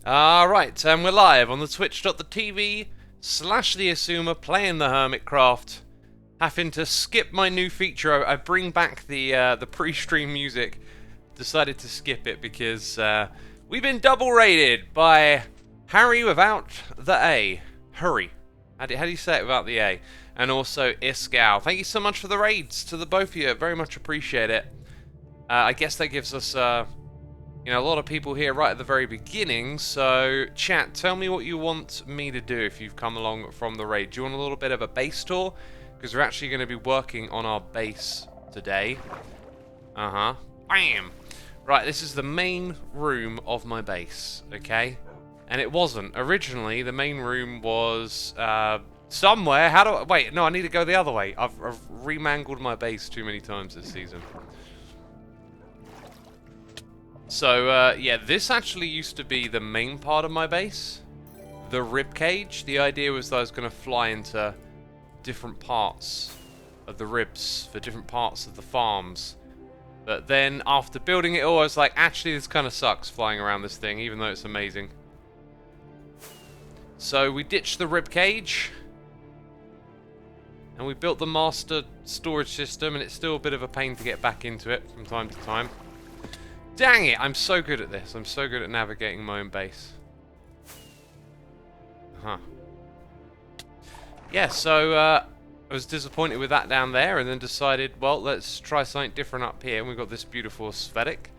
Alright, and we're live on the twitch.tv/the Xisuma playing the Hermitcraft. Having to skip my new feature. I bring back the pre-stream music. Decided to skip it because we've been double raided by Harry without the A. Hurry. How do you say it without the A? And also Iskow. Thank you so much for the raids to the both of you. Very much appreciate it. I guess that gives us you know, a lot of people here right at the very beginning, so chat, tell me what you want me to do if you've come along from the raid. Do you want a little bit of a base tour? Because we're actually going to be working on our base today. Bam! Right, this is the main room of my base, okay? And it wasn't. Originally, the main room was somewhere. How do I... Wait, no, I need to go the other way. I've remangled my base too many times this season. So, yeah, this actually used to be the main part of my base. The rib cage. The idea was that I was going to fly into different parts of the ribs for different parts of the farms. But then, after building it all, I was like, actually, this kind of sucks flying around this thing, even though it's amazing. So, we ditched the rib cage. And we built the master storage system, and it's still a bit of a pain to get back into it from time to time. Dang it, I'm so good at this. I'm so good at navigating my own base. Yeah, so I was disappointed with that down there and then decided, well, let's try something different up here. And we've got this beautiful aesthetic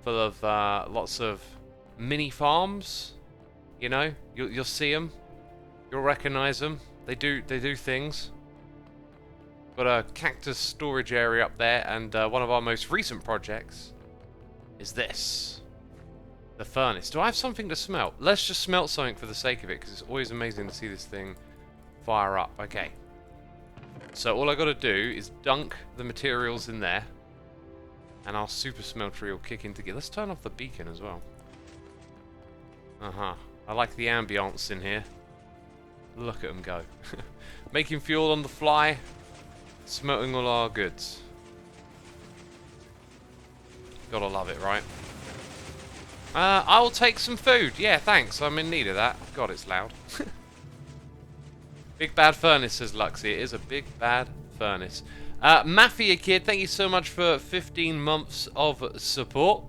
full of lots of mini farms. You know, you'll see them. You'll recognize them. They do things. Got a cactus storage area up there, and one of our most recent projects is this. The furnace. Do I have something to smelt? Let's just smelt something for the sake of it, because it's always amazing to see this thing fire up. Okay. So all I got to do is dunk the materials in there, and our super smeltery will kick into gear. Let's turn off the beacon as well. I like the ambience in here. Look at them go. Making fuel on the fly. Smelting all our goods. Gotta love it, right? I'll take some food. Yeah, thanks. I'm in need of that. God, it's loud. Big bad furnace, says Luxy. It is a big bad furnace. Mafia Kid, thank you so much for 15 months of support.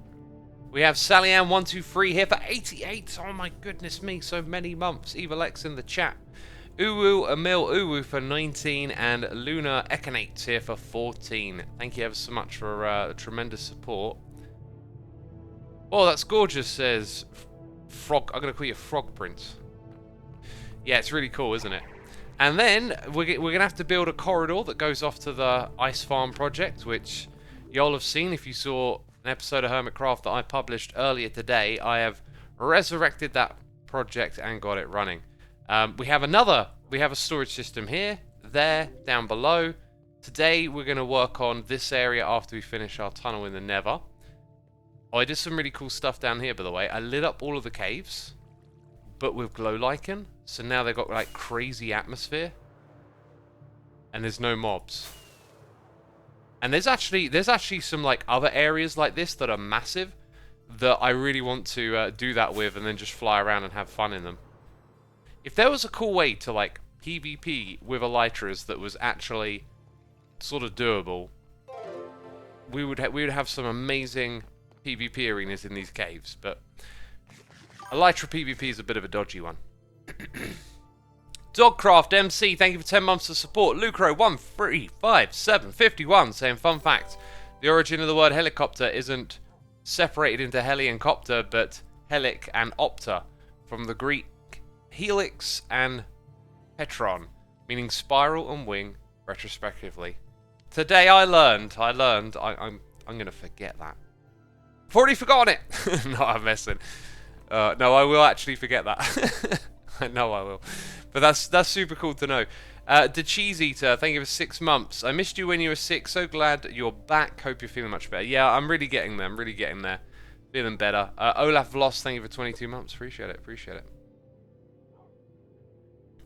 We have SallyAnn123 here for 88. Oh my goodness me, so many months. Evil-X in the chat. Uwu Emil Uwu for 19 and Luna Ekanate here for 14. Thank you ever so much for tremendous support. Oh, that's gorgeous, says Frog. I'm going to call you Frog Prince. Yeah, it's really cool, isn't it? And then we're going to have to build a corridor that goes off to the Ice Farm project, which y'all have seen if you saw an episode of Hermitcraft that I published earlier today. I have resurrected that project and got it running. We have a storage system here, there, down below. Today we're going to work on this area after we finish our tunnel in the nether. Oh, I did some really cool stuff down here, by the way. I lit up all of the caves, but with glow lichen. So now they've got like crazy atmosphere, and there's no mobs. And there's actually some like other areas like this that are massive that I really want to do that with, and then just fly around and have fun in them. If there was a cool way to like PvP with elytras that was actually sort of doable, we would have some amazing PvP arenas in these caves, but elytra PvP is a bit of a dodgy one. Dogcraft MC, thank you for 10 months of support. Lucro135751 saying, fun fact, the origin of the word helicopter isn't separated into heli and copter, but helic and opter, from the Greek helix and petron, meaning spiral and wing, retrospectively. Today I learned. I'm going to forget that. I've already forgotten it. No, I'm messing. No, I will actually forget that. I know I will. But that's super cool to know. The Cheese Eater, thank you for 6 months. I missed you when you were sick. So glad you're back. Hope you're feeling much better. Yeah, I'm really getting there. Feeling better. Olaf Vloss, thank you for 22 months. Appreciate it.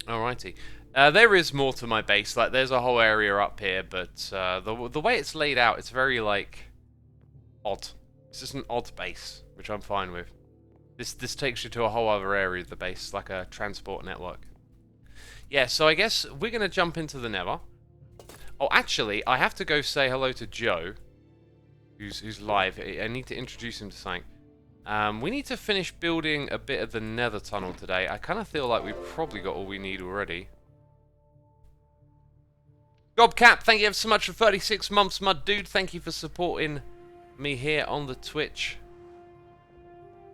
Alrighty. There is more to my base. Like, there's a whole area up here, but the way it's laid out, it's very, like, odd. It's just an odd base, which I'm fine with. This takes you to a whole other area of the base, like a transport network. Yeah, so I guess we're going to jump into the nether. Oh, actually, I have to go say hello to Joe, who's live. I need to introduce him to something. We need to finish building a bit of the nether tunnel today. I kind of feel like we've probably got all we need already. Gobcap, thank you ever so much for 36 months, my dude. Thank you for supporting me here on the Twitch.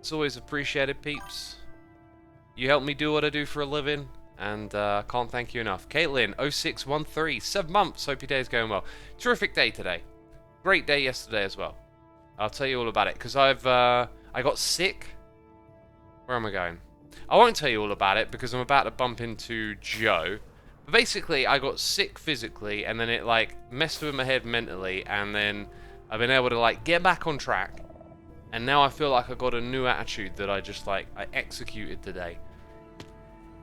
It's always appreciated, peeps. You help me do what I do for a living, and can't thank you enough. Caitlin, 0613, 7 months. Hope your day's going well. Terrific day today. Great day yesterday as well. I'll tell you all about it, because I got sick. Where am I going? I won't tell you all about it, because I'm about to bump into Joe. But basically, I got sick physically, and then it, like, messed with my head mentally, and then I've been able to, like, get back on track. And now I feel like I got a new attitude that I just, like, I executed today.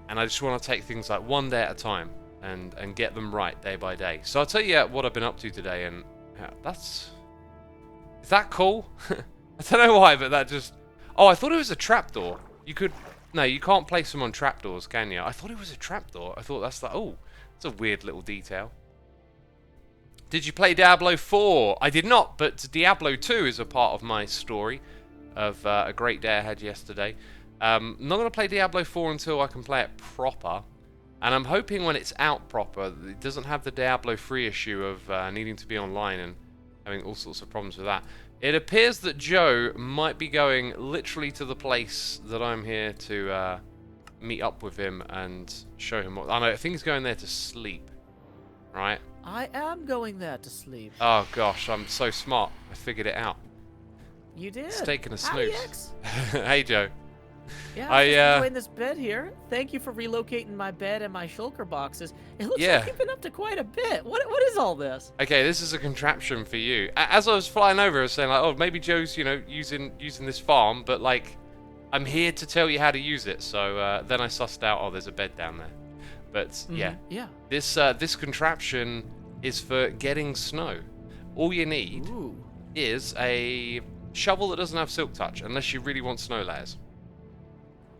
And I just want to take things, like, one day at a time and get them right day by day. So I'll tell you what I've been up to today, and that's... Is that cool? I don't know why, but that just... Oh, I thought it was a trapdoor. You could... No, you can't place them on trapdoors, can you? I thought it was a trapdoor. I thought that's like... Oh, that's a weird little detail. Did you play Diablo 4? I did not, but Diablo 2 is a part of my story of a great day I had yesterday. I'm not going to play Diablo 4 until I can play it proper. And I'm hoping when it's out proper, it doesn't have the Diablo 3 issue of needing to be online and having all sorts of problems with that. It appears that Joe might be going literally to the place that I'm here to meet up with him and show him what... I know, I think he's going there to sleep, right? I am going there to sleep. Oh gosh, I'm so smart. I figured it out. You did. It's taking a Howdy, snooze. X. Hey Joe. Yeah, I'm just enjoying this bed here. Thank you for relocating my bed and my shulker boxes. It looks like you've been up to quite a bit. What is all this? Okay, this is a contraption for you. As I was flying over, I was saying like, oh, maybe Joe's, you know, using this farm, but like, I'm here to tell you how to use it. So then I sussed out, oh, there's a bed down there. But yeah, this contraption is for getting snow. All you need is a shovel that doesn't have silk touch, unless you really want snow layers.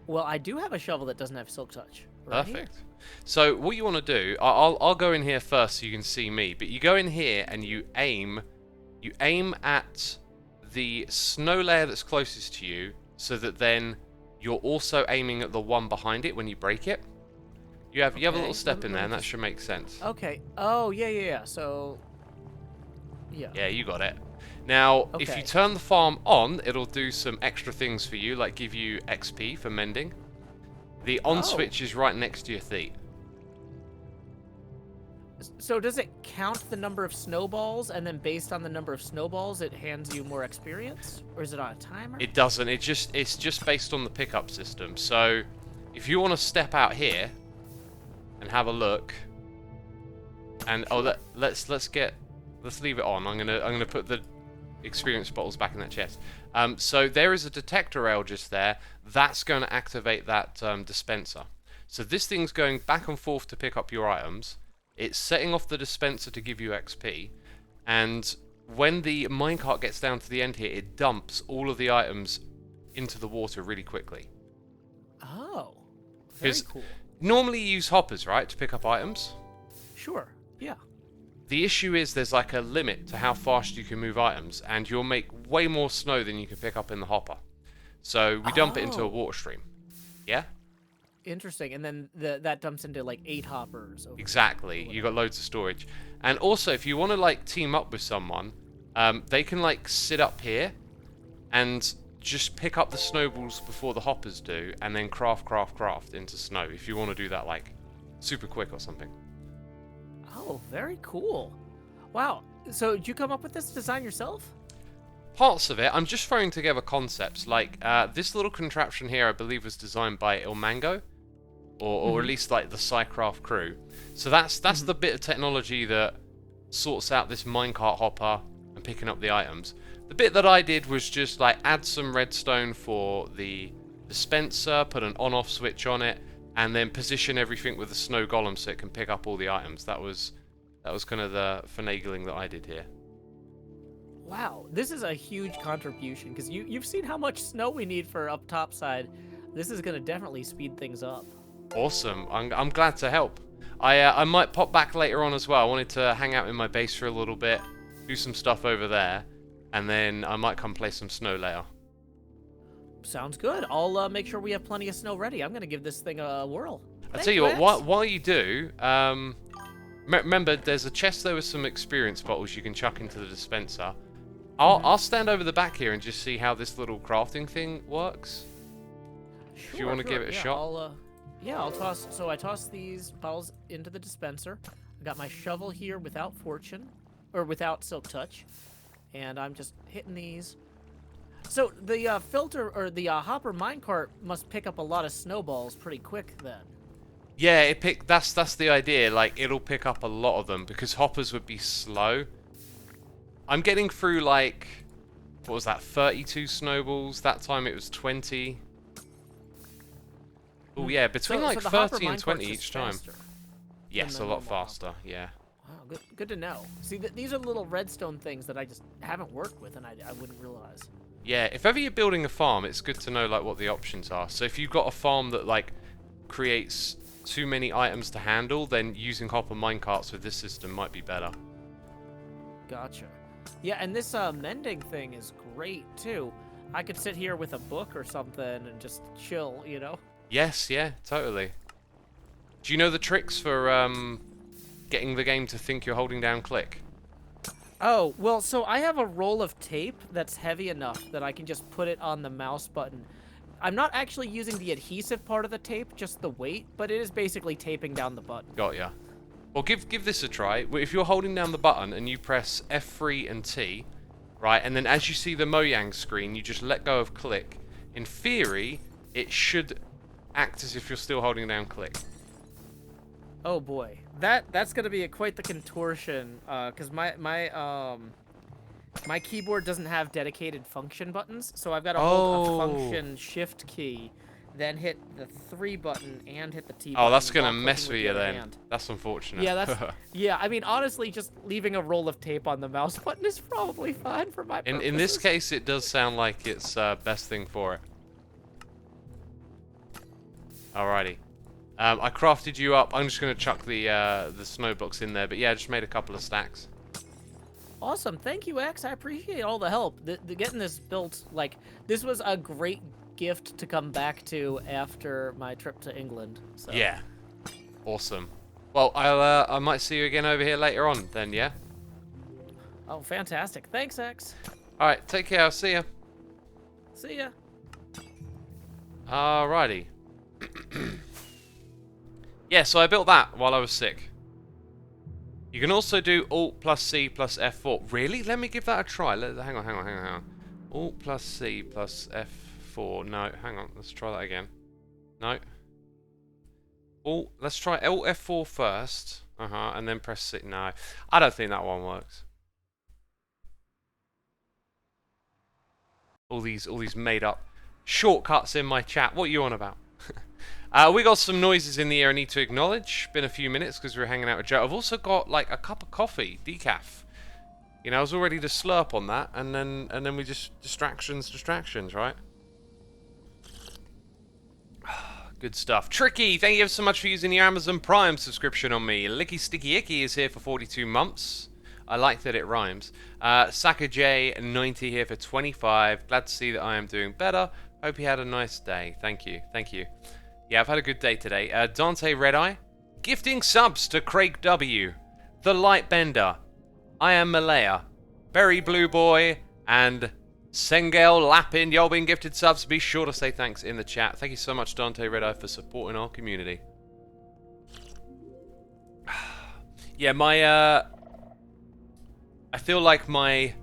Well, I do have a shovel that doesn't have silk touch. Right Perfect. Here. So what you want to do, I'll go in here first so you can see me. But you go in here and you aim at the snow layer that's closest to you, so that then you're also aiming at the one behind it when you break it. You have a little step in there, and that should make sense. Okay. Oh, yeah. So, yeah. Yeah, you got it. Now, if you turn the farm on, it'll do some extra things for you, like give you XP for mending. The on switch is right next to your feet. So does it count the number of snowballs, and then based on the number of snowballs, it hands you more experience? Or is it on a timer? It doesn't. It's just based on the pickup system. So, if you want to step out here and have a look, and let's leave it on. I'm gonna put the experience bottles back in that chest. So there is a detector rail just there. That's going to activate that dispenser. So this thing's going back and forth to pick up your items. It's setting off the dispenser to give you XP, and when the minecart gets down to the end here, it dumps all of the items into the water really quickly. Oh, very cool. Normally you use hoppers, right, to pick up items? Sure, yeah. The issue is there's like a limit to how fast you can move items, and you'll make way more snow than you can pick up in the hopper. So we dump it into a water stream. Yeah? Interesting. And then that dumps into like 8 hoppers. Exactly. You got loads of storage. And also, if you want to like team up with someone, they can like sit up here and just pick up the snowballs before the hoppers do, and then craft into snow if you want to do that like super quick or something. Oh, very cool. Wow. So did you come up with this design yourself? Parts of it. I'm just throwing together concepts. Like this little contraption here, I believe was designed by Ilmango, or at least like the Psycraft crew. So that's the bit of technology that sorts out this minecart hopper and picking up the items. The bit that I did was just like add some redstone for the dispenser, put an on-off switch on it, and then position everything with the snow golem so it can pick up all the items. That was kind of the finagling that I did here. Wow, this is a huge contribution because you've seen how much snow we need for up top side. This is gonna definitely speed things up. Awesome. I'm glad to help. I might pop back later on as well. I wanted to hang out in my base for a little bit, do some stuff over there, and then I might come play some snow later. Sounds good. I'll make sure we have plenty of snow ready. I'm gonna give this thing a whirl. I'll tell you what, while you do, remember there's a chest there with some experience bottles you can chuck into the dispenser. I'll stand over the back here and just see how this little crafting thing works. Sure, if you want to give it a shot. I'll toss. So I toss these bottles into the dispenser. I got my shovel here without fortune, or without silk touch, and I'm just hitting these. So the filter or the hopper minecart must pick up a lot of snowballs pretty quick then. Yeah, that's the idea. Like it'll pick up a lot of them because hoppers would be slow. I'm getting through like, what was that, 32 snowballs. That time it was 20. Oh yeah, between like 30 and 20 each time. Yes, a lot faster, yeah. Wow, good to know. See, these are little redstone things that I just haven't worked with and I wouldn't realize. Yeah, if ever you're building a farm, it's good to know like what the options are. So if you've got a farm that like creates too many items to handle, then using hopper minecarts with this system might be better. Gotcha. Yeah, and this mending thing is great too. I could sit here with a book or something and just chill, you know? Yes, yeah, totally. Do you know the tricks for getting the game to think you're holding down click? Oh, well, so I have a roll of tape that's heavy enough that I can just put it on the mouse button. I'm not actually using the adhesive part of the tape, just the weight, but it is basically taping down the button. Got ya. Well, give this a try. If you're holding down the button and you press F3 and T, right, and then as you see the Mojang screen, you just let go of click. In theory, it should act as if you're still holding down click. Oh boy, that's gonna be quite the contortion, cause my keyboard doesn't have dedicated function buttons, so I've got to hold a function shift key, then hit the 3 button and hit the T button. Oh, that's gonna mess with you then. Hand. That's unfortunate. Yeah, yeah. I mean, honestly, just leaving a roll of tape on the mouse button is probably fine for my purposes. In this case, it does sound like it's best thing for it. Alrighty. I crafted you up. I'm just gonna chuck the snow blocks in there, but yeah, I just made a couple of stacks. Awesome, thank you, X. I appreciate all the help. Getting this built, like, this was a great gift to come back to after my trip to England. So. Yeah, awesome. Well, I might see you again over here later on, then, yeah. Oh, fantastic! Thanks, X. All right, take care. I'll see ya. See ya. Alrighty. Yeah, so I built that while I was sick. You can also do Alt plus C plus F4. Really? Let me give that a try. Hang on. Alt plus C plus F4. No, hang on. Let's try that again. No. Let's try Alt F4 first. And then press C. No, I don't think that one works. All these made up shortcuts in my chat. What are you on about? We got some noises in the air I need to acknowledge. Been a few minutes because we were hanging out with Joe. I've also got like a cup of coffee, decaf. You know, I was all ready to slurp on that, and then we just distractions, right? Good stuff. Tricky, thank you so much for using your Amazon Prime subscription on me. Licky Sticky Icky is here for 42 months. I like that it rhymes. Saka J 90 here for 25. Glad to see that I am doing better. Hope you had a nice day. Thank you. Yeah, I've had a good day today. Dante Redeye, gifting subs to Craig W, The Lightbender, I Am Malaya, Berry Blue Boy, and Sengel Lapin. Y'all been gifted subs. Be sure to say thanks in the chat. Thank you so much, Dante Redeye, for supporting our community. Yeah, I feel like my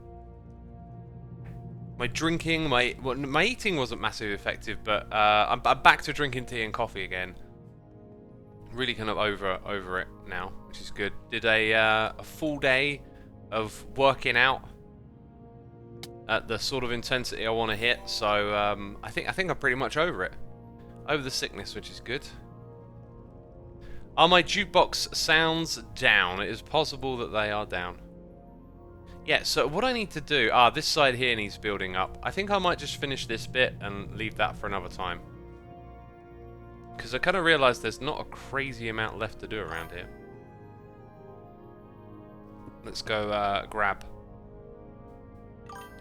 drinking, my eating wasn't massively effective, but I'm back to drinking tea and coffee again. Really kind of over it now, which is good. Did a full day of working out at the sort of intensity I want to hit, so I think I'm pretty much over it, over the sickness, which is good. Are my jukebox sounds down? It is possible that they are down. Yeah, so what I need to do... this side here needs building up. I think I might just finish this bit and leave that for another time. Because I kind of realised there's not a crazy amount left to do around here. Let's go grab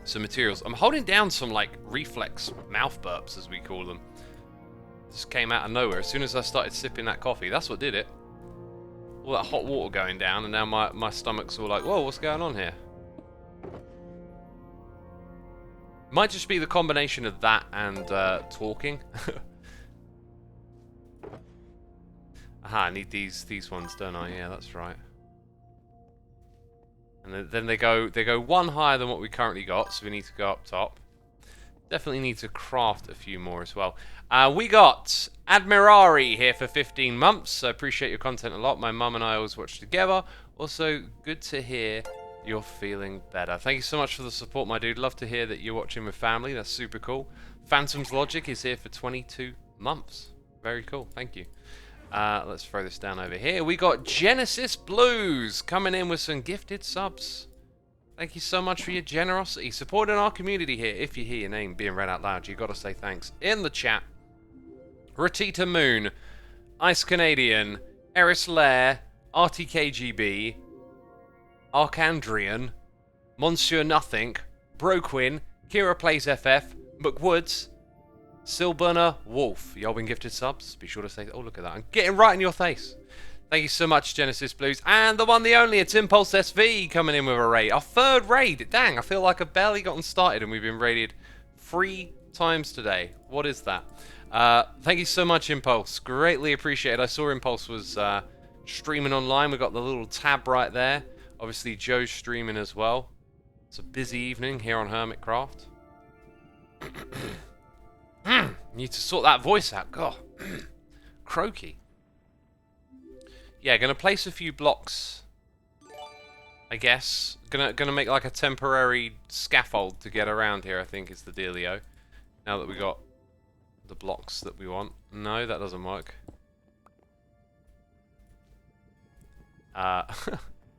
some materials. I'm holding down some, like, reflex mouth burps, as we call them. Just came out of nowhere. As soon as I started sipping that coffee, that's what did it. All that hot water going down, and now my stomach's all like, whoa, what's going on here? Might just be the combination of that and talking. Aha, I need these ones, don't I? Yeah, that's right. And then they go one higher than what we currently got, so we need to go up top. Definitely need to craft a few more as well. We got Admirari here for 15 months. So appreciate your content a lot. My mum and I always watch together. Also, good to hear you're feeling better. Thank you so much for the support, my dude. Love to hear that you're watching with family. That's super cool. Phantom's Logic is here for 22 months. Very cool. Thank you. Let's throw this down over here. We got Genesis Blues coming in with some gifted subs. Thank you so much for your generosity. Supporting our community here. If you hear your name being read out loud, you got to say thanks in the chat. Ratita Moon, Ice Canadian, Eris Lair, RTKGB, Arcandrian, Monsieur Nothing, Broquin, Kira Plays FF, McWoods, Silburner Wolf. Y'all been gifted subs? Be sure to say, oh, look at that. I'm getting right in your face. Thank you so much, Genesis Blues. And the one, the only, it's Impulse SV coming in with a raid. Our third raid. Dang, I feel like I've barely gotten started and we've been raided 3 times today. What is that? Thank you so much, Impulse. Greatly appreciated. I saw Impulse was streaming online. We got the little tab right there. Obviously, Joe's streaming as well. It's a busy evening here on Hermitcraft. Need to sort that voice out. God. Croaky. Yeah, gonna place a few blocks, I guess. Gonna make like a temporary scaffold to get around here, I think is the dealio. Now that we got the blocks that we want. No, that doesn't work.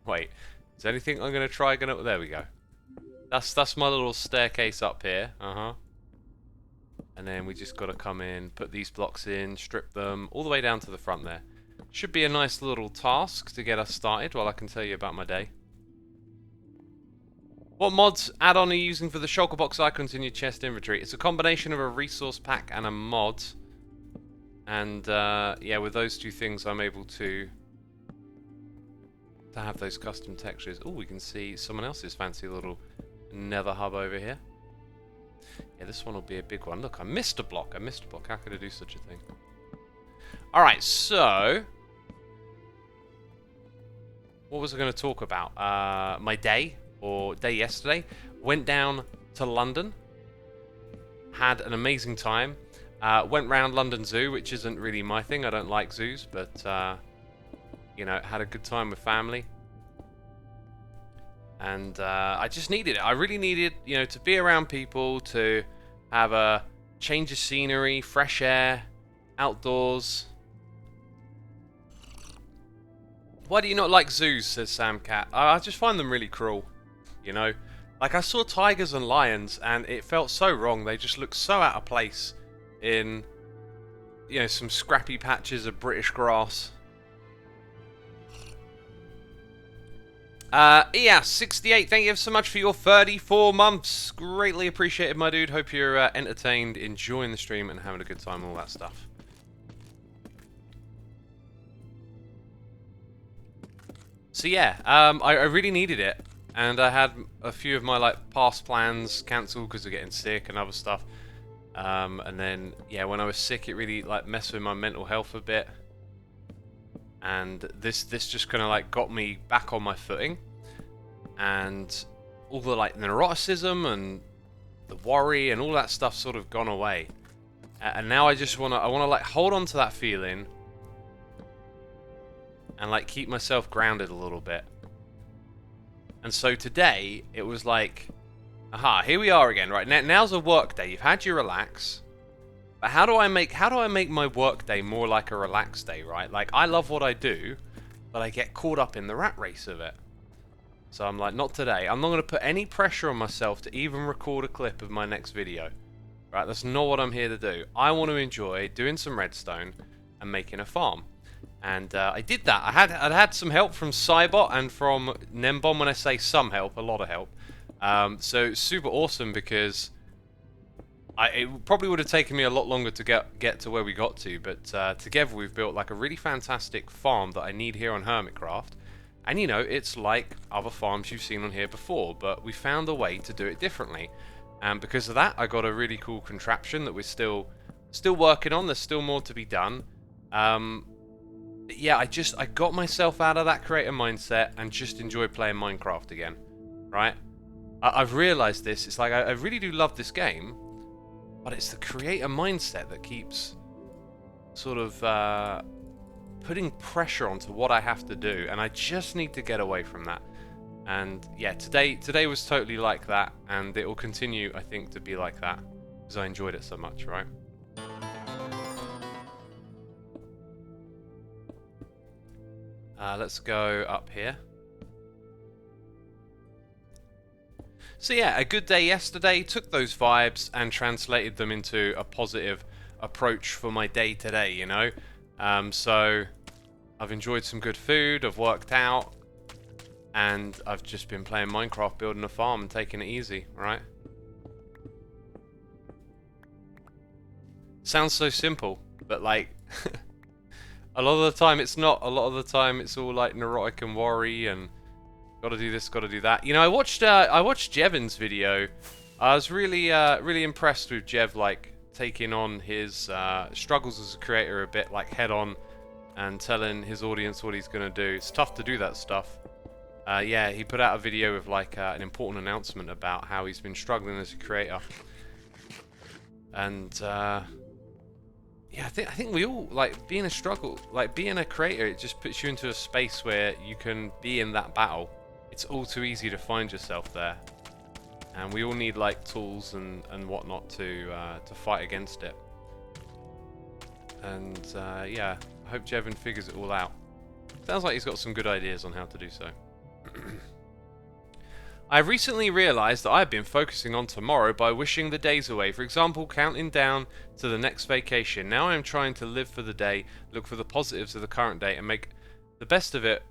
Wait. Is there anything I'm gonna try? There we go. That's my little staircase up here. And then we just gotta come in, put these blocks in, strip them all the way down to the front there. Should be a nice little task to get us started while I can tell you about my day. What mods add-on are you using for the shulker box icons in your chest inventory? It's a combination of a resource pack and a mod. And yeah, with those two things I'm able to have those custom textures. Oh, we can see someone else's fancy little nether hub over here. Yeah, this one will be a big one. Look, I missed a block. How could I do such a thing? Alright, so what was I going to talk about? My day, or day yesterday. Went down to London. Had an amazing time. Went round London Zoo, which isn't really my thing. I don't like zoos, but, you know, had a good time with family. And I just needed it. I really needed, you know, to be around people, to have a change of scenery, fresh air, outdoors. Why do you not like zoos, says Sam Cat. I just find them really cruel, you know. Like, I saw tigers and lions, and it felt so wrong. They just looked so out of place in, you know, some scrappy patches of British grass. EAS68, thank you so much for your 34 months. Greatly appreciated, my dude. Hope you're entertained, enjoying the stream, and having a good time, all that stuff. So yeah, I really needed it, and I had a few of my like past plans cancelled because of getting sick and other stuff. And then yeah, when I was sick, it really like messed with my mental health a bit. And this just kind of like got me back on my footing, and all the like neuroticism and the worry and all that stuff sort of gone away. And now I just wanna like hold on to that feeling and like keep myself grounded a little bit. And so today it was like, aha, here we are again. Right, now's a work day. You've had your relax. But how do I make my work day more like a relaxed day, right? Like, I love what I do, but I get caught up in the rat race of it. So I'm like, not today. I'm not going to put any pressure on myself to even record a clip of my next video. Right, that's not what I'm here to do. I want to enjoy doing some redstone and making a farm. And I did that. I'd had some help from Cybot and from Nembom. When I say some help, a lot of help. So super awesome, because it probably would have taken me a lot longer to get to where we got to. But together we've built like a really fantastic farm that I need here on Hermitcraft. And you know, it's like other farms you've seen on here before, but we found a way to do it differently. And because of that, I got a really cool contraption that we're still working on. There's still more to be done. Yeah, I got myself out of that creator mindset and just enjoy playing Minecraft again, right? I've realized this. It's like I really do love this game, but it's the creator mindset that keeps sort of putting pressure onto what I have to do, and I just need to get away from that. And yeah, today was totally like that, and it will continue, I think, to be like that because I enjoyed it so much, right? Let's go up here. So yeah, a good day yesterday, took those vibes and translated them into a positive approach for my day today, you know? So I've enjoyed some good food, I've worked out, and I've just been playing Minecraft, building a farm and taking it easy, right? Sounds so simple, but like... a lot of the time it's not. A lot of the time it's all like neurotic and worry and gotta do this, gotta do that. You know, I watched Jevon's video. I was really impressed with Jev, like taking on his struggles as a creator a bit like head on and telling his audience what he's gonna do. It's tough to do that stuff. Yeah, he put out a video with like an important announcement about how he's been struggling as a creator. And yeah, I think we all, like, being a creator, it just puts you into a space where you can be in that battle. It's all too easy to find yourself there. And we all need, like, tools and whatnot to fight against it. And, yeah, I hope Jevon figures it all out. Sounds like he's got some good ideas on how to do so. I recently realised that I have been focusing on tomorrow by wishing the days away. For example, counting down to the next vacation. Now I am trying to live for the day, look for the positives of the current day, and make the best of it,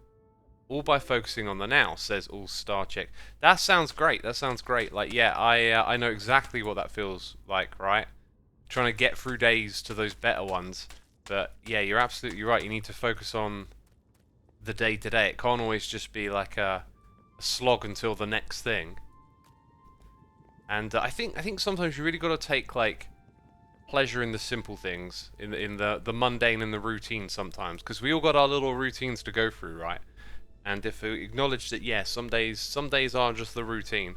all by focusing on the now, says All Star Chick. That sounds great. That sounds great. Like, yeah, I know exactly what that feels like, right? Trying to get through days to those better ones. But yeah, you're absolutely right. You need to focus on the day to day. It can't always just be like a slog until the next thing. And I think sometimes you really got to take like pleasure in the simple things, in the mundane and the routine sometimes, because we all got our little routines to go through, right? And if we acknowledge that, yeah, some days are just the routine,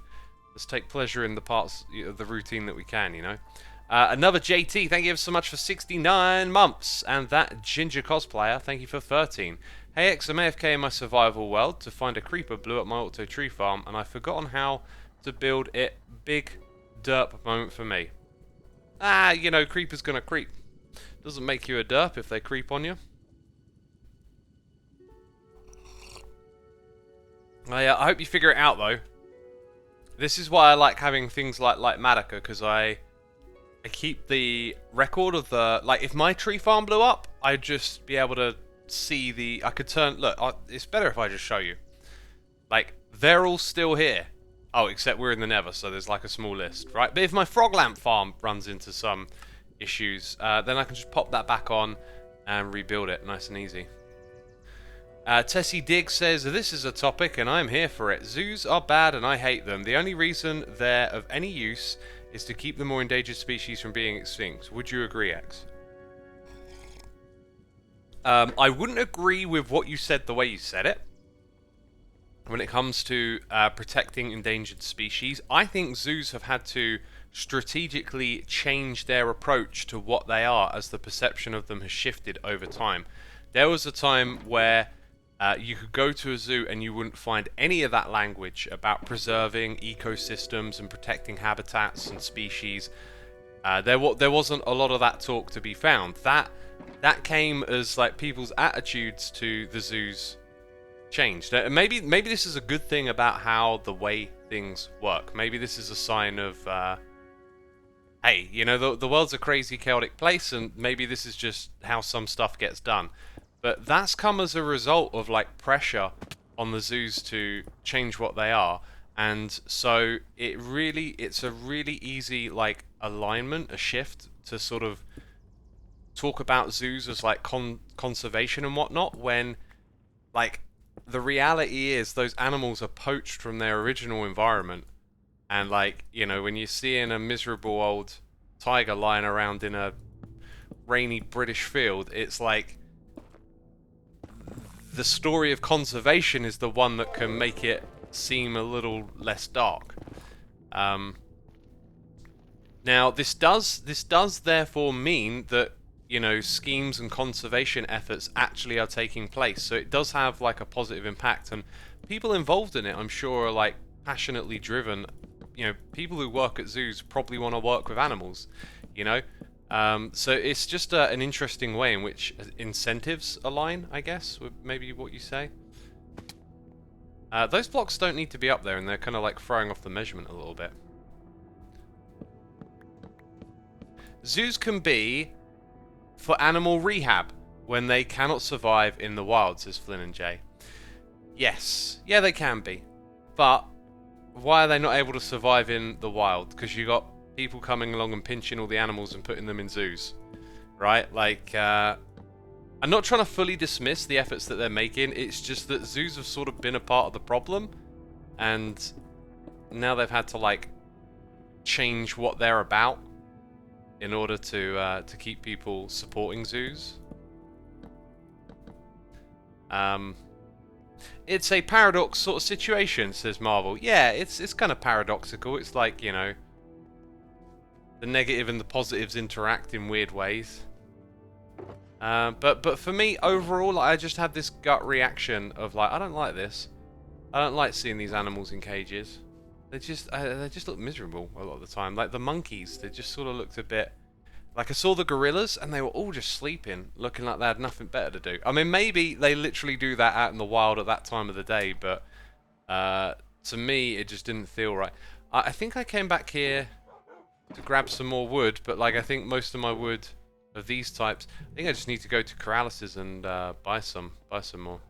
let's take pleasure in the parts of the routine that we can, you know. Another JT, thank you so much for 69 months, and that Ginger cosplayer, thank you for 13. Hey X, I'm AFK in my survival world to find a creeper blew up my auto tree farm, and I've forgotten how to build it. Big derp moment for me. You know, creeper's gonna creep. Doesn't make you a derp if they creep on you. I hope you figure it out though. This is why I like having things like Madoka, because I keep the record of the, like, if my tree farm blew up, I'd just be able to see the, I could turn, look, it's better if I just show you. Like, they're all still here. Oh, except we're in the nether, so there's like a small list, right? But if my frog lamp farm runs into some issues, then I can just pop that back on and rebuild it nice and easy. Tessie Diggs says, this is a topic and I'm here for it. Zoos are bad and I hate them. The only reason they're of any use is to keep the more endangered species from being extinct. Would you agree, X? I wouldn't agree with what you said the way you said it. When it comes to protecting endangered species, I think zoos have had to strategically change their approach to what they are as the perception of them has shifted over time. There was a time where you could go to a zoo and you wouldn't find any of that language about preserving ecosystems and protecting habitats and species. There wasn't a lot of that talk to be found. That came as like people's attitudes to the zoos changed. Maybe this is a good thing about how the way things work. Maybe this is a sign of, hey, you know, the world's a crazy, chaotic place, and maybe this is just how some stuff gets done. But that's come as a result of like pressure on the zoos to change what they are, and so it's a really easy like alignment, a shift to sort of talk about zoos as like conservation and whatnot, when like the reality is those animals are poached from their original environment. And like, you know, when you're seeing a miserable old tiger lying around in a rainy British field, it's like the story of conservation is the one that can make it seem a little less dark. Now this does therefore mean that, you know, schemes and conservation efforts actually are taking place. So it does have like a positive impact, and people involved in it, I'm sure, are like passionately driven. You know, people who work at zoos probably want to work with animals, you know. So it's just an interesting way in which incentives align, I guess, with maybe what you say. Those blocks don't need to be up there, and they're kind of like throwing off the measurement a little bit. Zoos can be for animal rehab when they cannot survive in the wild, says Flynn and Jay. Yes, yeah, they can be. But why are they not able to survive in the wild? Because you got people coming along and pinching all the animals and putting them in zoos, right? Like, I'm not trying to fully dismiss the efforts that they're making. It's just that zoos have sort of been a part of the problem, and now they've had to like change what they're about in order to keep people supporting zoos. It's a paradox sort of situation, says Marvel. Yeah, it's kind of paradoxical. It's like, you know, the negative and the positives interact in weird ways. But for me, overall, I just had this gut reaction of like, I don't like this. I don't like seeing these animals in cages. They just look miserable a lot of the time. Like the monkeys, they just sort of looked a bit... Like I saw the gorillas and they were all just sleeping, looking like they had nothing better to do. I mean, maybe they literally do that out in the wild at that time of the day, but to me, it just didn't feel right. I think I came back here to grab some more wood, but like I think most of my wood of these types, I think I just need to go to Corralis's and buy some more.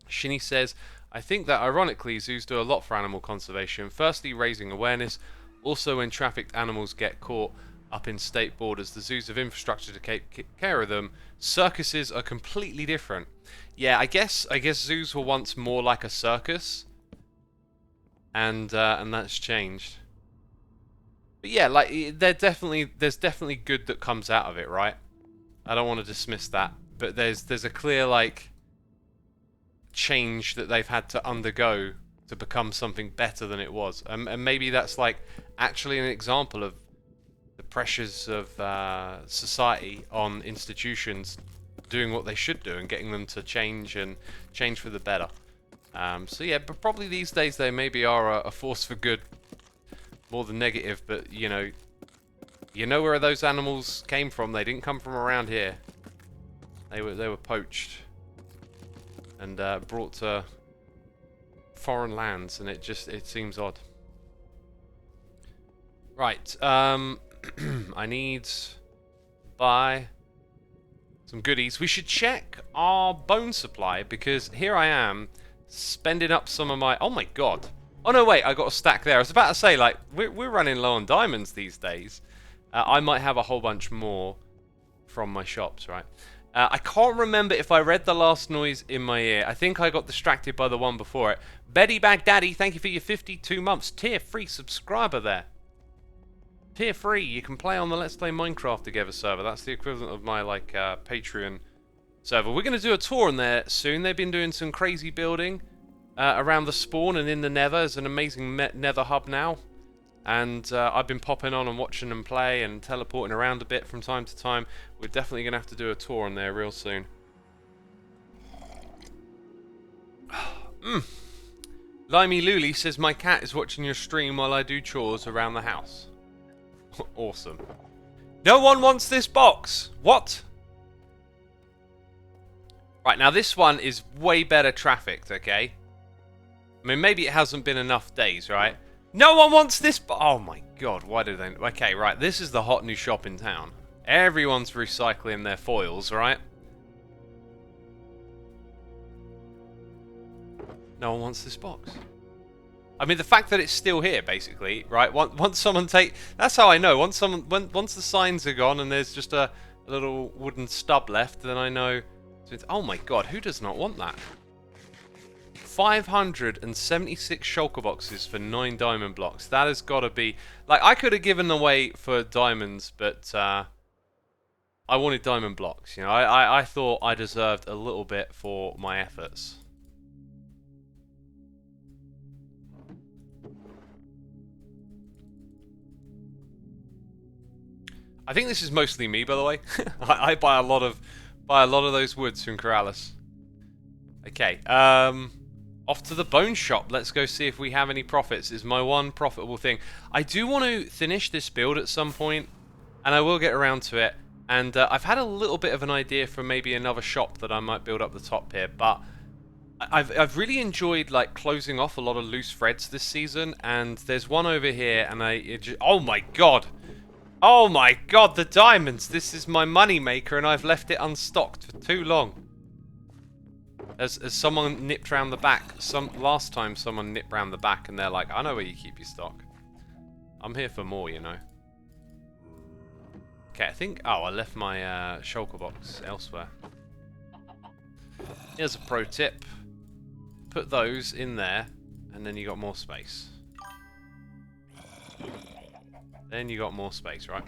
Shinny says, I think that ironically zoos do a lot for animal conservation. Firstly, raising awareness. Also, when trafficked animals get caught up in state borders, the zoos have infrastructure to take care of them. Circuses are completely different. Yeah, I guess zoos were once more like a circus, and that's changed. But yeah, like there's definitely good that comes out of it, right? I don't want to dismiss that, but there's a clear like change that they've had to undergo to become something better than it was, and maybe that's like actually an example of the pressures of society on institutions doing what they should do and getting them to change for the better. So yeah, but probably these days they maybe are a force for good more than negative. But you know where those animals came from. They didn't come from around here. They were poached and brought to foreign lands, and it seems odd. Right. I need to buy some goodies. We should check our bone supply, because here I am spending up some of my... Oh my god. Oh no, wait, I got a stack there. I was about to say, like, we're running low on diamonds these days. I might have a whole bunch more from my shops, right? I can't remember if I read the last noise in my ear. I think I got distracted by the one before it. Betty Baghdaddy, thank you for your 52 months. Tier 3 subscriber there. Tier 3, you can play on the Let's Play Minecraft Together server. That's the equivalent of my like Patreon server. We're going to do a tour in there soon. They've been doing some crazy building around the spawn and in the nether. There's an amazing nether hub now. And I've been popping on and watching them play and teleporting around a bit from time to time. We're definitely going to have to do a tour in there real soon. Limey Luli says, my cat is watching your stream while I do chores around the house. Awesome. No one wants this box. What? Right, now this one is way better trafficked, okay? I mean, maybe it hasn't been enough days, right? No one wants this... Oh my god, why do they... Okay, right, this is the hot new shop in town. Everyone's recycling their foils, right? No one wants this box. I mean, the fact that it's still here, basically, right? Once someone take... That's how I know. Once the signs are gone and there's just a little wooden stub left, then I know... Oh my god, who does not want that? 576 shulker boxes for 9 diamond blocks. That has got to be... Like, I could have given away for diamonds, but I wanted diamond blocks. You know, I thought I deserved a little bit for my efforts. I think this is mostly me, by the way. I buy a lot of those woods from Corrales. Okay, off to the bone shop. Let's go see if we have any profits. Is my one profitable thing. I do want to finish this build at some point, and I will get around to it. And I've had a little bit of an idea for maybe another shop that I might build up the top here, but I've really enjoyed like closing off a lot of loose threads this season. And there's one over here, and oh my god. Oh my god, the diamonds! This is my money maker, and I've left it unstocked for too long. As someone nipped round the back. Last time someone nipped round the back, and they're like, I know where you keep your stock. I'm here for more, you know. Okay, I think... Oh, I left my shulker box elsewhere. Here's a pro tip. Put those in there, and then you got more space. Then you got more space, right?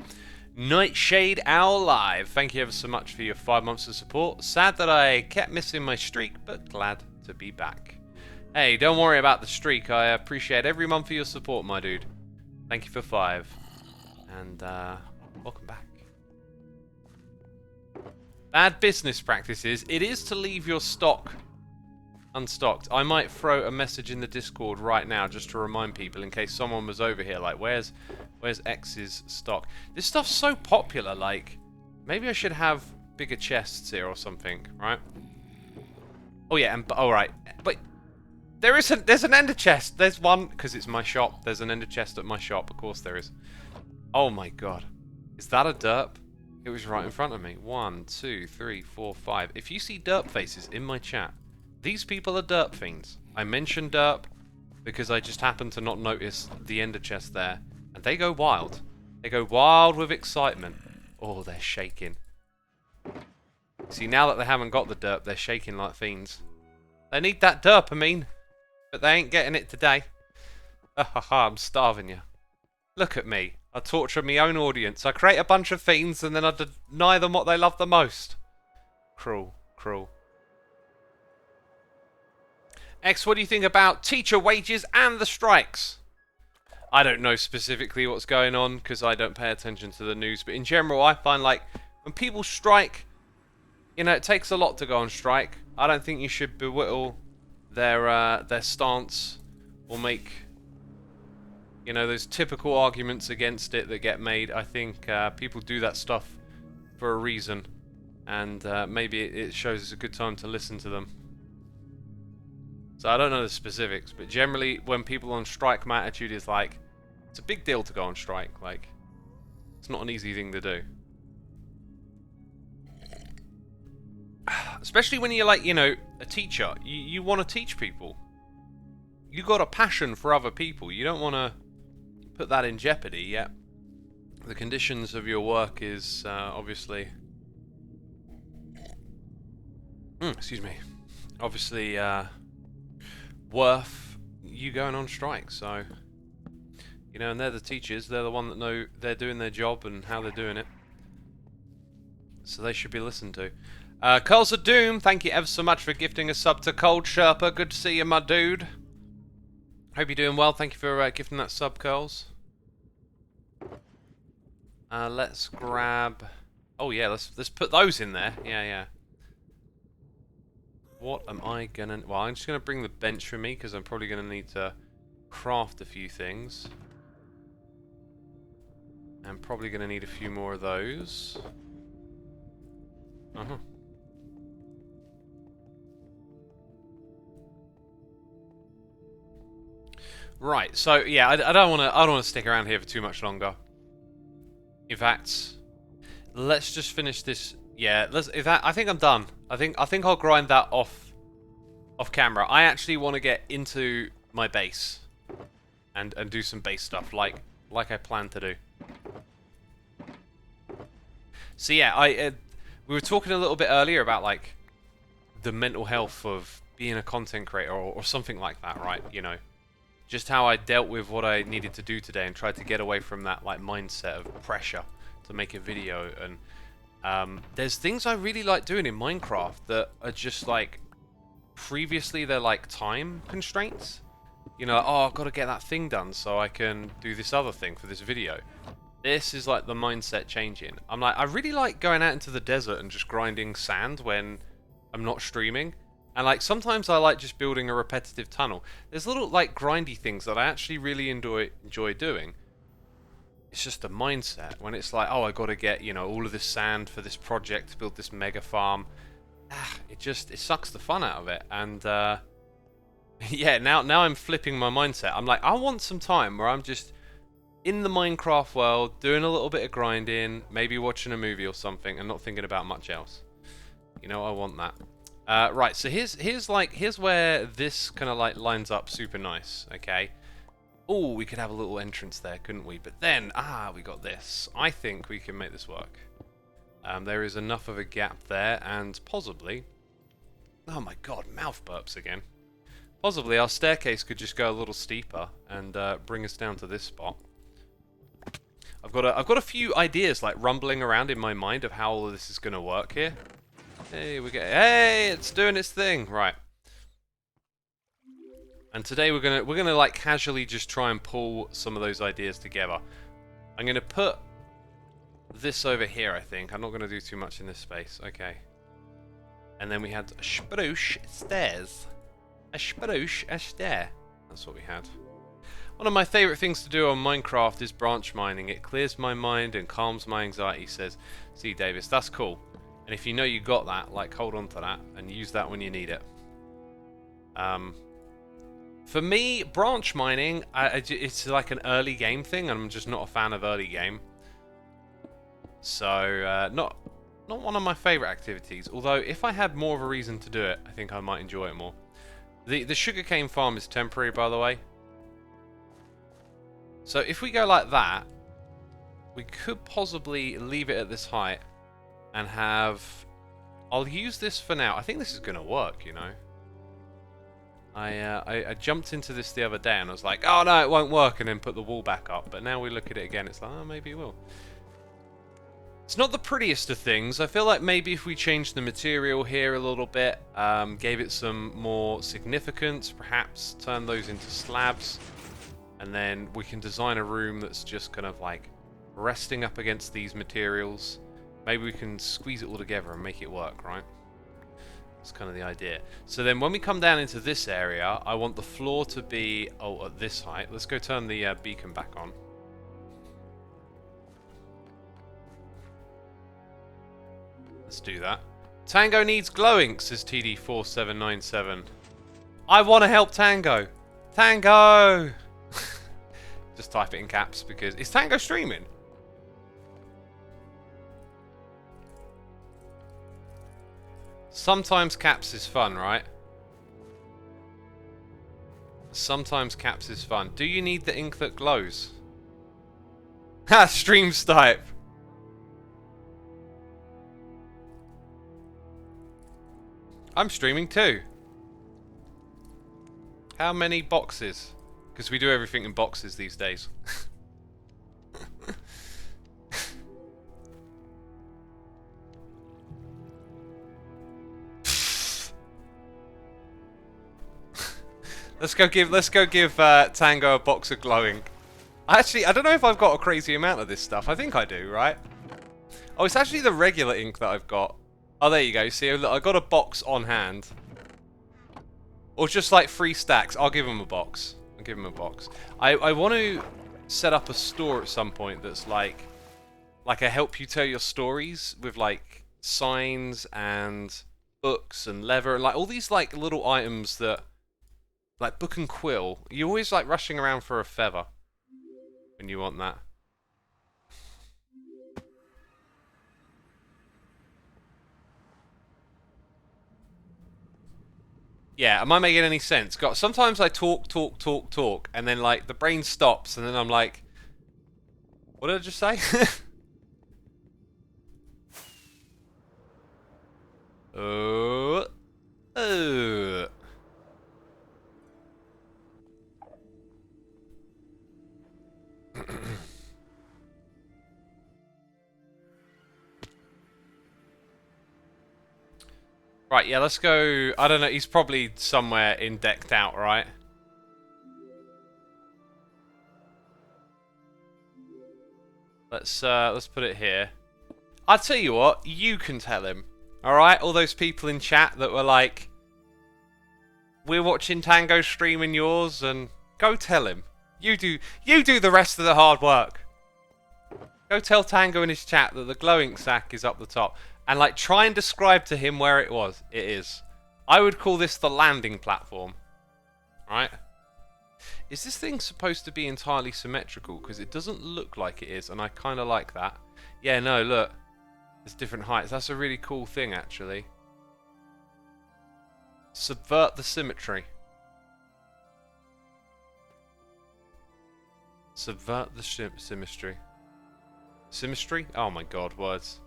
Nightshade Owl Live. Thank you ever so much for your 5 months of support. Sad that I kept missing my streak, but glad to be back. Hey, don't worry about the streak. I appreciate every month of your support, my dude. Thank you for 5. And, welcome back. Bad business practices. It is to leave your stock unstocked. I might throw a message in the Discord right now just to remind people in case someone was over here. Like, where's X's stock? This stuff's so popular. Like, maybe I should have bigger chests here or something, right? Oh yeah, and all right, but there's an ender chest. There's one because it's my shop. There's an ender chest at my shop. Of course there is. Oh my god, is that a derp? It was right in front of me. 1, 2, 3, 4, 5. If you see derp faces in my chat, these people are derp fiends. I mentioned derp because I just happened to not notice the ender chest there. And they go wild. They go wild with excitement. Oh, they're shaking. See, now that they haven't got the derp, they're shaking like fiends. They need that derp, I mean. But they ain't getting it today. I'm starving you. Look at me. I torture my own audience. I create a bunch of fiends and then I deny them what they love the most. Cruel, cruel. X, what do you think about teacher wages and the strikes? I don't know specifically what's going on because I don't pay attention to the news. But in general, I find like when people strike, you know, it takes a lot to go on strike. I don't think you should belittle their stance or make, you know, those typical arguments against it that get made. I think people do that stuff for a reason, and maybe it shows it's a good time to listen to them. So I don't know the specifics, but generally when people on strike, my attitude is like, it's a big deal to go on strike. Like, it's not an easy thing to do. Especially when you're like, you know, a teacher. You want to teach people. You got a passion for other people. You don't want to put that in jeopardy yet. The conditions of your work is obviously... excuse me. Obviously worth you going on strike, so... You know, and they're the teachers. They're the one that know they're doing their job and how they're doing it. So they should be listened to. Curls of Doom, thank you ever so much for gifting a sub to Cold Sherpa. Good to see you, my dude. Hope you're doing well. Thank you for gifting that sub, Curls. Let's grab... Oh yeah, let's put those in there. Yeah. What am I gonna... Well, I'm just gonna bring the bench for me because I'm probably gonna need to craft a few things. I'm probably gonna need a few more of those. Right. So yeah, I don't want to. I don't want to stick around here for too much longer. In fact, let's just finish this. Yeah. Let's. In fact, I think I'm done. I think I'll grind that off camera. I actually want to get into my base and do some base stuff like I plan to do. So yeah, we were talking a little bit earlier about like the mental health of being a content creator or something like that, right? You know, just how I dealt with what I needed to do today and tried to get away from that like mindset of pressure to make a video. And there's things I really like doing in Minecraft that are just like previously they're like time constraints. You know, oh, I've got to get that thing done so I can do this other thing for this video. This is like the mindset changing. I'm like, I really like going out into the desert and just grinding sand when I'm not streaming. And like sometimes I like just building a repetitive tunnel. There's little like grindy things that I actually really enjoy doing. It's just the mindset when it's like, oh, I got to get, you know, all of this sand for this project to build this mega farm. It sucks the fun out of it. And yeah, now I'm flipping my mindset. I'm like, I want some time where I'm just in the Minecraft world, doing a little bit of grinding, maybe watching a movie or something, and not thinking about much else. You know, I want that. Right, so here's where this kind of like lines up super nice. Okay. Oh, we could have a little entrance there, couldn't we? But then, we got this. I think we can make this work. There is enough of a gap there, and possibly... Oh my god, mouth burps again. Possibly our staircase could just go a little steeper and bring us down to this spot. I've got a few ideas like rumbling around in my mind of how all of this is going to work here. Hey, hey, it's doing its thing, right? And today we're gonna like casually just try and pull some of those ideas together. I'm gonna put this over here. I think I'm not gonna do too much in this space. Okay. And then we had a spruce stairs. A spruce stair. That's what we had. One of my favourite things to do on Minecraft is branch mining. It clears my mind and calms my anxiety, says C. Davis. That's cool. And if you know you got that, like, hold on to that and use that when you need it. For me, branch mining, it's like an early game thing, and I'm just not a fan of early game. So, not one of my favourite activities. Although, if I had more of a reason to do it, I think I might enjoy it more. The sugarcane farm is temporary, by the way. So if we go like that, we could possibly leave it at this height and have... I'll use this for now. I think this is going to work, you know. I jumped into this the other day and I was like, oh no, it won't work, and then put the wall back up. But now we look at it again, it's like, oh, maybe it will. It's not the prettiest of things. I feel like maybe if we changed the material here a little bit, gave it some more significance, perhaps turn those into slabs, and then we can design a room that's just kind of like resting up against these materials. Maybe we can squeeze it all together and make it work, right? That's kind of the idea. So then when we come down into this area, I want the floor to be, at this height. Let's go turn the beacon back on. Let's do that. Tango needs glowing, says TD4797. I want to help Tango. Tango! Just type it in caps because... Is Tango streaming? Sometimes caps is fun, right? Sometimes caps is fun. Do you need the ink that glows? Ha! Stream stipe! I'm streaming too. How many boxes? Because we do everything in boxes these days. Let's go give Tango a box of glowing. Actually, I don't know if I've got a crazy amount of this stuff. I think I do, right? Oh, it's actually the regular ink that I've got. Oh, there you go. See, I got a box on hand. Or just like 3 stacks. I'll give him a box. I'll give him a box. I want to set up a store at some point that's like a help you tell your stories with like signs and books and leather and like all these like little items that Like book and quill. You're always like rushing around for a feather when you want that. Yeah, am I making any sense? God, sometimes I talk, and then like the brain stops, and then I'm like, what did I just say? Oh, oh. Right, yeah, let's go. I don't know. He's probably somewhere in decked out, right? Let's put it here. I'll tell you what. You can tell him. All right, all those people in chat that were like, "We're watching Tango streaming yours," and go tell him. You do the rest of the hard work. Go tell Tango in his chat that the glowing sack is up the top. And like try and describe to him where it was. It is. I would call this the landing platform. Right? Is this thing supposed to be entirely symmetrical? Because it doesn't look like it is, and I kind of like that. Yeah, no, look. There's different heights. That's a really cool thing, actually. Subvert the symmetry. Subvert the symmetry. Symmetry? Oh my god, words.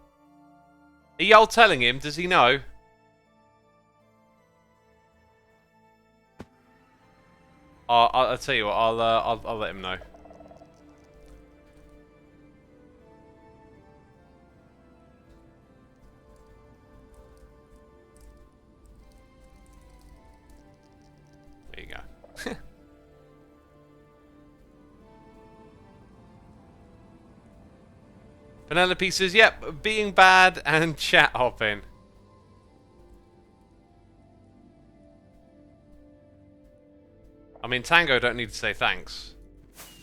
Are y'all telling him? Does he know? I'll tell you what. I'll let him know. There you go. Penelope says, "Yep, being bad and chat hopping." I mean, Tango don't need to say thanks.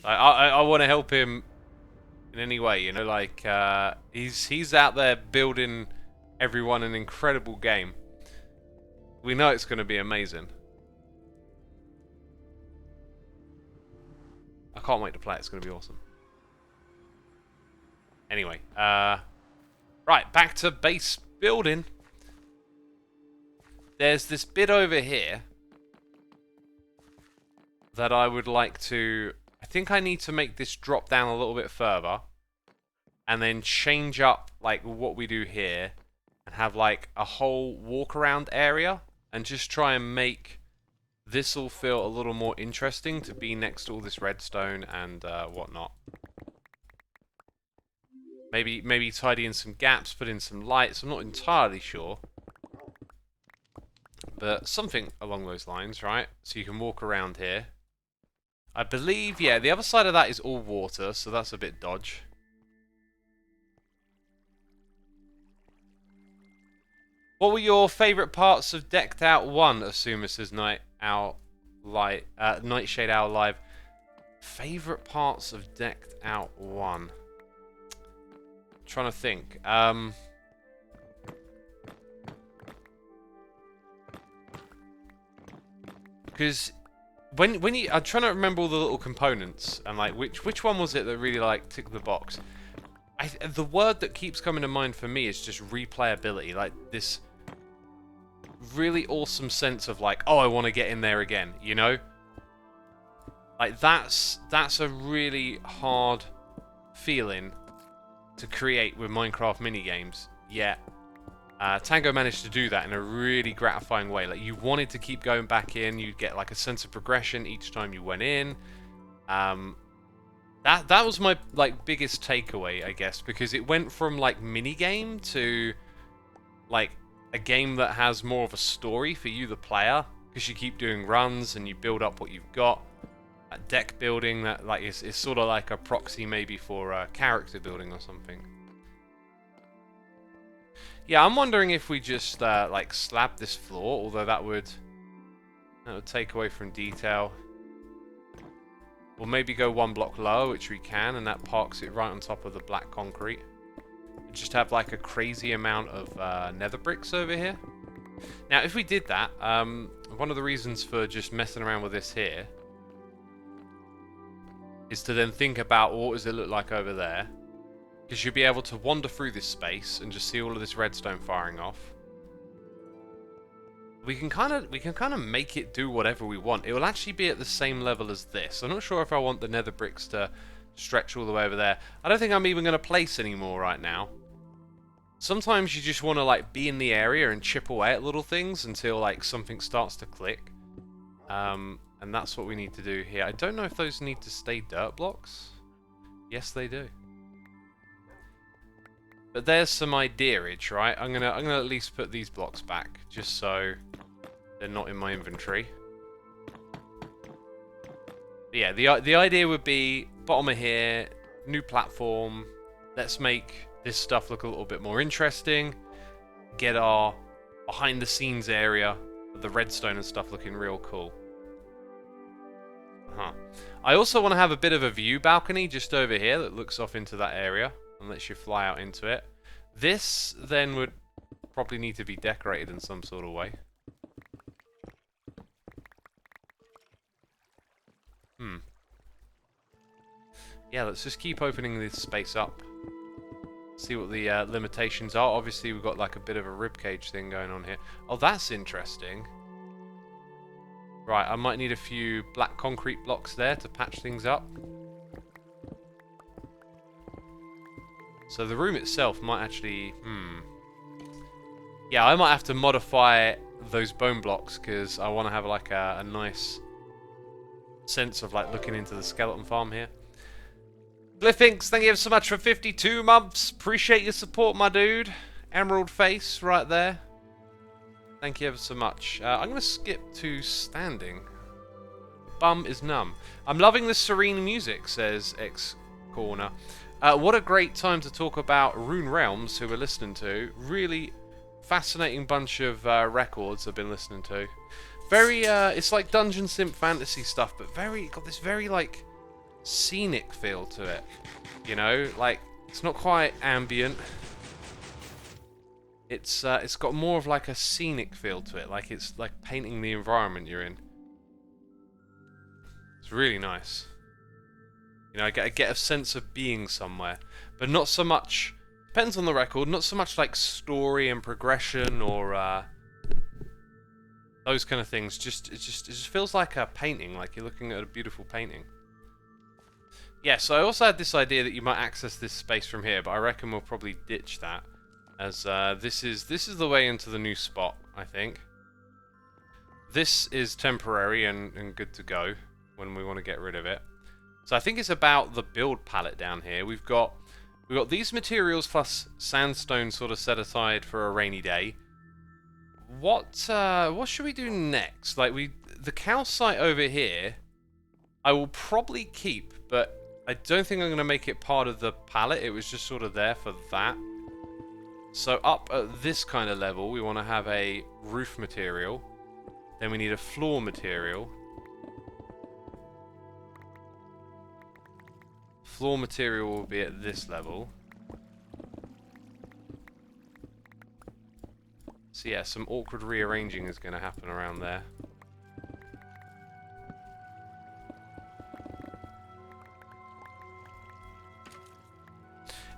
I want to help him in any way, you know. Like he's out there building everyone an incredible game. We know it's going to be amazing. I can't wait to play it. It's going to be awesome. Anyway, right, back to base building. There's this bit over here that I would like to... I think I need to make this drop down a little bit further and then change up like what we do here and have like a whole walk around area and just try and make this all feel a little more interesting to be next to all this redstone and whatnot. Maybe tidy in some gaps, put in some lights. I'm not entirely sure. But something along those lines, right? So you can walk around here. I believe, yeah, the other side of that is all water, so that's a bit dodge. What were your favourite parts of Decked Out 1? Asuma says Nightshade Owl Live. Favourite parts of Decked Out 1? Trying to think. Because when you, I'm trying to remember all the little components and like which one was it that really like ticked the box. The word that keeps coming to mind for me is just replayability. Like this really awesome sense of like, oh, I want to get in there again. You know, like that's a really hard feeling to create with Minecraft minigames, yet Tango managed to do that in a really gratifying way. Like you wanted to keep going back in, you'd get like a sense of progression each time you went in. That was my like biggest takeaway, I guess, because it went from like minigame to like a game that has more of a story for you, the player, because you keep doing runs and you build up what you've got. Deck building that like is sort of like a proxy maybe for character building or something. Yeah, I'm wondering if we just like slab this floor, although that would take away from detail. Or maybe go one block lower, which we can, and that parks it right on top of the black concrete. Just have like a crazy amount of nether bricks over here. Now, if we did that, one of the reasons for just messing around with this here is to then think about what does it look like over there, because you'll be able to wander through this space and just see all of this redstone firing off. We can kind of make it do whatever we want. It will actually be at the same level as this. I'm not sure if I want the nether bricks to stretch all the way over there. I don't think I'm even going to place any more right now. Sometimes you just want to like be in the area and chip away at little things until like something starts to click. And that's what we need to do here. I don't know if those need to stay dirt blocks. Yes, they do. But there's some ideage, right? I'm gonna at least put these blocks back just so they're not in my inventory. But yeah, the idea would be bottom of here, new platform. Let's make this stuff look a little bit more interesting. Get our behind the scenes area with the redstone and stuff looking real cool. I also want to have a bit of a view balcony just over here that looks off into that area and lets you fly out into it. This then would probably need to be decorated in some sort of way. Yeah, let's just keep opening this space up. See what the limitations are. Obviously, we've got like a bit of a ribcage thing going on here. Oh, that's interesting. Right, I might need a few black concrete blocks there to patch things up. So the room itself might actually... Yeah, I might have to modify those bone blocks because I want to have like a nice sense of like looking into the skeleton farm here. Glyphinx, thank you so much for 52 months. Appreciate your support, my dude. Emerald face right there. Thank you ever so much. I'm going to skip to standing. Bum is numb. I'm loving the serene music, says X Corner. What a great time to talk about Rune Realms, who we're listening to. Really fascinating bunch of records I've been listening to. Very, it's like Dungeon Simp fantasy stuff, but got this very, like, scenic feel to it. You know, like, it's not quite ambient. It's got more of like a scenic feel to it, like it's like painting the environment you're in. It's really nice. You know, I get a sense of being somewhere, but not so much. Depends on the record. Not so much like story and progression or those kind of things. It just feels like a painting, like you're looking at a beautiful painting. Yeah. So I also had this idea that you might access this space from here, but I reckon we'll probably ditch that. As this is the way into the new spot, I think. This is temporary and good to go when we want to get rid of it. So I think it's about the build palette down here. We've got these materials plus sandstone sort of set aside for a rainy day. What should we do next? Like the calcite over here, I will probably keep, but I don't think I'm going to make it part of the palette. It was just sort of there for that. So up at this kind of level, we want to have a roof material. Then we need a floor material. Floor material will be at this level. So yeah, some awkward rearranging is going to happen around there.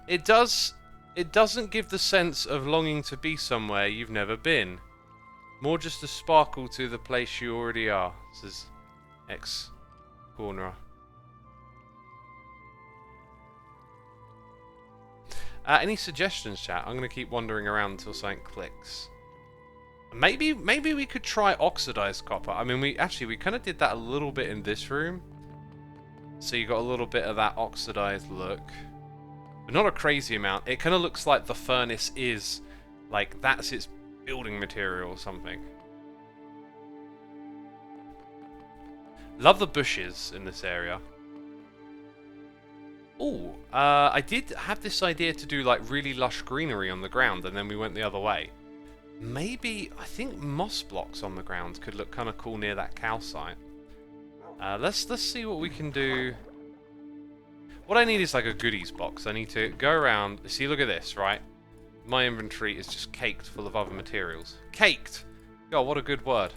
It doesn't give the sense of longing to be somewhere you've never been. More just a sparkle to the place you already are, says X Corner. Any suggestions, chat? I'm going to keep wandering around until something clicks. Maybe we could try oxidized copper. I mean, we kind of did that a little bit in this room. So you got a little bit of that oxidized look. But not a crazy amount. It kind of looks like the furnace is, like, that's its building material or something. Love the bushes in this area. Ooh, I did have this idea to do, like, really lush greenery on the ground, and then we went the other way. Maybe, I think moss blocks on the ground could look kind of cool near that calcite. Let's see what we can do. What I need is like a goodies box. I need to go around. See, look at this, right? My inventory is just caked full of other materials. Caked! God, what a good word.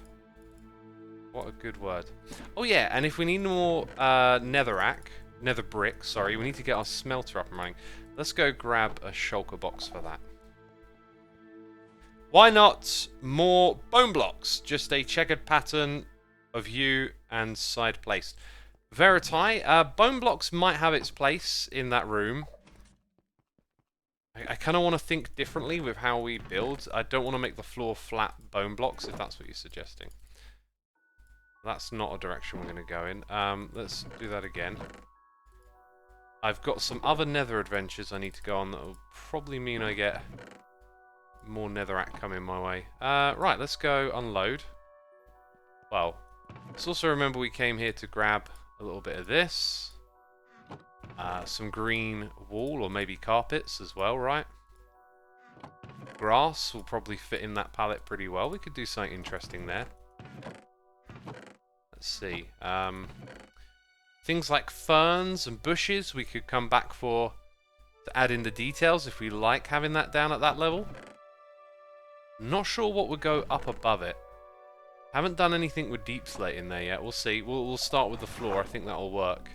What a good word. Oh yeah, and if we need more nether brick, sorry, we need to get our smelter up and running. Let's go grab a shulker box for that. Why not more bone blocks? Just a checkered pattern of you and side placed. Veriti, bone blocks might have its place in that room. I kind of want to think differently with how we build. I don't want to make the floor flat bone blocks, if that's what you're suggesting. That's not a direction we're going to go in. Let's do that again. I've got some other nether adventures I need to go on that will probably mean I get more netherrack coming my way. Right, let's go unload. Well, let's also remember we came here to grab a little bit of this. Some green wool or maybe carpets as well, right? Grass will probably fit in that pallet pretty well. We could do something interesting there. Let's see. Things like ferns and bushes we could come back for to add in the details if we like having that down at that level. Not sure what would go up above it. Haven't done anything with deep slate in there yet. We'll see. We'll start with the floor. I think that'll work.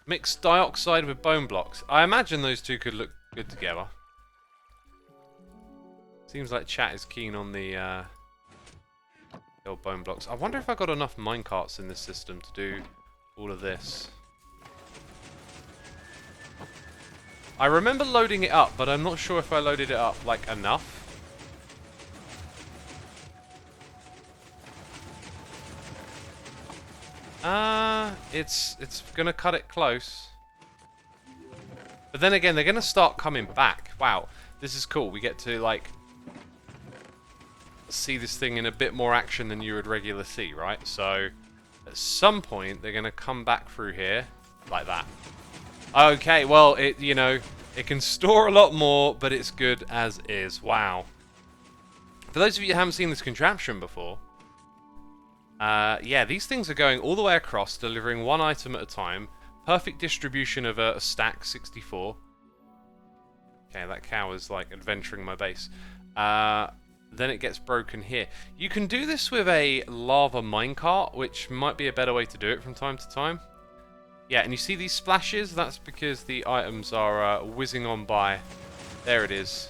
Mix dioxide with bone blocks. I imagine those two could look good together. Seems like chat is keen on the old bone blocks. I wonder if I got enough minecarts in this system to do all of this. I remember loading it up, but I'm not sure if I loaded it up like enough. It's gonna cut it close. But then again, they're gonna start coming back. Wow, this is cool. We get to like see this thing in a bit more action than you would regularly see, right? So at some point they're gonna come back through here like that. Okay, well it it can store a lot more, but it's good as is. Wow. For those of you who haven't seen this contraption before, yeah, these things are going all the way across, delivering one item at a time. Perfect distribution of a stack, 64. Okay, that cow is like adventuring my base. Then it gets broken here. You can do this with a lava minecart, which might be a better way to do it from time to time. Yeah, and you see these splashes? That's because the items are whizzing on by. There it is.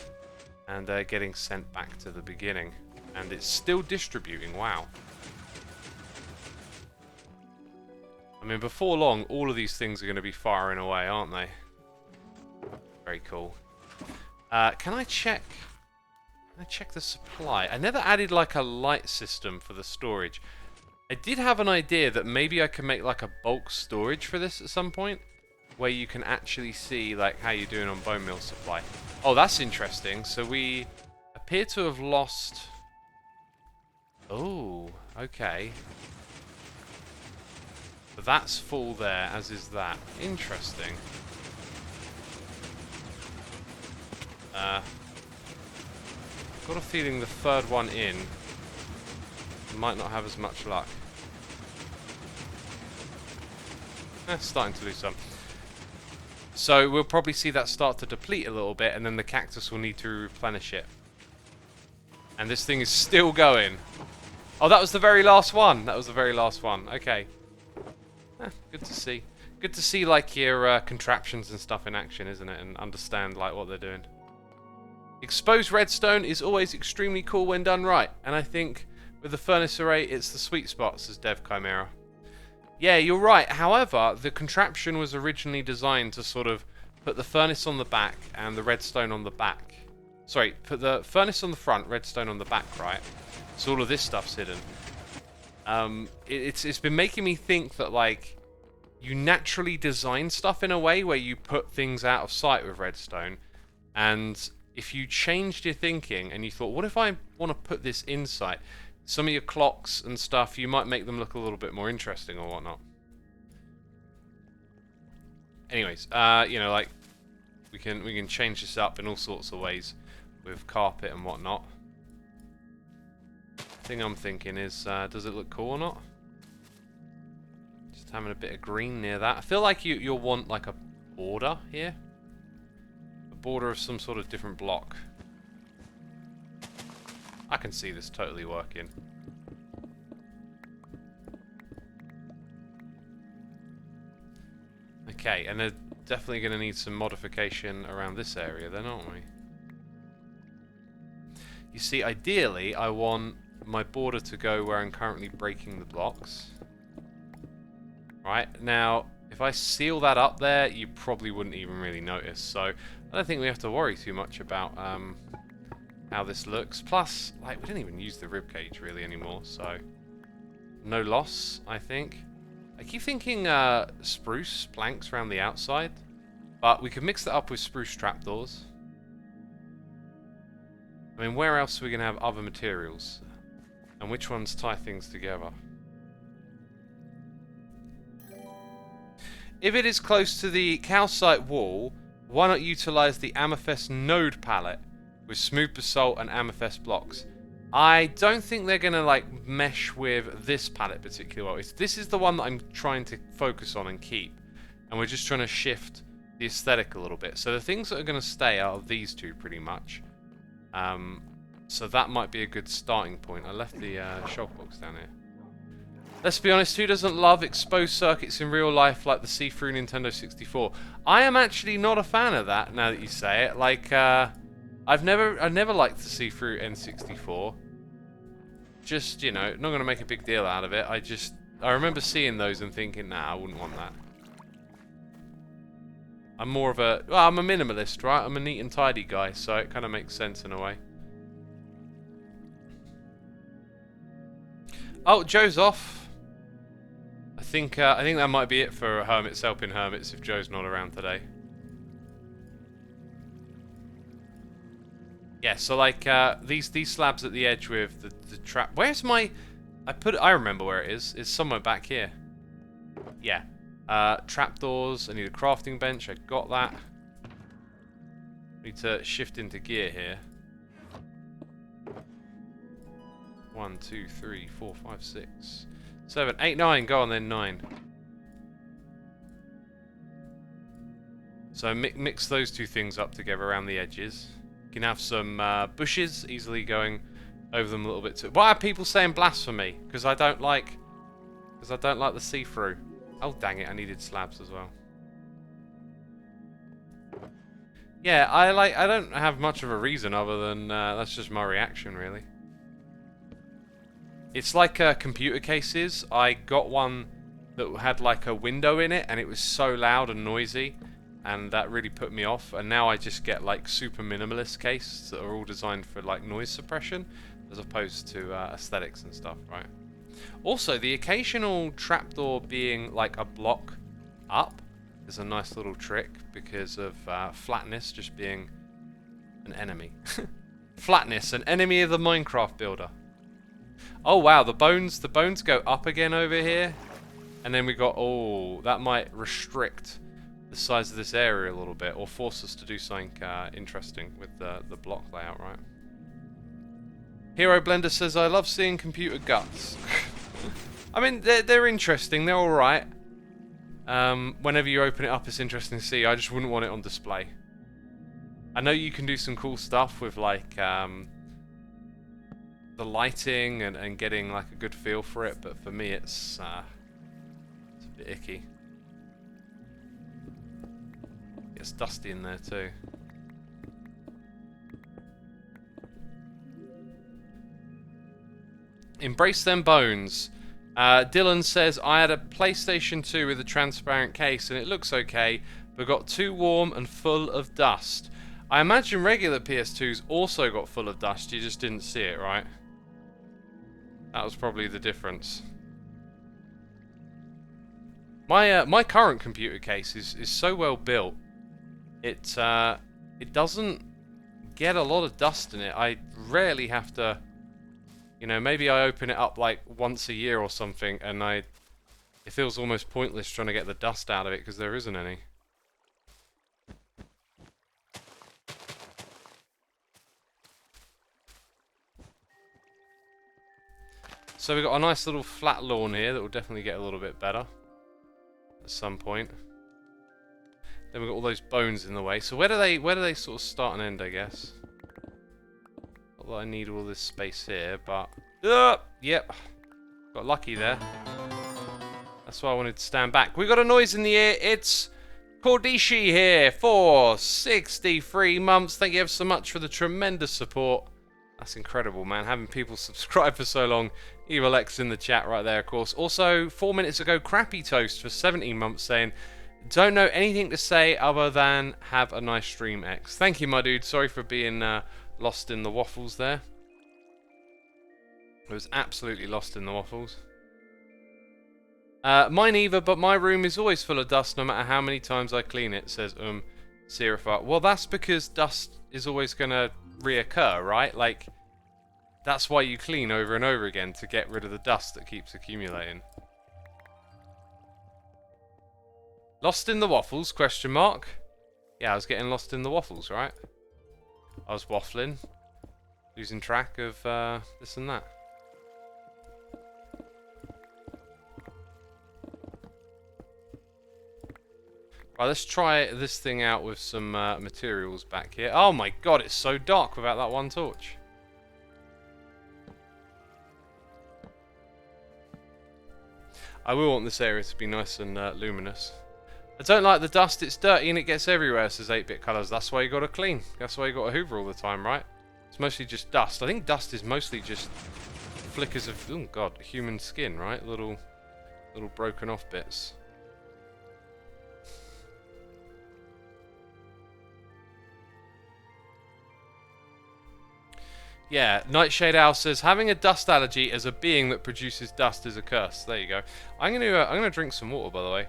And they're getting sent back to the beginning. And it's still distributing, wow. I mean, before long, all of these things are going to be firing away, aren't they? Very cool. Can I check the supply? I never added like a light system for the storage. I did have an idea that maybe I could make like a bulk storage for this at some point, where you can actually see like how you're doing on bone meal supply. Oh, that's interesting. So we appear to have lost... Oh, okay. But that's full there, as is that. Interesting. I've got a feeling the third one in might not have as much luck. Starting to lose some. So we'll probably see that start to deplete a little bit, and then the cactus will need to replenish it. And this thing is still going. Oh, that was the very last one. That was the very last one. Okay. Good to see. Good to see like your contraptions and stuff in action, isn't it? And understand like what they're doing. Exposed redstone is always extremely cool when done right, and I think with the furnace array it's the sweet spot, says Dev Chimera. Yeah, you're right. However, the contraption was originally designed to sort of put the furnace on the back and the redstone on the back. Sorry, put the furnace on the front, redstone on the back, right? So all of this stuff's hidden. It's been making me think that like you naturally design stuff in a way where you put things out of sight with redstone, and if you changed your thinking and you thought, what if I want to put this inside? Some of your clocks and stuff, you might make them look a little bit more interesting or whatnot. Anyways, you know, like we can change this up in all sorts of ways with carpet and whatnot. The thing I'm thinking is, does it look cool or not? Just having a bit of green near that. I feel like you'll want like a border here. A border of some sort of different block. I can see this totally working. Okay, and they're definitely going to need some modification around this area then, aren't we? You see, ideally, I want my border to go where I'm currently breaking the blocks. Right, now, if I seal that up there, you probably wouldn't even really notice. So, I don't think we have to worry too much about how this looks. Plus, like, we didn't even use the ribcage really anymore, so no loss, I think. I keep thinking spruce planks around the outside, but we could mix that up with spruce trapdoors. I mean, where else are we going to have other materials? And which ones tie things together? If it is close to the calcite wall, why not utilize the amethyst node palette with smooth basalt and amethyst blocks? I don't think they're going to like mesh with this palette particularly well. This is the one that I'm trying to focus on and keep. And we're just trying to shift the aesthetic a little bit. So the things that are going to stay are these two pretty much. So that might be a good starting point. I left the shulk box down here. Let's be honest, who doesn't love exposed circuits in real life like the see-through Nintendo 64? I am actually not a fan of that, now that you say it. Like, I've never liked the see-through N64. Just, you know, not going to make a big deal out of it. I remember seeing those and thinking, nah, I wouldn't want that. I'm more of a, well, I'm a minimalist, right? I'm a neat and tidy guy, so it kind of makes sense in a way. Oh, Joe's off. I think that might be it for Hermits helping Hermits if Joe's not around today. Yeah, so like these slabs at the edge with the trap. Where's my? I remember where it is. It's somewhere back here. Yeah. Trapdoors. I need a crafting bench. I got that. Need to shift into gear here. 1, 2, 3, 4, 5, 6, 7, 8, 9. Go on then, 9. So mix those two things up together around the edges. You can have some bushes easily going over them a little bit too. Why are people saying blasphemy? Because I don't like the see-through. Oh dang it! I needed slabs as well. Yeah, I don't have much of a reason other than that's just my reaction really. It's like computer cases. I got one that had like a window in it and it was so loud and noisy and that really put me off, and now I just get like super minimalist cases that are all designed for like noise suppression as opposed to aesthetics and stuff, right? Also, the occasional trapdoor being like a block up is a nice little trick because of flatness just being an enemy. Flatness, an enemy of the Minecraft builder. Oh wow, the bones go up again over here. And then we got, oh, that might restrict the size of this area a little bit, or force us to do something interesting with the block layout, right? Hero Blender says, I love seeing computer guts. I mean, they're interesting, they're alright. Whenever you open it up, it's interesting to see. I just wouldn't want it on display. I know you can do some cool stuff with, like, the lighting and getting, like, a good feel for it, but for me, it's a bit icky. It's dusty in there, too. Embrace them bones. Dylan says, I had a PlayStation 2 with a transparent case and it looks okay, but got too warm and full of dust. I imagine regular PS2s also got full of dust, you just didn't see it, right? That was probably the difference. My current computer case is so well built, it doesn't get a lot of dust in it. I rarely have to, you know, maybe I open it up like once a year or something, and it feels almost pointless trying to get the dust out of it because there isn't any. So we've got a nice little flat lawn here that will definitely get a little bit better at some point. Then we've got all those bones in the way. So where do they sort of start and end, I guess? Not that I need all this space here, but... yep. Got lucky there. That's why I wanted to stand back. We got a noise in the air. It's Kordishi here for 63 months. Thank you ever so much for the tremendous support. That's incredible, man. Having people subscribe for so long. Evil X in the chat right there, of course. Also, 4 minutes ago, Crappy Toast for 17 months saying, don't know anything to say other than have a nice stream, X. Thank you, my dude. Sorry for being lost in the waffles there. I was absolutely lost in the waffles. Mine either, but my room is always full of dust no matter how many times I clean it, says Seraphar. Well, that's because dust is always going to reoccur, right? Like, that's why you clean over and over again, to get rid of the dust that keeps accumulating. Lost in the waffles, question mark? Yeah, I was getting lost in the waffles, right? I was waffling, losing track of this and that. Right, let's try this thing out with some materials back here. Oh my god, it's so dark without that one torch. I will want this area to be nice and luminous. I don't like the dust, it's dirty and it gets everywhere, says 8-bit colours. That's why you gotta clean. That's why you gotta hoover all the time, right? It's mostly just dust. I think dust is mostly just flickers of, oh god, human skin, right? Little broken off bits. Yeah, Nightshade Owl says having a dust allergy as a being that produces dust is a curse. There you go. I'm gonna drink some water, by the way.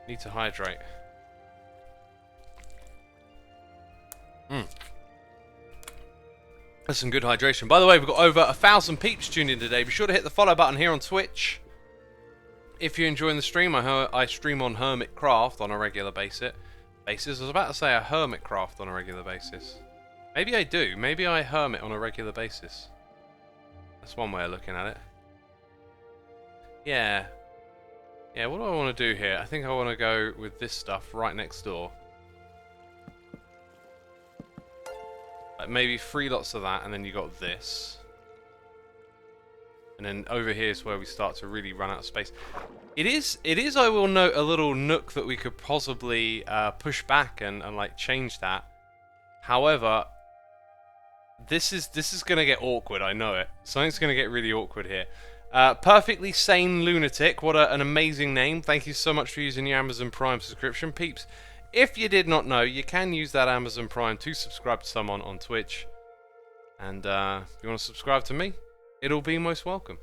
Need to hydrate. That's some good hydration. By the way, we've got over 1,000 peeps tuned in today. Be sure to hit the follow button here on Twitch. If you're enjoying the stream, I stream on Hermitcraft on a regular basis. I was about to say a Hermitcraft on a regular basis. Maybe I do. Maybe I hermit on a regular basis. That's one way of looking at it. Yeah. Yeah, what do I want to do here? I think I want to go with this stuff right next door. Like maybe 3 lots of that, and then you got this. And then over here is where we start to really run out of space. It is, I will note, a little nook that we could possibly push back and like change that. However, this is going to get awkward, I know it. Something's going to get really awkward here. Perfectly Sane Lunatic, what an amazing name. Thank you so much for using your Amazon Prime subscription. Peeps, if you did not know, you can use that Amazon Prime to subscribe to someone on Twitch. And if you want to subscribe to me, it'll be most welcome.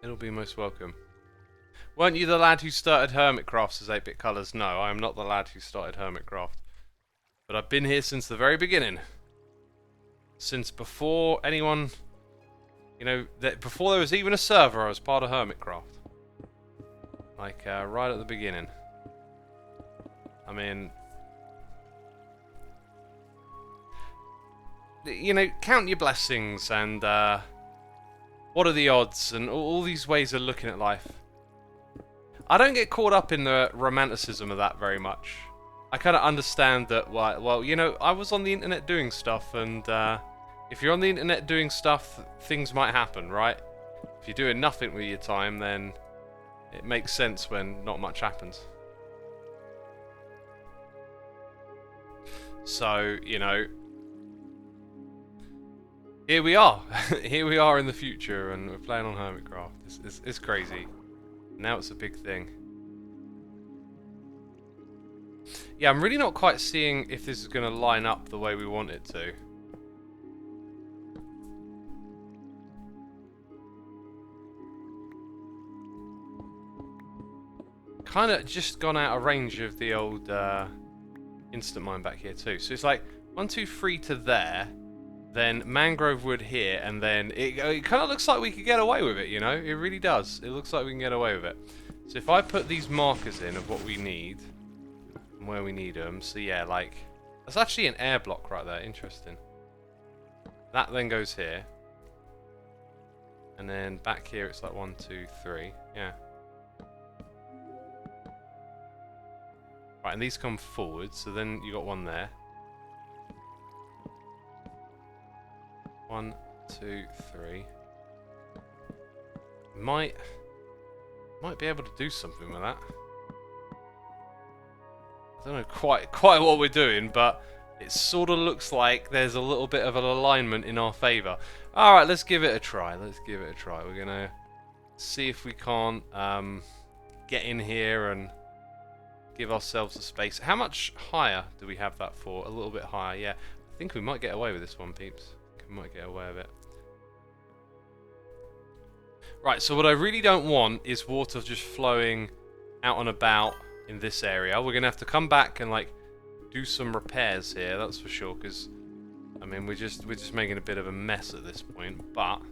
It'll be most welcome. Weren't you the lad who started Hermitcraft, says 8-bit colours? No, I am not the lad who started Hermitcraft. But I've been here since the very beginning. Since before anyone, you know, before there was even a server, I was part of Hermitcraft. Like, right at the beginning. I mean, you know, count your blessings and what are the odds and all these ways of looking at life. I don't get caught up in the romanticism of that very much. I kind of understand that, well, you know, I was on the internet doing stuff, and if you're on the internet doing stuff, things might happen, right? If you're doing nothing with your time, then it makes sense when not much happens. So, you know, here we are. Here we are in the future, and we're playing on Hermitcraft. It's crazy. Now it's a big thing. Yeah, I'm really not quite seeing if this is going to line up the way we want it to. Kind of just gone out of range of the old instant mine back here too. So it's like 1, 2, 3 to there, then mangrove wood here, and then it kind of looks like we could get away with it, you know? It really does. It looks like we can get away with it. So if I put these markers in of what we need, and where we need them, so yeah, like, that's actually an air block right there, interesting. That then goes here. And then back here it's like 1, 2, 3, yeah. Right, and these come forward, so then you got one there. 1, 2, 3. Might be able to do something with that. I don't know quite what we're doing, but it sort of looks like there's a little bit of an alignment in our favour. Alright, let's give it a try. We're going to see if we can't get in here and give ourselves a space. How much higher do we have that for? A little bit higher, yeah. I think we might get away with this one, peeps. I think we might get away with it. Right, so what I really don't want is water just flowing out and about in this area. We're going to have to come back and, like, do some repairs here, that's for sure, because, I mean, we're just making a bit of a mess at this point. But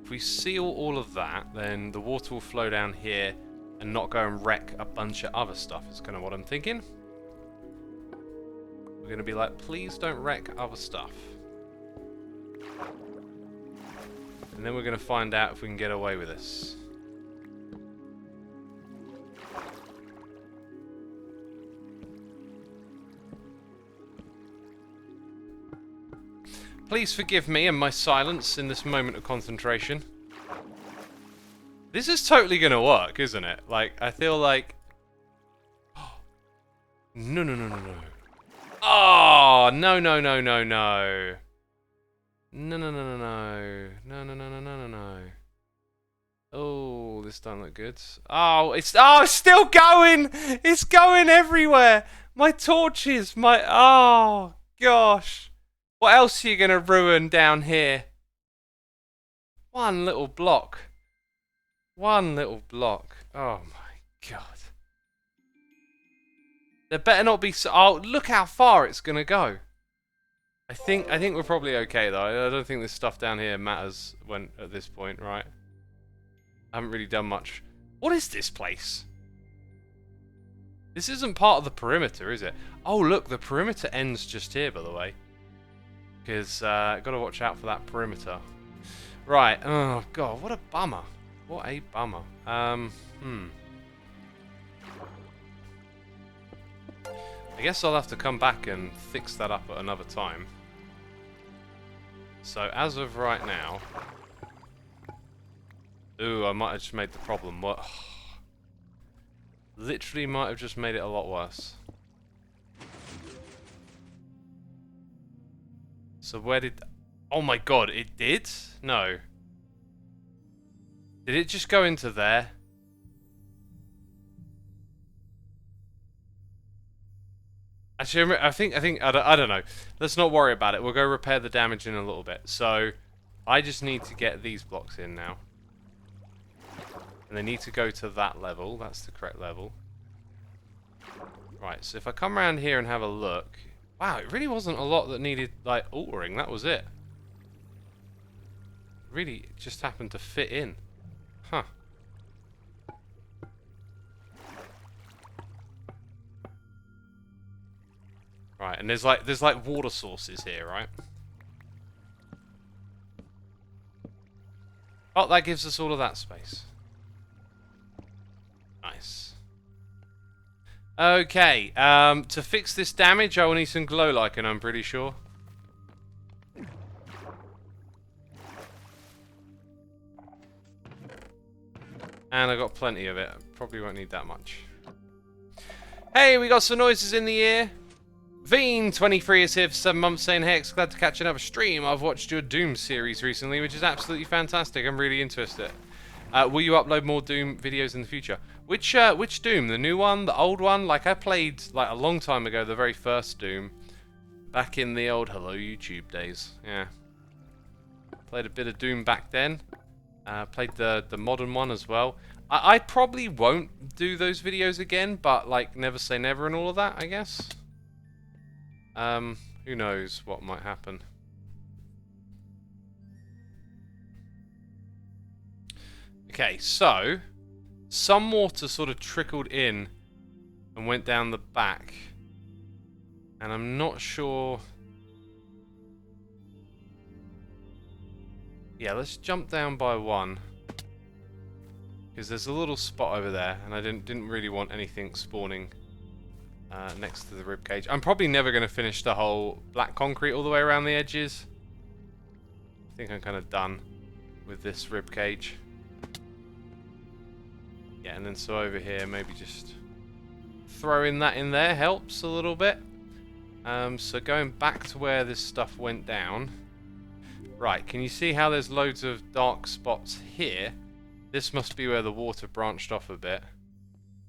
if we seal all of that, then the water will flow down here and not go and wreck a bunch of other stuff, is kind of what I'm thinking. We're going to be like, please don't wreck other stuff. And then we're going to find out if we can get away with this. Please forgive me and my silence in this moment of concentration. This is totally going to work, isn't it? Like, I feel like... No. Oh, no. No. Oh, this don't look good. Oh, it's still going! It's going everywhere! My torches, oh, gosh. What else are you going to ruin down here? One little block. Oh my god. There better not be oh, look how far it's going to go. I think we're probably okay though. I don't think this stuff down here matters at this point, right? I haven't really done much. What is this place? This isn't part of the perimeter, is it? Oh look, the perimeter ends just here, by the way. Because got to watch out for that perimeter. Right. Oh god, what a bummer. What a bummer. I guess I'll have to come back and fix that up at another time. So as of right now... Ooh, I might have just made the problem worse. Literally might have just made it a lot worse. So where did... Oh my god, it did? No. Did it just go into there? Actually, I think I don't know. Let's not worry about it. We'll go repair the damage in a little bit. So, I just need to get these blocks in now. And they need to go to that level. That's the correct level. Right, so if I come around here and have a look... Wow, it really wasn't a lot that needed, like, altering. That was it. Really, it just happened to fit in. Huh. Right, and there's like water sources here, right? Oh, that gives us all of that space. Nice. Okay, to fix this damage, I will need some glow lichen, I'm pretty sure. And I got plenty of it. Probably won't need that much. Hey, we got some noises in the ear. Veen23 is here for 7 months saying, hey, glad to catch another stream. I've watched your Doom series recently, which is absolutely fantastic. I'm really interested. Will you upload more Doom videos in the future? Which Doom? The new one? The old one? Like, I played, like, a long time ago, the very first Doom. Back in the old Hello YouTube days. Yeah. Played a bit of Doom back then. Played the modern one as well. I probably won't do those videos again, but, like, never say never and all of that, I guess. Who knows what might happen. Okay, so some water sort of trickled in and went down the back. And I'm not sure... Yeah, let's jump down by one. Because there's a little spot over there, and I didn't really want anything spawning next to the ribcage. I'm probably never going to finish the whole black concrete all the way around the edges. I think I'm kind of done with this rib cage. Yeah, and then so over here, maybe just throwing that in there helps a little bit. So going back to where this stuff went down. Right, can you see how there's loads of dark spots here? This must be where the water branched off a bit.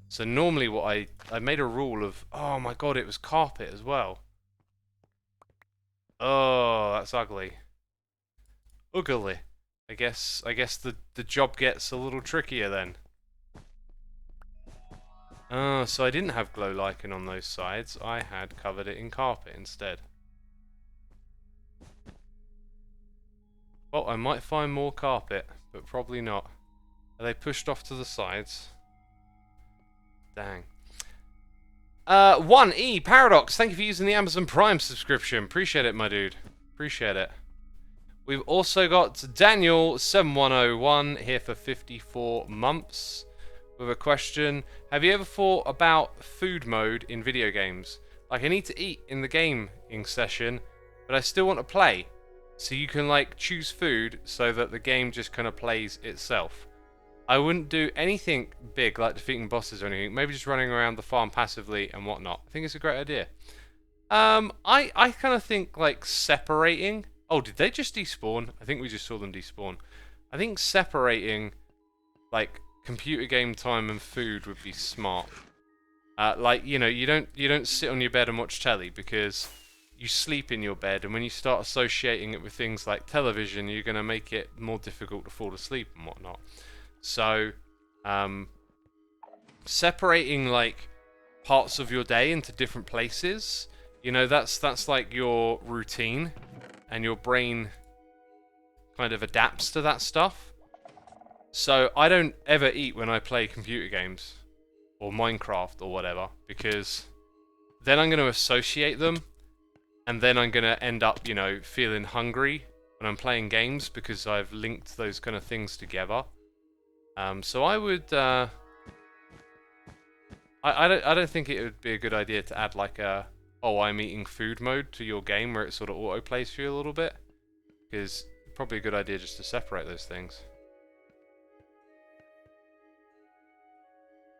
So normally what I made a rule of, oh my god, it was carpet as well. Oh, that's ugly. Ugly. I guess the job gets a little trickier then. Oh, so I didn't have glow lichen on those sides. I had covered it in carpet instead. Well, I might find more carpet, but probably not. Are they pushed off to the sides? Dang. 1E Paradox, thank you for using the Amazon Prime subscription. Appreciate it, my dude. Appreciate it. We've also got Daniel7101 here for 54 months with a question. Have you ever thought about food mode in video games? Like, I need to eat in the gaming session, but I still want to play. So you can, like, choose food so that the game just kind of plays itself. I wouldn't do anything big like defeating bosses or anything. Maybe just running around the farm passively and whatnot. I think it's a great idea. I kind of think, like, separating... Oh, did they just despawn? I think we just saw them despawn. I think separating, like, computer game time and food would be smart. Like, you know, you don't sit on your bed and watch telly because you sleep in your bed, and when you start associating it with things like television, you're going to make it more difficult to fall asleep and whatnot. So, separating, like, parts of your day into different places, you know, that's like your routine, and your brain kind of adapts to that stuff. So I don't ever eat when I play computer games or Minecraft or whatever, because then I'm going to associate them, and then I'm going to end up, you know, feeling hungry when I'm playing games because I've linked those kind of things together. So I would, I don't think it would be a good idea to add like a, oh, I'm eating food mode to your game where it sort of auto-plays for you a little bit, because probably a good idea just to separate those things.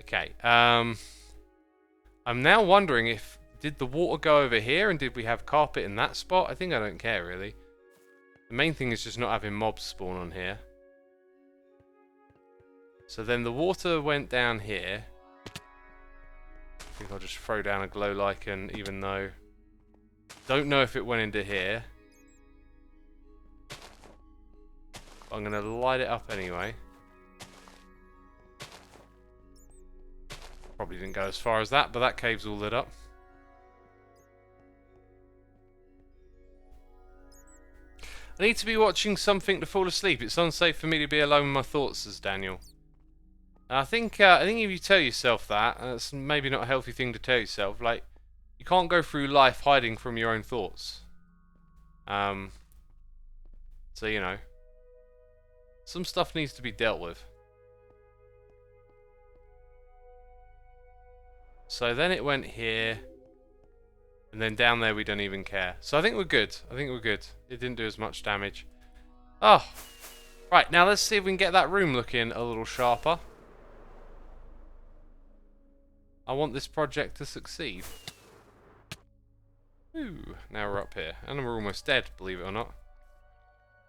Okay, I'm now wondering if, did the water go over here and did we have carpet in that spot? I think I don't care really. The main thing is just not having mobs spawn on here. So then the water went down here. I think I'll just throw down a glow lichen, even though... Don't know if it went into here. But I'm going to light it up anyway. Probably didn't go as far as that, but that cave's all lit up. I need to be watching something to fall asleep. It's unsafe for me to be alone with my thoughts, says Daniel. I think if you tell yourself that, that's maybe not a healthy thing to tell yourself. Like, you can't go through life hiding from your own thoughts. So, you know, some stuff needs to be dealt with. So then it went here, and then down there we don't even care. So I think we're good. I think we're good. It didn't do as much damage. Oh, right, now let's see if we can get that room looking a little sharper. I want this project to succeed. Ooh, now we're up here. And we're almost dead, believe it or not.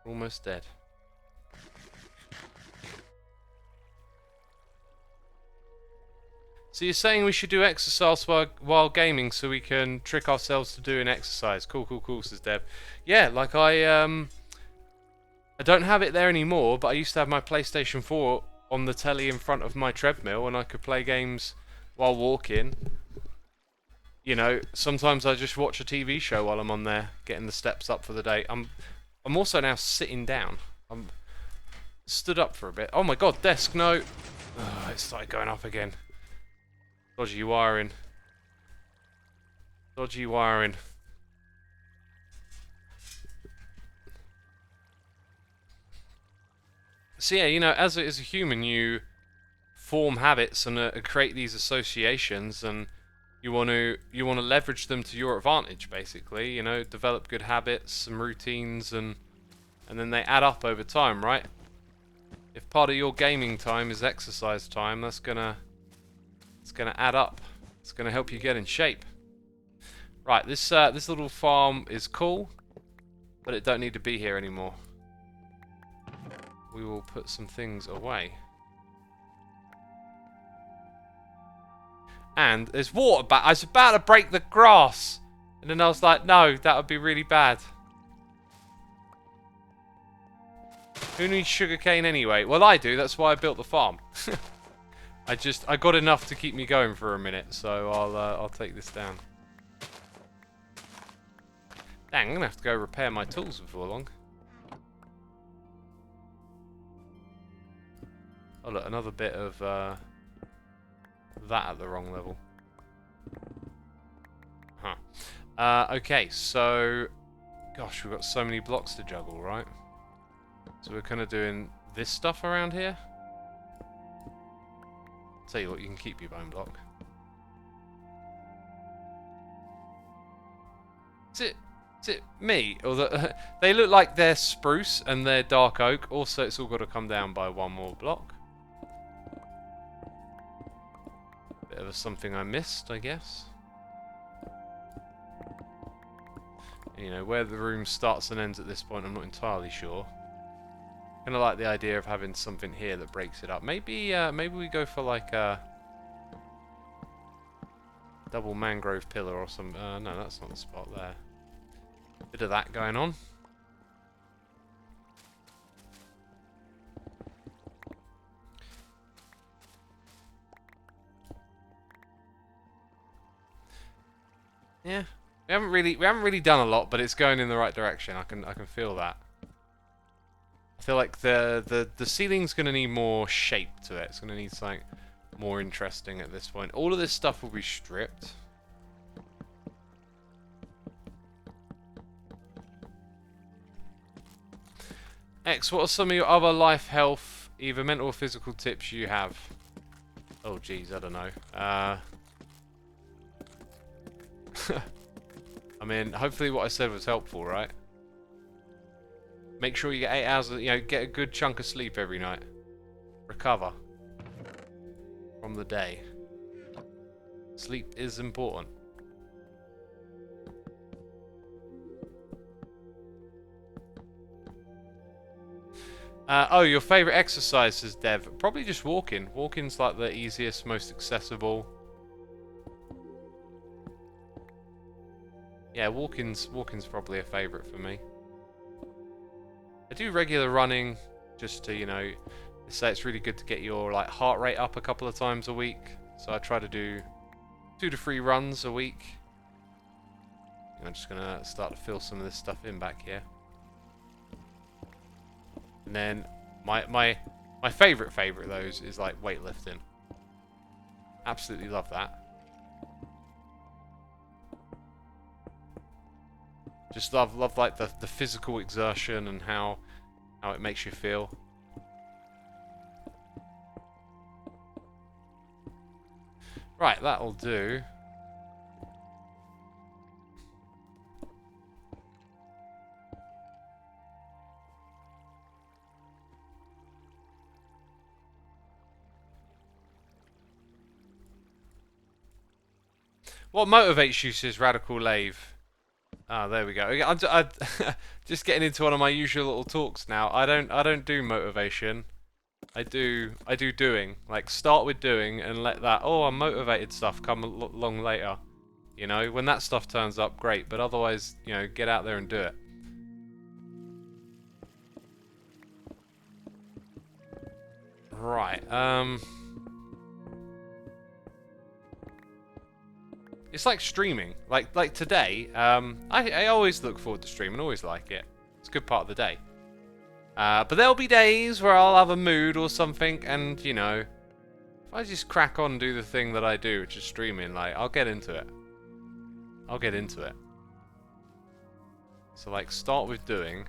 Almost dead. So you're saying we should do exercise while gaming so we can trick ourselves to doing exercise. Cool, cool, cool, says Dev. Yeah, like I don't have it there anymore, but I used to have my PlayStation 4 on the telly in front of my treadmill, and I could play games while walking. You know, sometimes I just watch a TV show while I'm on there, getting the steps up for the day. I'm also now sitting down. I'm stood up for a bit. Oh my god, desk, no. Oh, it started going up again. Dodgy wiring. Dodgy wiring. So yeah, you know, as a human, you form habits and create these associations, and you want to leverage them to your advantage. Basically, you know, develop good habits, some routines, and And then they add up over time, right? If part of your gaming time is exercise time, it's gonna add up. It's gonna help you get in shape. Right, this little farm is cool, but it don't need to be here anymore. We will put some things away. And there's water back. I was about to break the grass, and then I was like, no, that would be really bad. Who needs sugarcane anyway? Well, I do. That's why I built the farm. I got enough to keep me going for a minute, so I'll take this down. Dang, I'm gonna have to go repair my tools before long. Oh look, another bit of that at the wrong level. Huh. Okay, so gosh, we've got so many blocks to juggle, right? So we're kind of doing this stuff around here. Tell you what, you can keep your bone block. Is it me? Or they look like they're spruce and they're dark oak. Also, it's all got to come down by one more block. Bit of something I missed, I guess. You know, where the room starts and ends at this point, I'm not entirely sure. Kind of like the idea of having something here that breaks it up. Maybe we go for like a double mangrove pillar or some. No, that's not the spot there. Bit of that going on. Yeah, we haven't really done a lot, but it's going in the right direction. I can feel that. I feel like the ceiling's going to need more shape to it. It's going to need something more interesting at this point. All of this stuff will be stripped. X, what are some of your other life, health, either mental or physical tips you have? Oh, geez, I don't know. I mean, hopefully what I said was helpful, right? Make sure you get 8 hours, get a good chunk of sleep every night. Recover from the day. Sleep is important. Oh, your favourite exercise, says Dev. Probably just walking. Walking's like the easiest, most accessible. Yeah, walking's probably a favourite for me. I do regular running just to, they say it's really good to get your like heart rate up a couple of times a week. So I try to do 2 to 3 runs a week. I'm just gonna start to fill some of this stuff in back here. And then my favourite of those is like weightlifting. Absolutely love that. Just love like the physical exertion and how it makes you feel. Right, that'll do. What motivates you, says Radical Lave? Ah, there we go. I'm just getting into one of my usual little talks now. I don't do motivation. I do doing. Like, start with doing and let that, oh, I'm motivated stuff come along later. When that stuff turns up, great. But otherwise, get out there and do it. Right. It's like streaming. Like today, I always look forward to streaming, always like it. It's a good part of the day. But there'll be days where I'll have a mood or something, and if I just crack on and do the thing that I do, which is streaming, like, I'll get into it. So like, start with doing,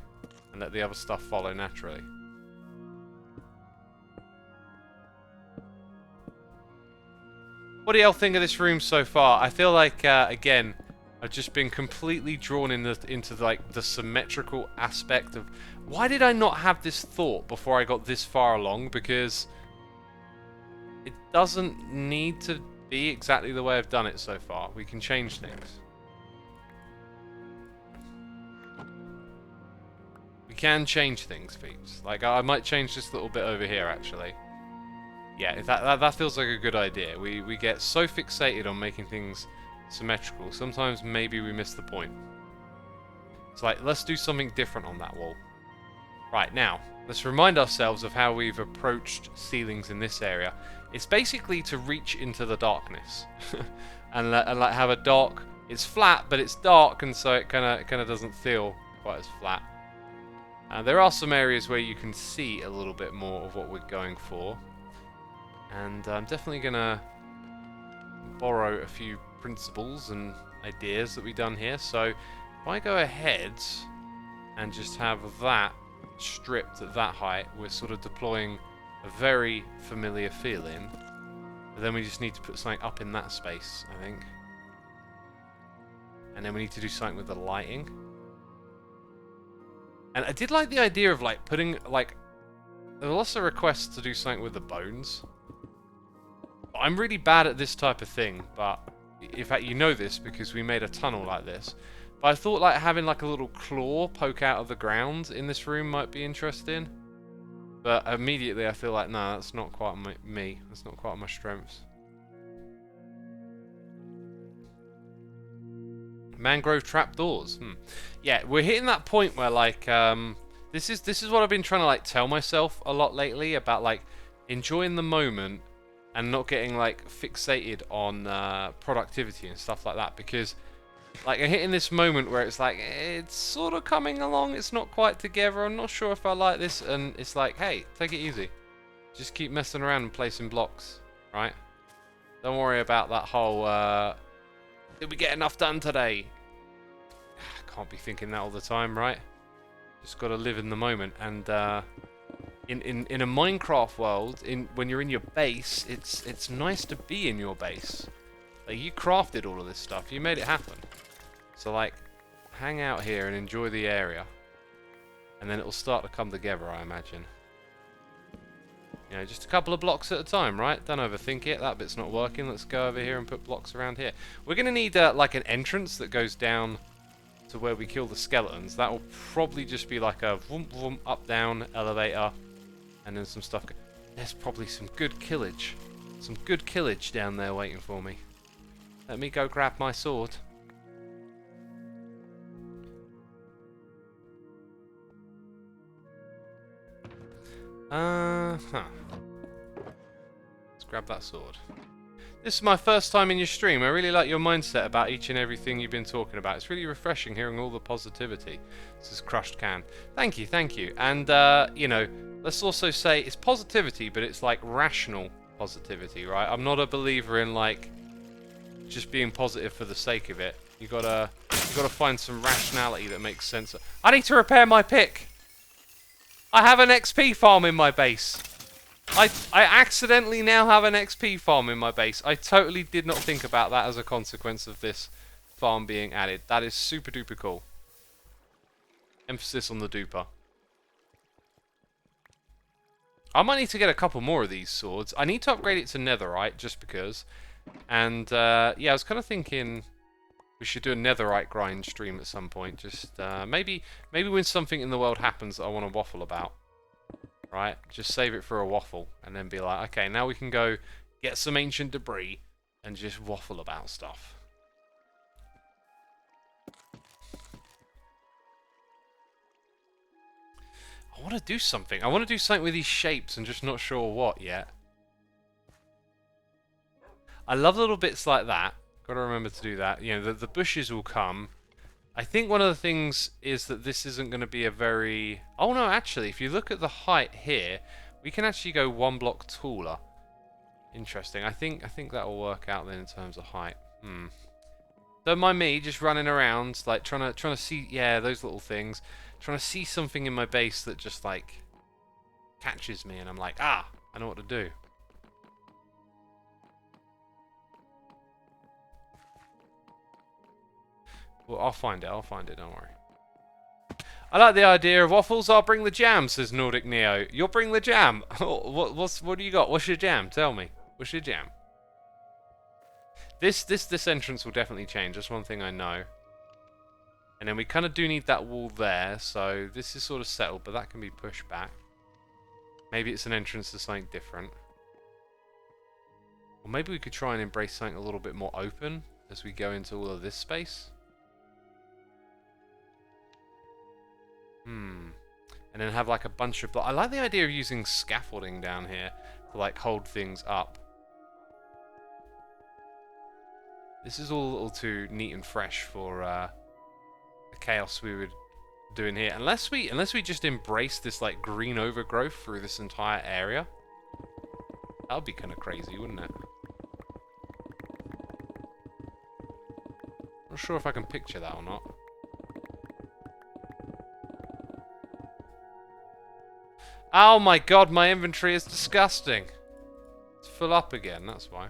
and let the other stuff follow naturally. What do y'all think of this room so far? I feel like, again, I've just been completely drawn into like the symmetrical aspect of... Why did I not have this thought before I got this far along? Because it doesn't need to be exactly the way I've done it so far. We can change things. We can change things, peeps. Like, I might change this little bit over here, actually. Yeah, that feels like a good idea. We get so fixated on making things symmetrical, sometimes maybe we miss the point. It's like, let's do something different on that wall. Right, now, let's remind ourselves of how we've approached ceilings in this area. It's basically to reach into the darkness. and like have a dark... It's flat, but it's dark, and so it kind of doesn't feel quite as flat. There are some areas where you can see a little bit more of what we're going for. And I'm definitely going to borrow a few principles and ideas that we've done here. So if I go ahead and just have that stripped at that height, we're sort of deploying a very familiar feeling. But then we just need to put something up in that space, I think. And then we need to do something with the lighting. And I did like the idea of like putting like... There were lots of requests to do something with the bones. I'm really bad at this type of thing, but in fact you know this because we made a tunnel like this. But I thought like having like a little claw poke out of the ground in this room might be interesting. But immediately I feel like, no, that's not quite me. That's not quite my strengths. Mangrove trapdoors. Yeah, we're hitting that point where like this is what I've been trying to like tell myself a lot lately about like enjoying the moment and not getting like fixated on productivity and stuff like that, because like I'm hitting this moment where it's like it's sort of coming along, it's not quite together, I'm not sure if I like this, and it's like, hey, take it easy, just keep messing around and placing blocks, right? Don't worry about that whole did we get enough done today? Can't be thinking that all the time, right? Just gotta live in the moment. And in a Minecraft world, when you're in your base, it's nice to be in your base. Like, you crafted all of this stuff, you made it happen. So like, hang out here and enjoy the area, and then it'll start to come together, I imagine. You know, just a couple of blocks at a time, right? Don't overthink it. That bit's not working. Let's go over here and put blocks around here. We're going to need like an entrance that goes down to where we kill the skeletons. That will probably just be like a vroom, vroom, up, down, elevator, and then some stuff. There's probably some good killage. Some good killage down there waiting for me. Let me go grab my sword. Let's grab that sword. This is my first time in your stream. I really like your mindset about each and everything you've been talking about. It's really refreshing hearing all the positivity. This is Crushed Can. Thank you, thank you. And, you know, let's also say it's positivity, but it's like rational positivity, right? I'm not a believer in, like, just being positive for the sake of it. You gotta find some rationality that makes sense. I need to repair my pick! I have an XP farm in my base. I accidentally now have an XP farm in my base. I totally did not think about that as a consequence of this farm being added. That is super duper cool. Emphasis on the duper. I might need to get a couple more of these swords. I need to upgrade it to netherite just because. And yeah, I was kind of thinking we should do a netherite grind stream at some point. Just maybe when something in the world happens that I want to waffle about. Right? Just save it for a waffle and then be like, okay, now we can go get some ancient debris and just waffle about stuff. I want to do something. I want to do something with these shapes and just not sure what yet. I love little bits like that. Got to remember to do that. You know, the bushes will come. I think one of the things is that this isn't going to be a very... Oh no, actually, if you look at the height here, we can actually go one block taller. Interesting. I think that will work out then in terms of height. Don't mind me just running around, like trying to see, yeah, those little things. Trying to see something in my base that just like catches me, and I'm like, ah, I know what to do. Well, I'll find it. I'll find it. Don't worry. I like the idea of waffles. I'll bring the jam, says Nordic Neo. You'll bring the jam. What do you got? What's your jam? Tell me. What's your jam? This entrance will definitely change. That's one thing I know. And then we kind of do need that wall there, so this is sort of settled, but that can be pushed back. Maybe it's an entrance to something different. Or maybe we could try and embrace something a little bit more open as we go into all of this space. And then have like a bunch of... I like the idea of using scaffolding down here to like hold things up. This is all a little too neat and fresh for the chaos we would do in here. Unless we just embrace this like green overgrowth through this entire area. That would be kind of crazy, wouldn't it? Not sure if I can picture that or not. Oh my god, my inventory is disgusting. It's full up again, that's why.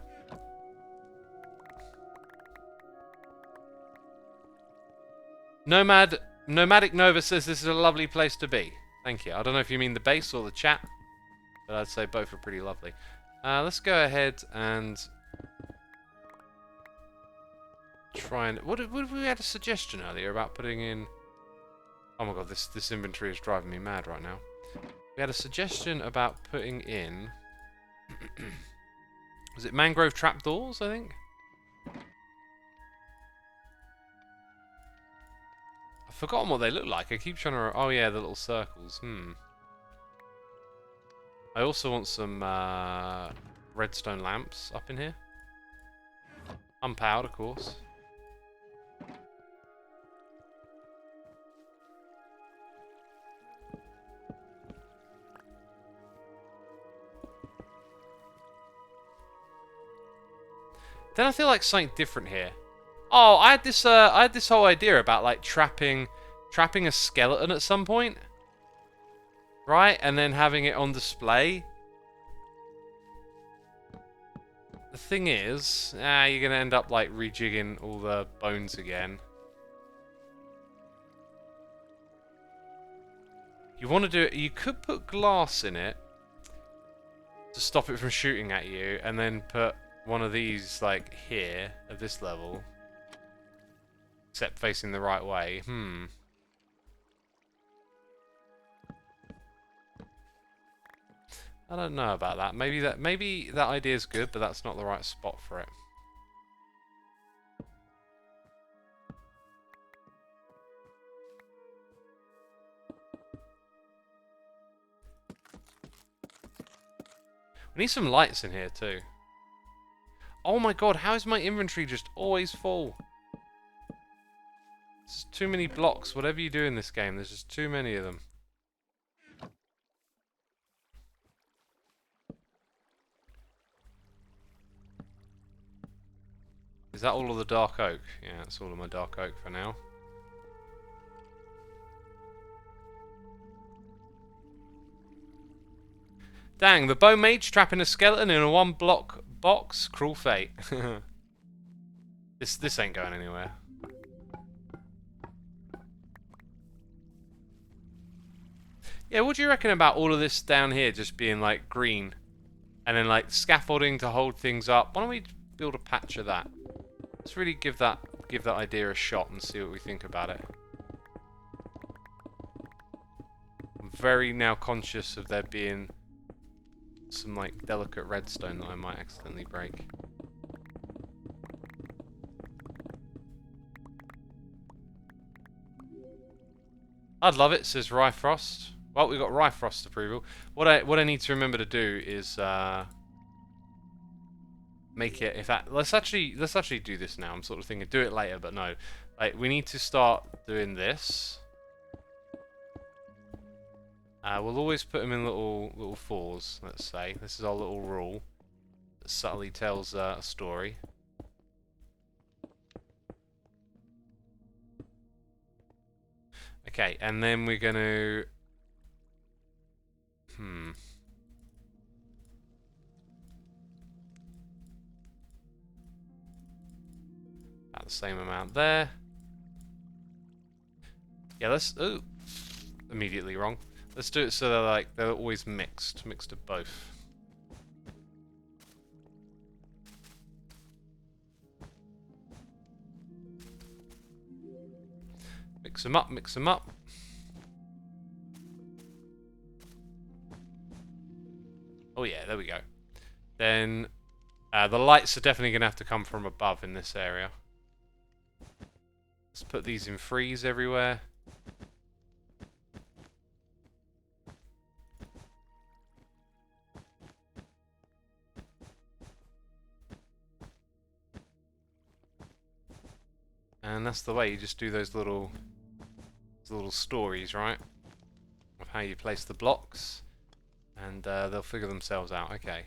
Nomadic Nova says this is a lovely place to be. Thank you. I don't know if you mean the base or the chat, but I'd say both are pretty lovely. Let's go ahead and try and... What we had a suggestion earlier about putting in... Oh my god, this inventory is driving me mad right now. We had a suggestion about putting in... Was it mangrove trapdoors, I think? I've forgotten what they look like. I keep trying to... Oh yeah, the little circles. I also want some redstone lamps up in here. Unpowered, of course. Then I feel like something different here. Oh, I had this whole idea about like trapping a skeleton at some point, right? And then having it on display. The thing is, you're gonna end up like rejigging all the bones again. You want to do it? You could put glass in it to stop it from shooting at you, and then put one of these like here at this level, except facing the right way. I don't know about that. Maybe that idea is good, but that's not the right spot for it. We need some lights in here too. Oh my god, how is my inventory just always full? There's too many blocks. Whatever you do in this game, there's just too many of them. Is that all of the dark oak? Yeah, that's all of my dark oak for now. Dang, the bone mage trapping a skeleton in a 1-block box. Cruel fate. This ain't going anywhere. Yeah, what do you reckon about all of this down here just being like green, and then like scaffolding to hold things up? Why don't we build a patch of that? Let's really give that idea a shot and see what we think about it. I'm very now conscious of there being some like delicate redstone that I might accidentally break. I'd love it, says Ryfrost. Well, we've got Ryfrost approval. What I need to remember to do is make it. Let's actually do this now. I'm sort of thinking do it later, but no. Like we need to start doing this. We'll always put them in little fours. Let's say this is our little rule that subtly tells a story. Okay, and then we're going to... About the same amount there. Yeah, let's... Ooh, immediately wrong. Let's do it so they're always mixed of both. Mix them up, mix them up. Oh yeah, there we go. Then the lights are definitely going to have to come from above in this area. Let's put these in freeze everywhere. And that's the way, you just do those little stories, right? Of how you place the blocks. And they'll figure themselves out. Okay.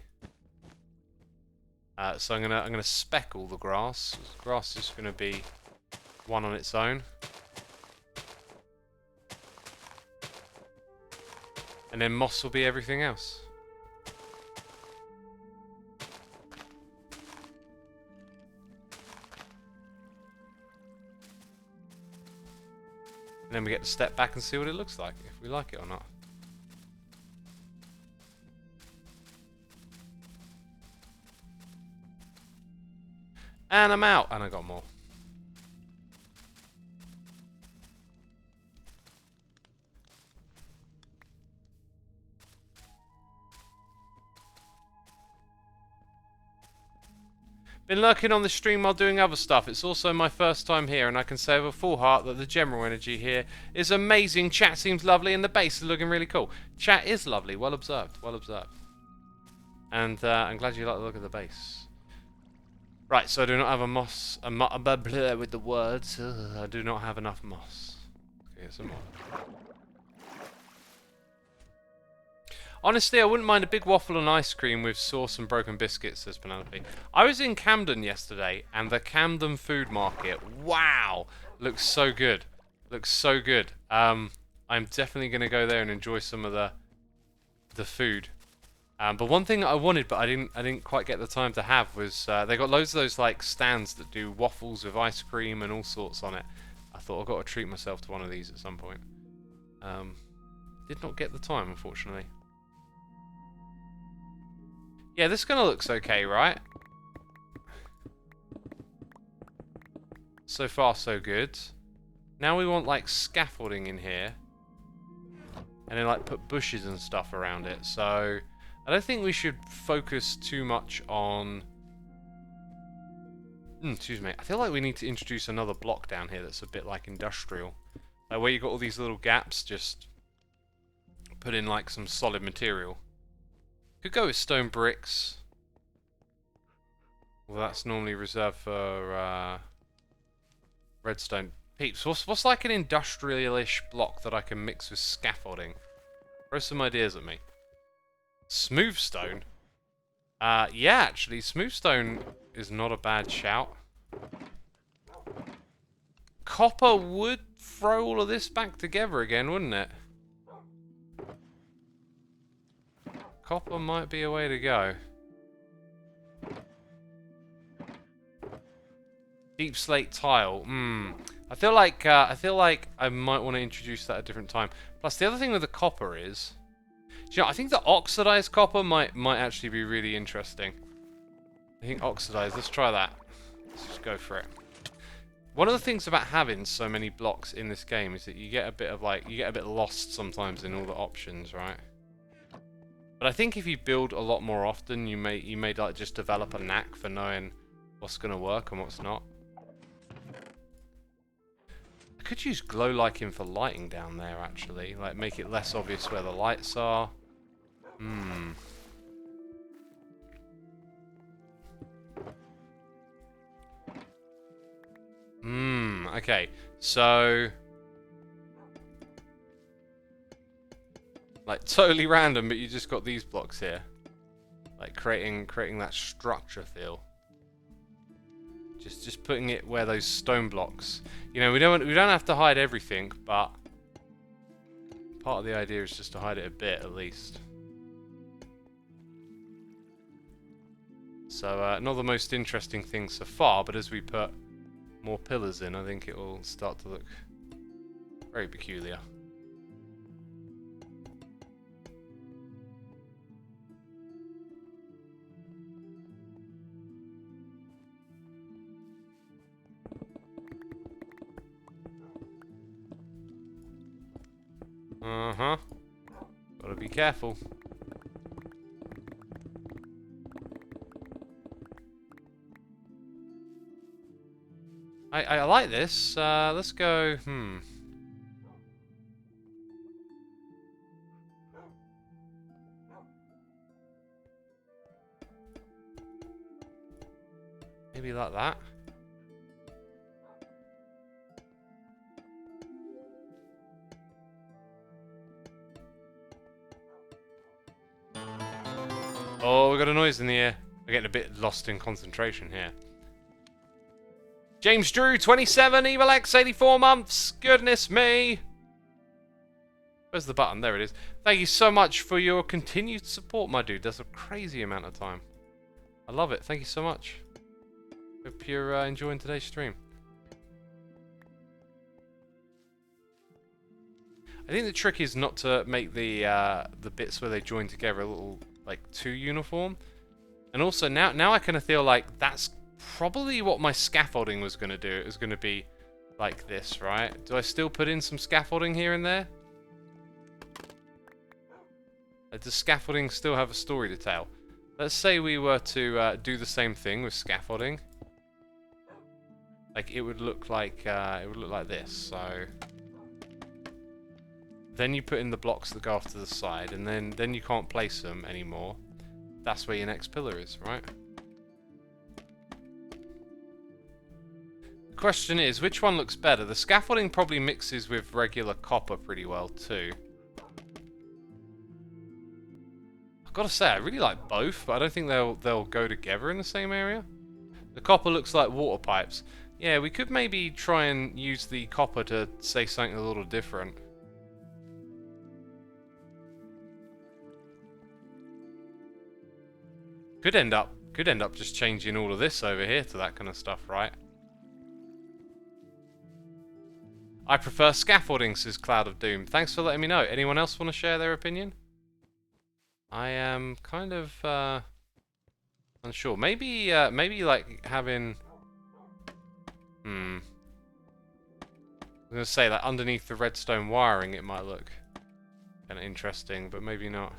So I'm gonna speckle the grass. Grass is gonna be one on its own. And then moss will be everything else. And then we get to step back and see what it looks like, if we like it or not. And I'm out, and I got more. Been lurking on the stream while doing other stuff. It's also my first time here, and I can say with a full heart that the general energy here is amazing. Chat seems lovely, and the base is looking really cool. Chat is lovely. Well observed. Well observed. And I'm glad you like the look of the base. Right, so I do not have a moss. With the words. I do not have enough moss. Okay, some more. Honestly, I wouldn't mind a big waffle and ice cream with sauce and broken biscuits, says Penelope. I was in Camden yesterday, and the Camden food market, wow, looks so good. Looks so good. I'm definitely going to go there and enjoy some of the food. But one thing I wanted, but I didn't quite get the time to have, was they got loads of those like stands that do waffles with ice cream and all sorts on it. I thought I've got to treat myself to one of these at some point. Did not get the time, unfortunately. Yeah, this kind of looks okay, right? So far, so good. Now we want, like, scaffolding in here. And then, like, put bushes and stuff around it. So, I don't think we should focus too much on... excuse me. I feel like we need to introduce another block down here that's a bit, like, industrial. Like, where you got all these little gaps, just put in, like, some solid material. Could go with stone bricks. Well, that's normally reserved for redstone. Peeps, what's like an industrial-ish block that I can mix with scaffolding? Throw some ideas at me. Smooth stone? Yeah, actually, smooth stone is not a bad shout. Copper would throw all of this back together again, wouldn't it? Copper might be a way to go. Deep slate tile. I feel like I might want to introduce that at a different time. Plus, the other thing with the copper is, you know, I think the oxidized copper might actually be really interesting. I think oxidized. Let's try that. Let's just go for it. One of the things about having so many blocks in this game is that you get a bit lost sometimes in all the options, right? But I think if you build a lot more often, you may like just develop a knack for knowing what's going to work and what's not. I could use glow lighting for lighting down there, actually. Like, make it less obvious where the lights are. Okay. So... like, totally random, but you just got these blocks here. Like, creating that structure feel. Just putting it where those stone blocks... You know, we don't have to hide everything, but... part of the idea is just to hide it a bit, at least. So, not the most interesting thing so far, but as we put more pillars in, I think it will start to look Very peculiar. Uh-huh. Gotta be careful. I like this. Let's go. Maybe like that. Oh, we got a noise in the air. We're getting a bit lost in concentration here. James Drew, 27, Evil X, 84 months. Goodness me. Where's the button? There it is. Thank you so much for your continued support, my dude. That's a crazy amount of time. I love it. Thank you so much. Hope you're enjoying today's stream. I think the trick is not to make the bits where they join together a little like too uniform. And also now I kind of feel like that's probably what my scaffolding was going to do. It was going to be like this, right? Do I still put in some scaffolding here and there? Does scaffolding still have a story to tell? Let's say we were to do the same thing with scaffolding. Like it would look like this. So then you put in the blocks that go off to the side, and then you can't place them anymore. That's where your next pillar is, right? The question is, which one looks better? The scaffolding probably mixes with regular copper pretty well too. I've got to say, I really like both, but I don't think they'll go together in the same area. The copper looks like water pipes. Yeah, we could maybe try and use the copper to say something a little different. Could end up just changing all of this over here to that kind of stuff, right? I prefer scaffolding, says Cloud of Doom. Thanks for letting me know. Anyone else want to share their opinion? I am kind of unsure. Maybe like having I'm gonna say that underneath the redstone wiring it might look kind of interesting, but maybe not.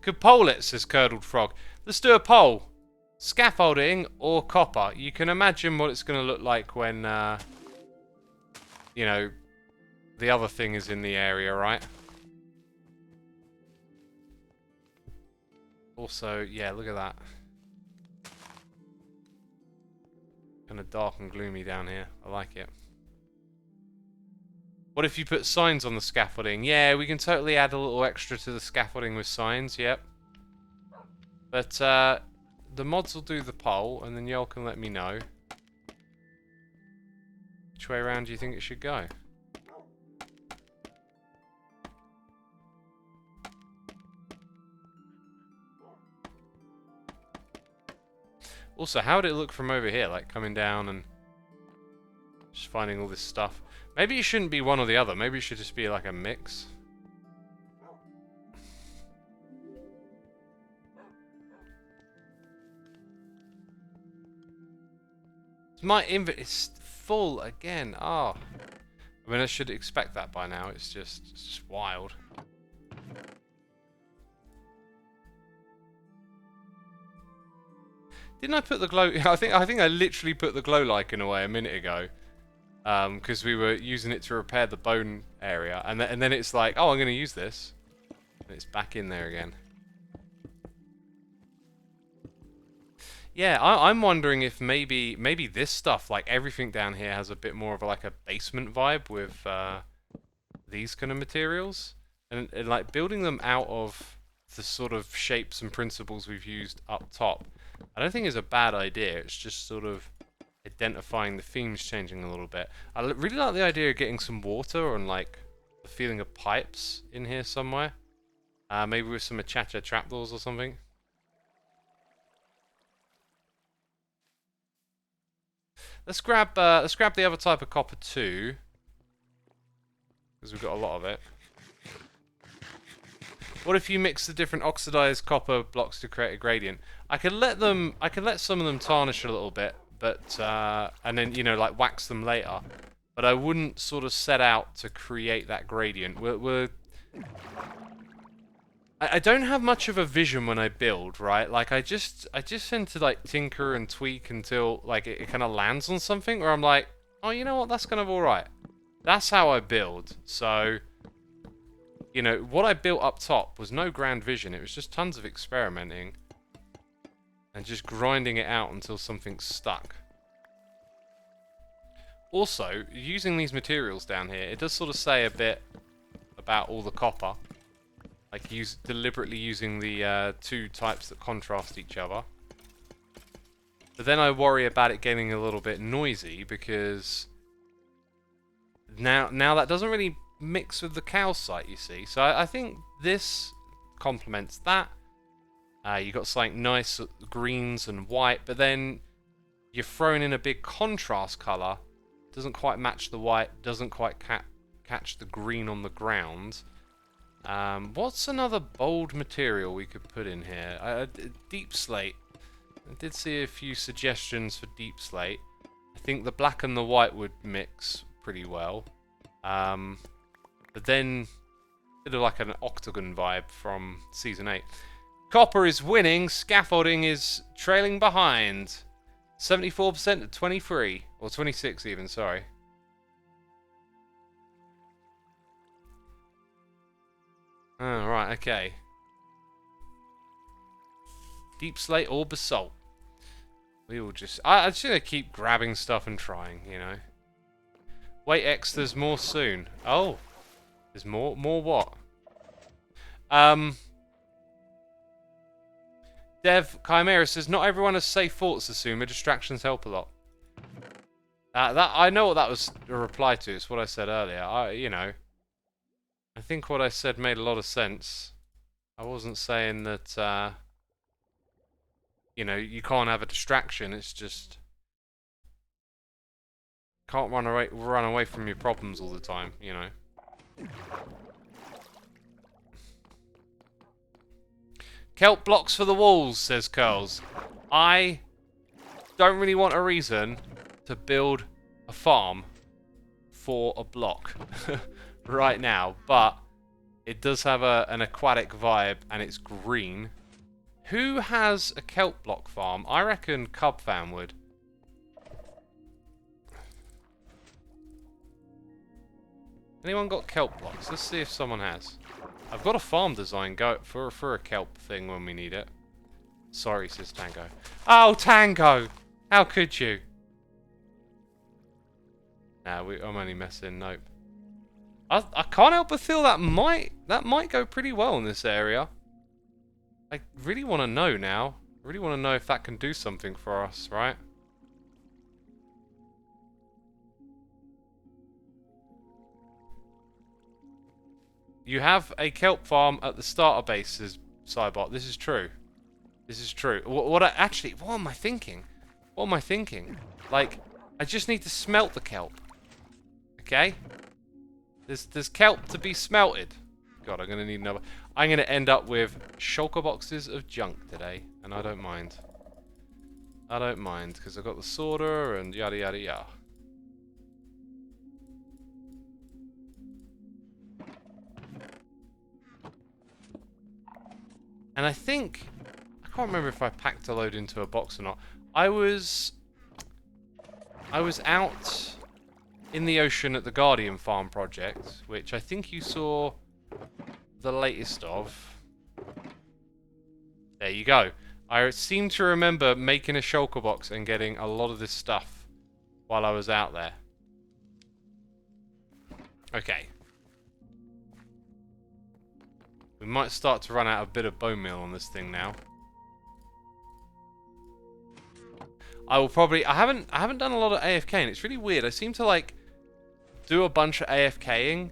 Could poll it, says Curdled Frog. Let's do a poll. Scaffolding or copper? You can imagine what it's going to look like when, you know, the other thing is in the area, right? Also, yeah, look at that. Kind of dark and gloomy down here. I like it. What if you put signs on the scaffolding? Yeah, we can totally add a little extra to the scaffolding with signs, yep. But, the mods will do the poll, and then y'all can let me know. Which way around do you think it should go? Also, how would it look from over here? Like, coming down and just finding all this stuff. Maybe it shouldn't be one or the other. Maybe it should just be like a mix. My inventory is full again. Oh. I mean, I should expect that by now. It's just wild. Didn't I put the glow... I think I literally put the glow lichen away a minute ago. Because we were using it to repair the bone area. And then it's like, oh, I'm going to use this. And it's back in there again. Yeah, I'm wondering if maybe this stuff, like everything down here, has a bit more of like a basement vibe with these kind of materials, and like building them out of the sort of shapes and principles we've used up top. I don't think is a bad idea. It's just sort of identifying the themes changing a little bit. I really like the idea of getting some water and like the feeling of pipes in here somewhere. Maybe with some Achacha trapdoors or something. Let's grab the other type of copper too, because we've got a lot of it. What if you mix the different oxidized copper blocks to create a gradient? I could let some of them tarnish a little bit, but and then, you know, like wax them later. But I wouldn't sort of set out to create that gradient. I don't have much of a vision when I build, right? Like I just tend to like tinker and tweak until like it kind of lands on something where I'm like, oh, you know what, that's kind of alright. That's how I build. So, you know, what I built up top was no grand vision. It was just tons of experimenting and just grinding it out until something stuck. Also, using these materials down here, it does sort of say a bit about all the copper. Like deliberately using the two types that contrast each other. But then I worry about it getting a little bit noisy because now that doesn't really mix with the calcite, you see. So I think this complements that. You got something nice greens and white, but then you're thrown in a big contrast color. Doesn't quite match the white, doesn't quite catch the green on the ground. What's another bold material we could put in here? Deep slate. I did see a few suggestions for deep slate. I think the black and the white would mix pretty well. But then, a bit of like an octagon vibe from Season 8. Copper is winning, scaffolding is trailing behind. 74% to 23. Or 26 even, sorry. Oh, right, okay. Deep slate or basalt. We will just... I'm just going to keep grabbing stuff and trying, you know. Wait, X, there's more soon. Oh. There's more? More what? Dev Chimera says, not everyone has safe thoughts, Xisuma. Distractions help a lot. I know what that was a reply to. It's what I said earlier. You know. I think what I said made a lot of sense. I wasn't saying that, you know, you can't have a distraction. It's just... Can't run away from your problems all the time, you know. Kelp blocks for the walls, says Curls. I don't really want a reason to build a farm for a block right now, but it does have an aquatic vibe and it's green. Who has a kelp block farm? I reckon Cub Fan would. Anyone got kelp blocks? Let's see if someone has. I've got a farm design go for a kelp thing when we need it. Sorry, says Tango. Oh, Tango! How could you? Nah, I'm only messing. Nope. I can't help but feel that might go pretty well in this area. I really want to know now. I really want to know if that can do something for us, right? You have a kelp farm at the starter base, says Cybot. This is true. This is true. What am I thinking? What am I thinking? Like, I just need to smelt the kelp. Okay? There's kelp to be smelted. God, I'm gonna need another. I'm gonna end up with shulker boxes of junk today, and I don't mind. I don't mind, because I've got the sorter and yada yada yada. And I think... I can't remember if I packed a load into a box or not. I was out in the ocean at the Guardian Farm project, which I think you saw the latest of. There you go. I seem to remember making a shulker box and getting a lot of this stuff while I was out there. Okay. We might start to run out a bit of bone meal on this thing now. I will probably... I haven't done a lot of AFKing. It's really weird. I seem to, like, do a bunch of AFKing.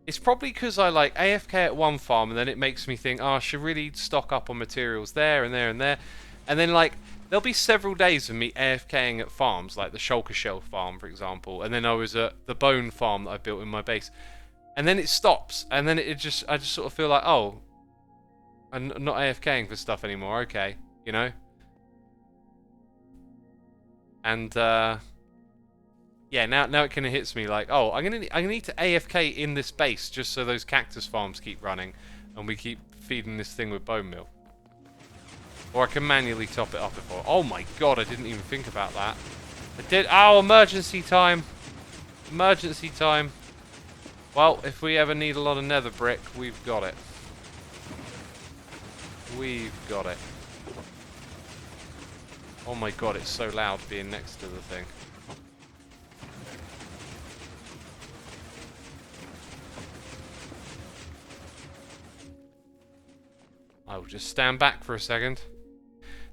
It's probably because I, like, AFK at one farm and then it makes me think, oh, I should really stock up on materials there and there and there. And then, like, there'll be several days of me AFKing at farms, like the Shulker Shell farm, for example, and then I was at the bone farm that I built in my base, and then it stops, and then I just sort of feel like, oh, I'm not AFKing for stuff anymore. Okay, you know. And yeah, now it kind of hits me like, oh, I'm gonna need to AFK in this base just so those cactus farms keep running, and we keep feeding this thing with bone meal. Or I can manually top it up if I... Oh my god, I didn't even think about that. I did... Oh, emergency time. Emergency time. Well, if we ever need a lot of nether brick, we've got it. We've got it. Oh my god, it's so loud being next to the thing. I will just stand back for a second.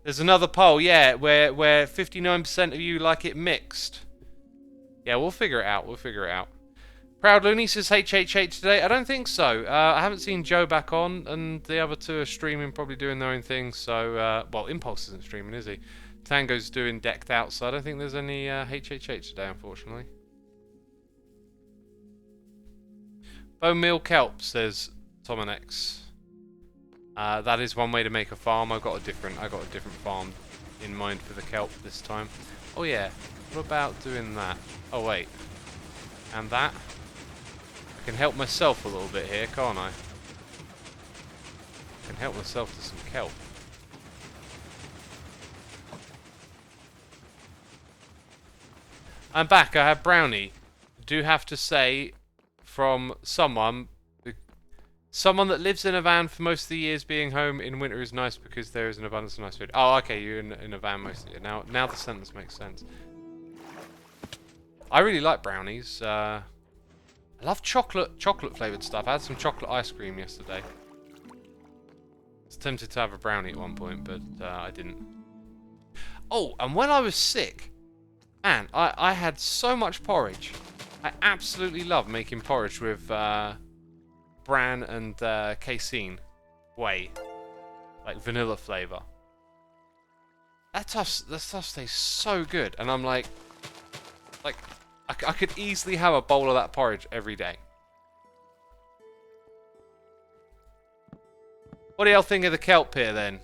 There's another poll, yeah, where 59% of you like it mixed. Yeah, we'll figure it out. We'll figure it out. Proud Looney says HHH today. I don't think so. I haven't seen Joe back on, and the other two are streaming, probably doing their own thing. So, well, Impulse isn't streaming, is he? Tango's doing decked out, so I don't think there's any HHH today, unfortunately. Bone meal kelp, says Tomanex. That is one way to make a farm. I got a different farm in mind for the kelp this time. Oh yeah, what about doing that? Oh wait, and that. I can help myself a little bit here, can't I? I can help myself to some kelp. I'm back. I have brownie. Do have to say, from someone that lives in a van for most of the years, being home in winter is nice because there is an abundance of nice food. Oh, okay, you're in a van most of the year. Now the sentence makes sense. I really like brownies. I love chocolate flavoured stuff. I had some chocolate ice cream yesterday. I was tempted to have a brownie at one point, but I didn't. Oh, and when I was sick, man, I had so much porridge. I absolutely love making porridge with... bran and casein whey, like vanilla flavor. That stuff tastes so good, and I'm like I could easily have a bowl of that porridge every day. What do y'all think of the kelp here then?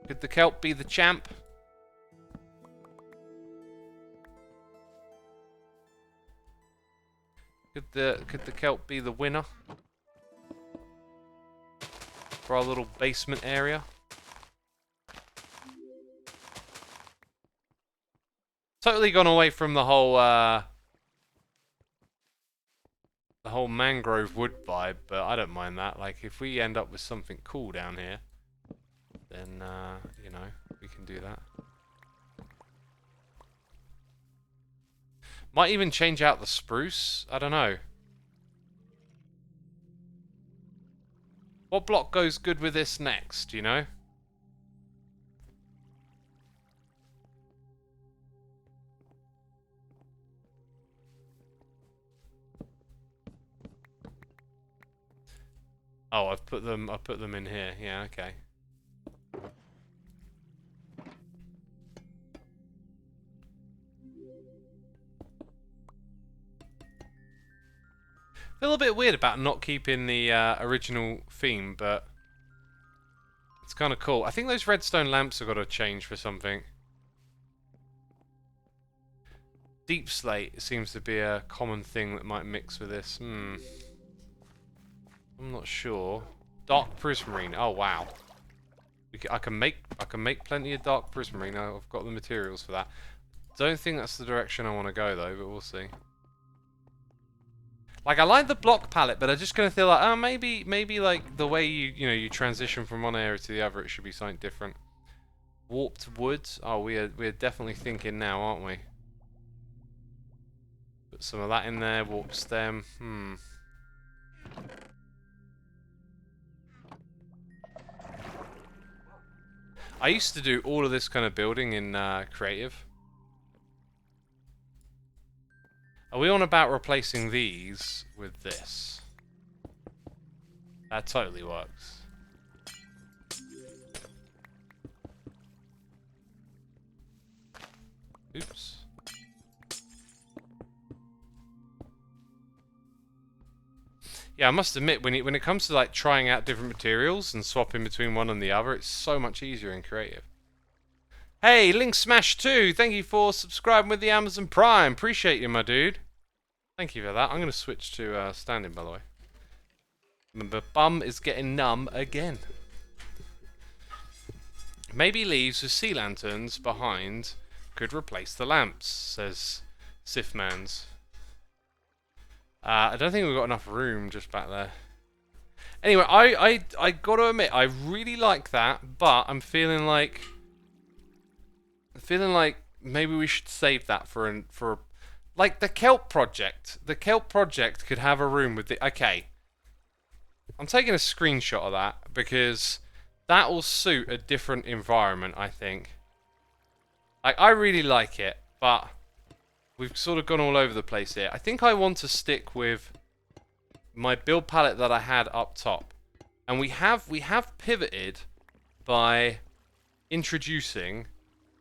Could the kelp be the champ? Could the kelp be the winner? For our little basement area. Totally gone away from the whole mangrove wood vibe, but I don't mind that. Like, if we end up with something cool down here, then you know, we can do that. Might even change out the spruce. I don't know. What block goes good with this next, you know? Oh, I've put them in here. Yeah, okay. Feel a bit weird about not keeping the original theme, but it's kind of cool. I think those redstone lamps have got to change for something. Deep slate seems to be a common thing that might mix with this. I'm not sure. Dark prismarine. Oh wow. I can make plenty of dark prismarine. I've got the materials for that. Don't think that's the direction I want to go though, but we'll see. Like, I like the block palette, but I just kind of feel like, oh, maybe like the way you transition from one area to the other, it should be something different. Warped wood. Oh, we're definitely thinking now, aren't we? Put some of that in there. Warp stem. I used to do all of this kind of building in creative. Are we on about replacing these with this? That totally works. Yeah, I must admit, when it comes to like trying out different materials and swapping between one and the other, it's so much easier in creative. Hey, Link Smash 2, thank you for subscribing with the Amazon Prime. Appreciate you, my dude. Thank you for that. I'm going to switch to standing, by the way. My bum is getting numb again. Maybe leaves with sea lanterns behind could replace the lamps, says Sifmans. I don't think we've got enough room just back there. Anyway, I got to admit, I really like that, but I'm feeling like maybe we should save that for like the kelp project. The kelp project could have a room with the. Okay, I'm taking a screenshot of that because that will suit a different environment, I think. Like, I really like it, but we've sort of gone all over the place here. I think I want to stick with my build palette that I had up top. And we have pivoted by introducing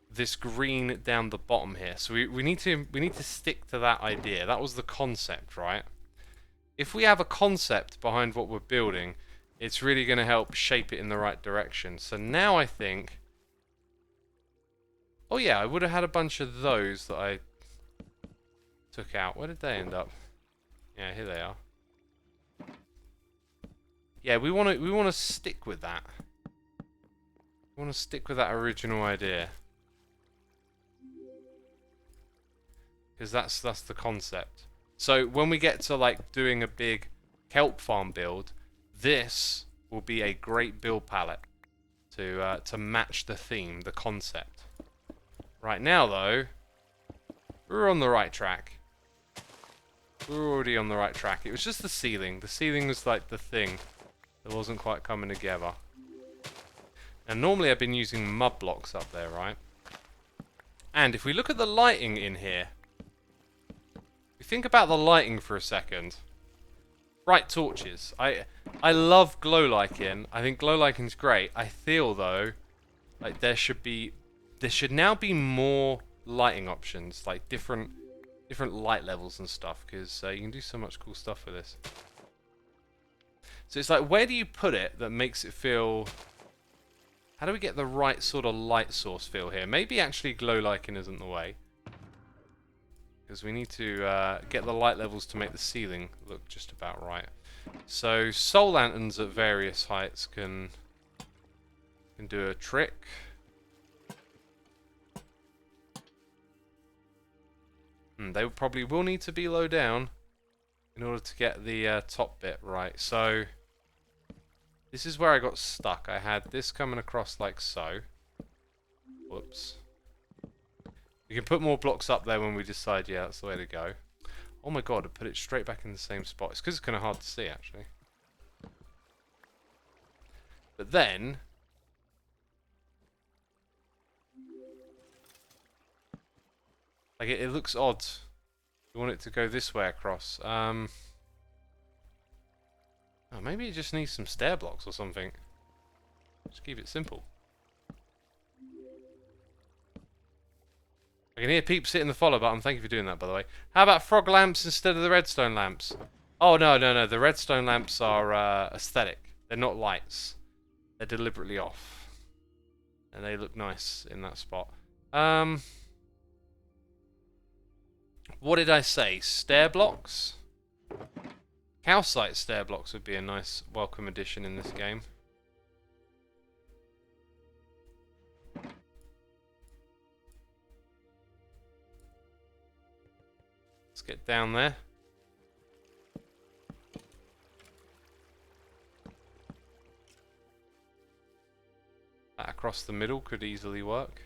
this green down the bottom here. So we need to stick to that idea. That was the concept, right? If we have a concept behind what we're building, it's really going to help shape it in the right direction. So now I think... Oh yeah, I would have had a bunch of those that I took out. Where did they end up? Yeah, here they are. Yeah, we want to stick with that. We want to stick with that original idea. Because that's the concept. So when we get to like doing a big kelp farm build, this will be a great build palette to match the theme, the concept. Right now though, we're on the right track. We're already on the right track. It was just the ceiling. The ceiling was like the thing that wasn't quite coming together. And normally I've been using mud blocks up there, right? And if we look at the lighting in here, think about the lighting for a second. Bright torches. I love glow lighting. I think glow lighting's great. I feel though like there should now be more lighting options, like different light levels and stuff, because you can do so much cool stuff with this. So it's like, where do you put it that makes it feel... How do we get the right sort of light source feel here? Maybe actually glow lighting isn't the way. Because we need to get the light levels to make the ceiling look just about right. So soul lanterns at various heights can do a trick. They probably will need to be low down in order to get the top bit right. So this is where I got stuck. I had this coming across like so. Whoops. We can put more blocks up there when we decide, yeah, that's the way to go. Oh my god, I put it straight back in the same spot. It's because it's kind of hard to see, actually. But then... like, it looks odd. We want it to go this way across. Oh, maybe it just needs some stair blocks or something. Just keep it simple. I can hear peeps hitting the follow button. Thank you for doing that, by the way. How about frog lamps instead of the redstone lamps? Oh, no. The redstone lamps are aesthetic. They're not lights. They're deliberately off. And they look nice in that spot. What did I say? Stair blocks? Calcite stair blocks would be a nice welcome addition in this game. Let's get down there. That across the middle could easily work.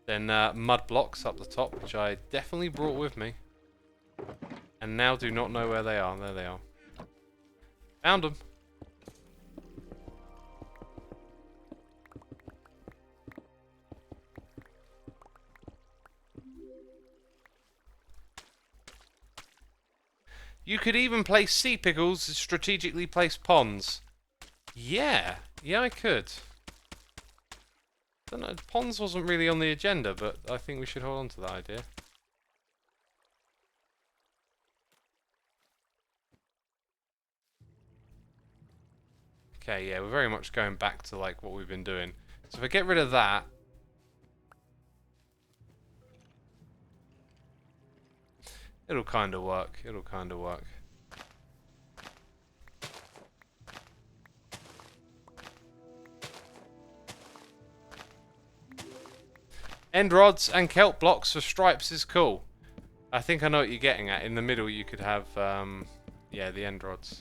Then mud blocks up the top, which I definitely brought with me. And now do not know where they are. There they are. Found them. You could even place sea pickles as strategically placed ponds. Yeah, I could. Don't know, ponds wasn't really on the agenda, but I think we should hold on to that idea. Okay, yeah, we're very much going back to like what we've been doing. So if I get rid of that, it'll kind of work. It'll kind of work. End rods and kelp blocks for stripes is cool. I think I know what you're getting at. In the middle you could have, yeah, the end rods.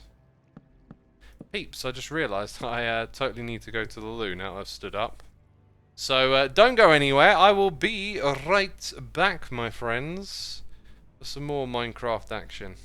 Peeps, I just realised I totally need to go to the loo now that I've stood up. So don't go anywhere. I will be right back, my friends, for some more Minecraft action.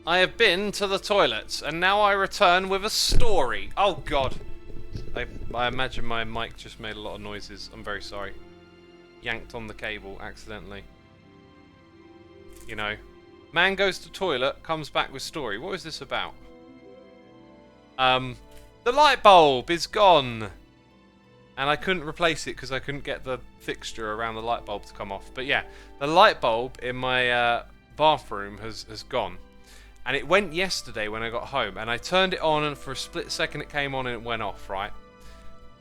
I have been to the toilets, and now I return with a story. Oh god. I imagine my mic just made a lot of noises. I'm very sorry. Yanked on the cable accidentally. You know. Man goes to toilet, comes back with story. What is this about? The light bulb is gone. And I couldn't replace it because I couldn't get the fixture around the light bulb to come off. But yeah, the light bulb in my bathroom has gone. And it went yesterday when I got home, and I turned it on, and for a split second it came on and it went off, right?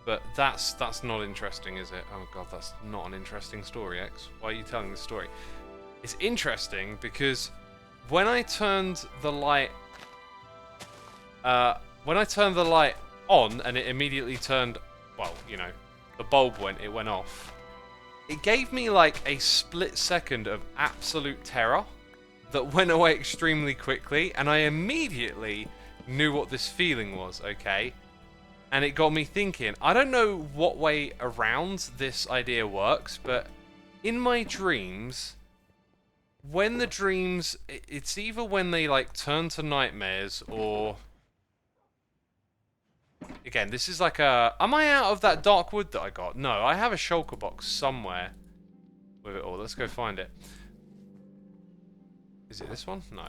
But that's not interesting, is it? Oh god, that's not an interesting story, X. Why are you telling this story? It's interesting because when I turned the light on and it immediately turned, well, you know, the bulb it went off. It gave me like a split second of absolute terror that went away extremely quickly, and I immediately knew what this feeling was, okay? And it got me thinking, I don't know what way around this idea works, but in my dreams, when the dreams, it's either when they like turn to nightmares or... Again, this is like a... Am I out of that dark wood that I got? No, I have a shulker box somewhere with it all. Let's go find it. Is it this one? No.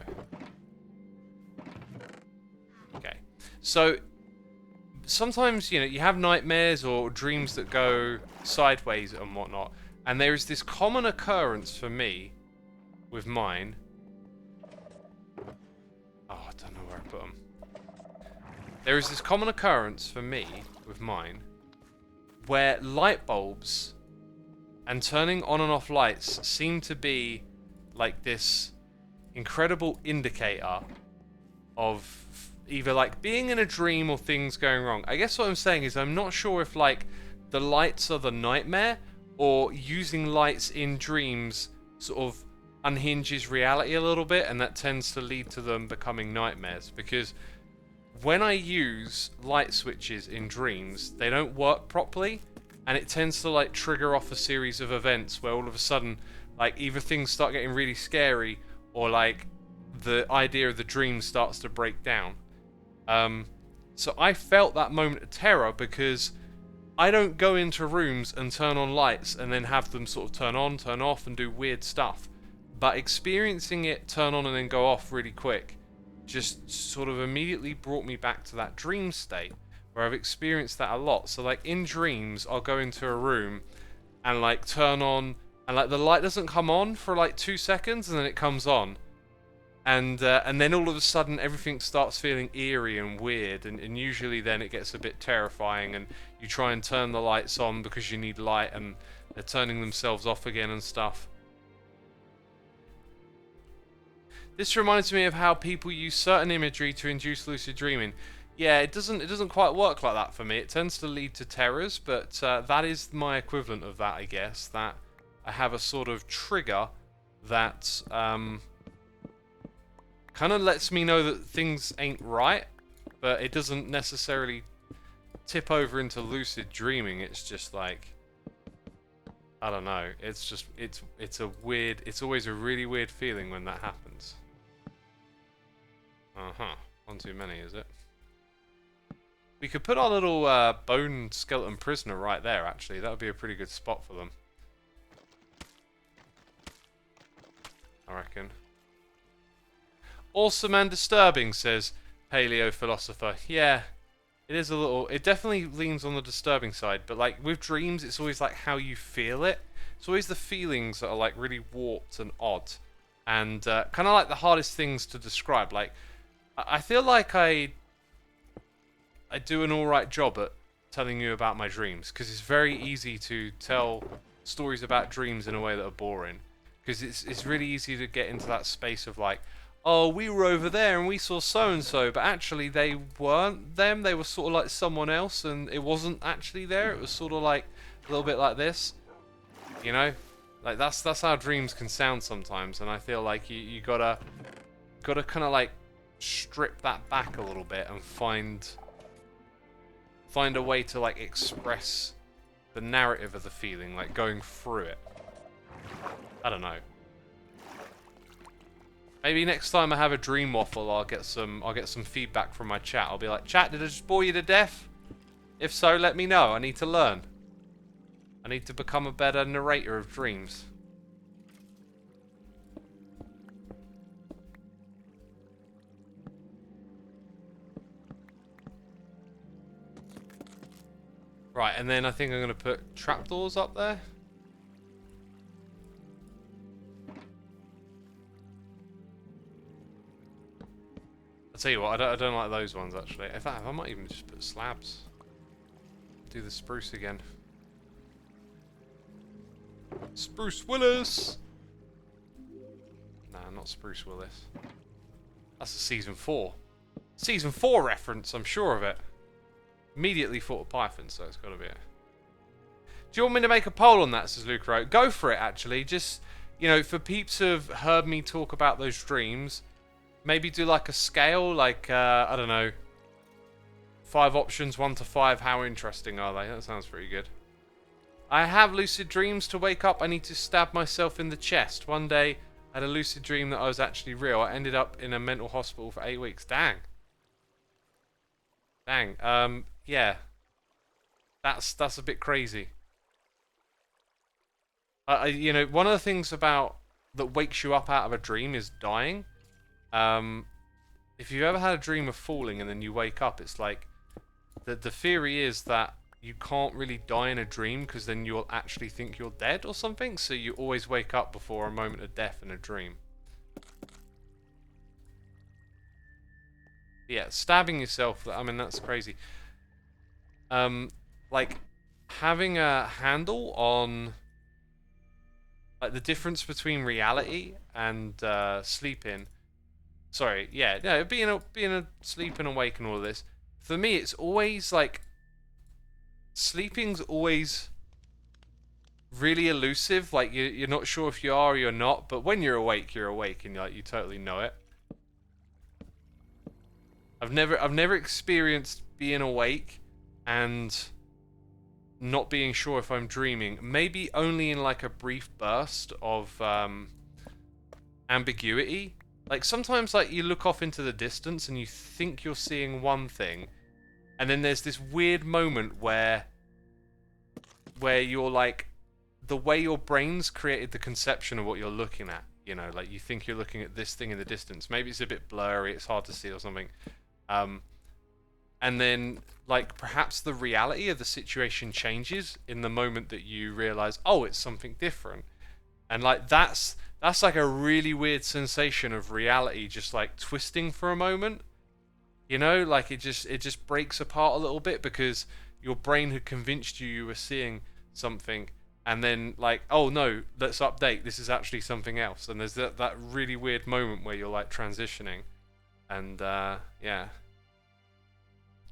Okay. So, sometimes, you know, you have nightmares or dreams that go sideways and whatnot. And there is this common occurrence for me with mine. Oh, I don't know where I put them. There is this common occurrence for me with mine where light bulbs and turning on and off lights seem to be like this incredible indicator of either like being in a dream or things going wrong. I guess what I'm saying is I'm not sure if like the lights are the nightmare or using lights in dreams sort of unhinges reality a little bit, and that tends to lead to them becoming nightmares, because when I use light switches in dreams, they don't work properly, and it tends to like trigger off a series of events where all of a sudden like either things start getting really scary or like the idea of the dream starts to break down. So I felt that moment of terror because I don't go into rooms and turn on lights and then have them sort of turn on, turn off and do weird stuff. But experiencing it turn on and then go off really quick just sort of immediately brought me back to that dream state where I've experienced that a lot. So like in dreams, I'll go into a room and like turn on, and like the light doesn't come on for like 2 seconds and then it comes on. And then all of a sudden everything starts feeling eerie and weird, and usually then it gets a bit terrifying, and you try and turn the lights on because you need light and they're turning themselves off again and stuff. This reminds me of how people use certain imagery to induce lucid dreaming. Yeah, it doesn't quite work like that for me. It tends to lead to terrors, but that is my equivalent of that, I guess. That I have a sort of trigger that kind of lets me know that things ain't right, but it doesn't necessarily tip over into lucid dreaming. It's just like, I don't know. It's just it's a weird. It's always a really weird feeling when that happens. One too many, is it? We could put our little bone skeleton prisoner right there. Actually, that would be a pretty good spot for them. I reckon. Awesome and disturbing, says Paleo Philosopher. Yeah, it is a little. It definitely leans on the disturbing side, but like with dreams, it's always like how you feel it. It's always the feelings that are like really warped and odd, and kind of like the hardest things to describe. Like, I feel like I do an alright job at telling you about my dreams, because it's very easy to tell stories about dreams in a way that are boring, because it's really easy to get into that space of like, oh, we were over there and we saw so-and-so, but actually they weren't them, they were sort of like someone else, and it wasn't actually there, it was sort of like a little bit like this, you know? Like, that's how dreams can sound sometimes, and I feel like you gotta kind of like strip that back a little bit and find a way to like express the narrative of the feeling, like going through it. I don't know. Maybe next time I have a dream waffle, I'll get some feedback from my chat. I'll be like, chat, did I just bore you to death? If so, let me know. I need to learn. I need to become a better narrator of dreams. Right, and then I think I'm going to put trapdoors up there. I'll tell you what, I don't like those ones actually. In fact, I might even just put slabs. Do the spruce again. Spruce Willis! Nah, not Spruce Willis. That's a Season 4. Season 4 reference, I'm sure of it. Immediately thought of Python, so it's got to be it. Do you want me to make a poll on that, says Luke Rowe? Go for it, actually. Just, you know, for peeps who've heard me talk about those dreams, maybe do like a scale, like, I don't know, 5 options, 1 to 5. How interesting are they? That sounds pretty good. I have lucid dreams. To wake up, I need to stab myself in the chest. One day, I had a lucid dream that I was actually real. I ended up in a mental hospital for 8 weeks. Dang. Dang. Yeah. That's a bit crazy. You know, one of the things about that wakes you up out of a dream is dying. If you've ever had a dream of falling and then you wake up, it's like the theory is that you can't really die in a dream because then you'll actually think you're dead or something. So you always wake up before a moment of death in a dream. Yeah, stabbing yourself, I mean, that's crazy. Like, having a handle on, like, the difference between reality and sleeping. Sorry, yeah, no, being a sleep and awake and all of this. For me, it's always, like, sleeping's always really elusive. Like, you're not sure if you are or you're not, but when you're awake, and like, you totally know it. I've never experienced being awake and not being sure if I'm dreaming. Maybe only in like a brief burst of ambiguity. Like sometimes like you look off into the distance and you think you're seeing one thing, and then there's this weird moment where you're like, the way your brain's created the conception of what you're looking at. You know, like you think you're looking at this thing in the distance. Maybe it's a bit blurry, it's hard to see or something. And then, like, perhaps the reality of the situation changes in the moment that you realize, oh, it's something different. And, like, that's like a really weird sensation of reality just, like, twisting for a moment. You know, like, it just breaks apart a little bit because your brain had convinced you were seeing something, and then like, oh no, let's update, this is actually something else, and there's that really weird moment where you're like transitioning, and yeah.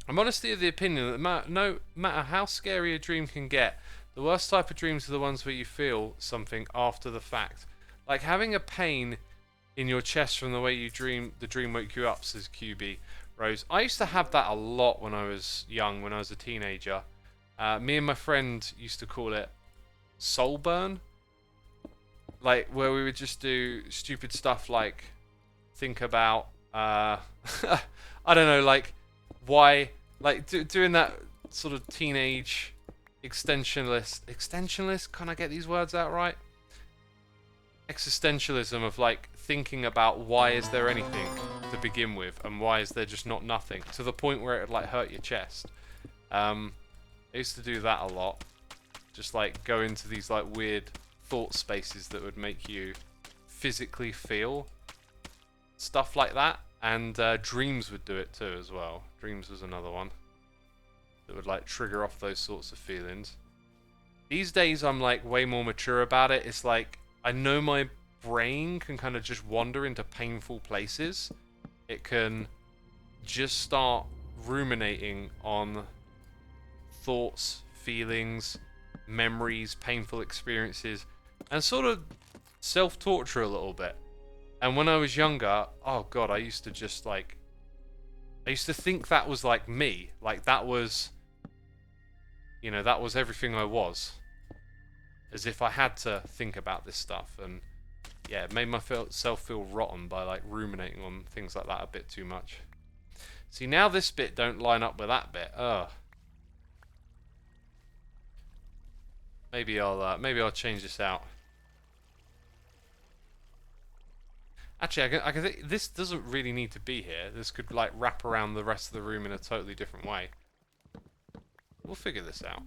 I'm honestly of the opinion that no matter how scary a dream can get, the worst type of dreams are the ones where you feel something after the fact. Like having a pain in your chest from the way you dream, the dream woke you up, says QB Rose. I used to have that a lot when I was young, when I was a teenager. Me and my friend used to call it soul burn. Like, where we would just do stupid stuff like think about, I don't know, like, why, like, doing that sort of teenage extensionalist, can I get these words out right? Existentialism of, like, thinking about why is there anything to begin with, and why is there just not nothing, to the point where it would, like, hurt your chest. I used to do that a lot. Just, like, go into these, like, weird thought spaces that would make you physically feel stuff like that. And dreams would do it too as well. Dreams was another one that would like trigger off those sorts of feelings. These days I'm like way more mature about it. It's like I know my brain can kind of just wander into painful places. It can just start ruminating on thoughts, feelings, memories, painful experiences, and sort of self-torture a little bit. And when I was younger, oh god, I used to just like, I used to think that was like me, like that was, you know, that was everything I was, as if I had to think about this stuff. And yeah, it made myself feel rotten by like ruminating on things like that a bit too much. See, now this bit don't line up with that bit. Ugh. Maybe I'll change this out. Actually, I can think this doesn't really need to be here. This could like wrap around the rest of the room in a totally different way. We'll figure this out.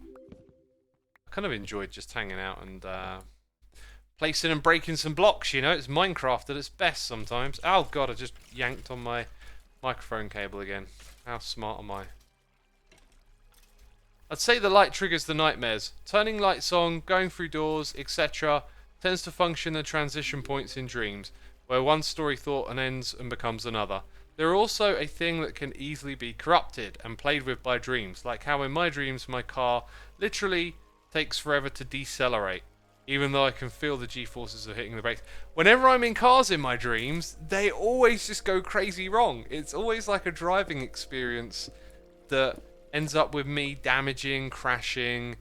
I kind of enjoyed just hanging out and placing and breaking some blocks, you know? It's Minecraft at its best sometimes. Oh god, I just yanked on my microphone cable again. How smart am I? I'd say the light triggers the nightmares. Turning lights on, going through doors, etc. tends to function as transition points in dreams, where one story thought and ends and becomes another. They're also a thing that can easily be corrupted and played with by dreams, like how in my dreams my car literally takes forever to decelerate, even though I can feel the G-forces of hitting the brakes. Whenever I'm in cars in my dreams, they always just go crazy wrong. It's always like a driving experience that ends up with me damaging, crashing,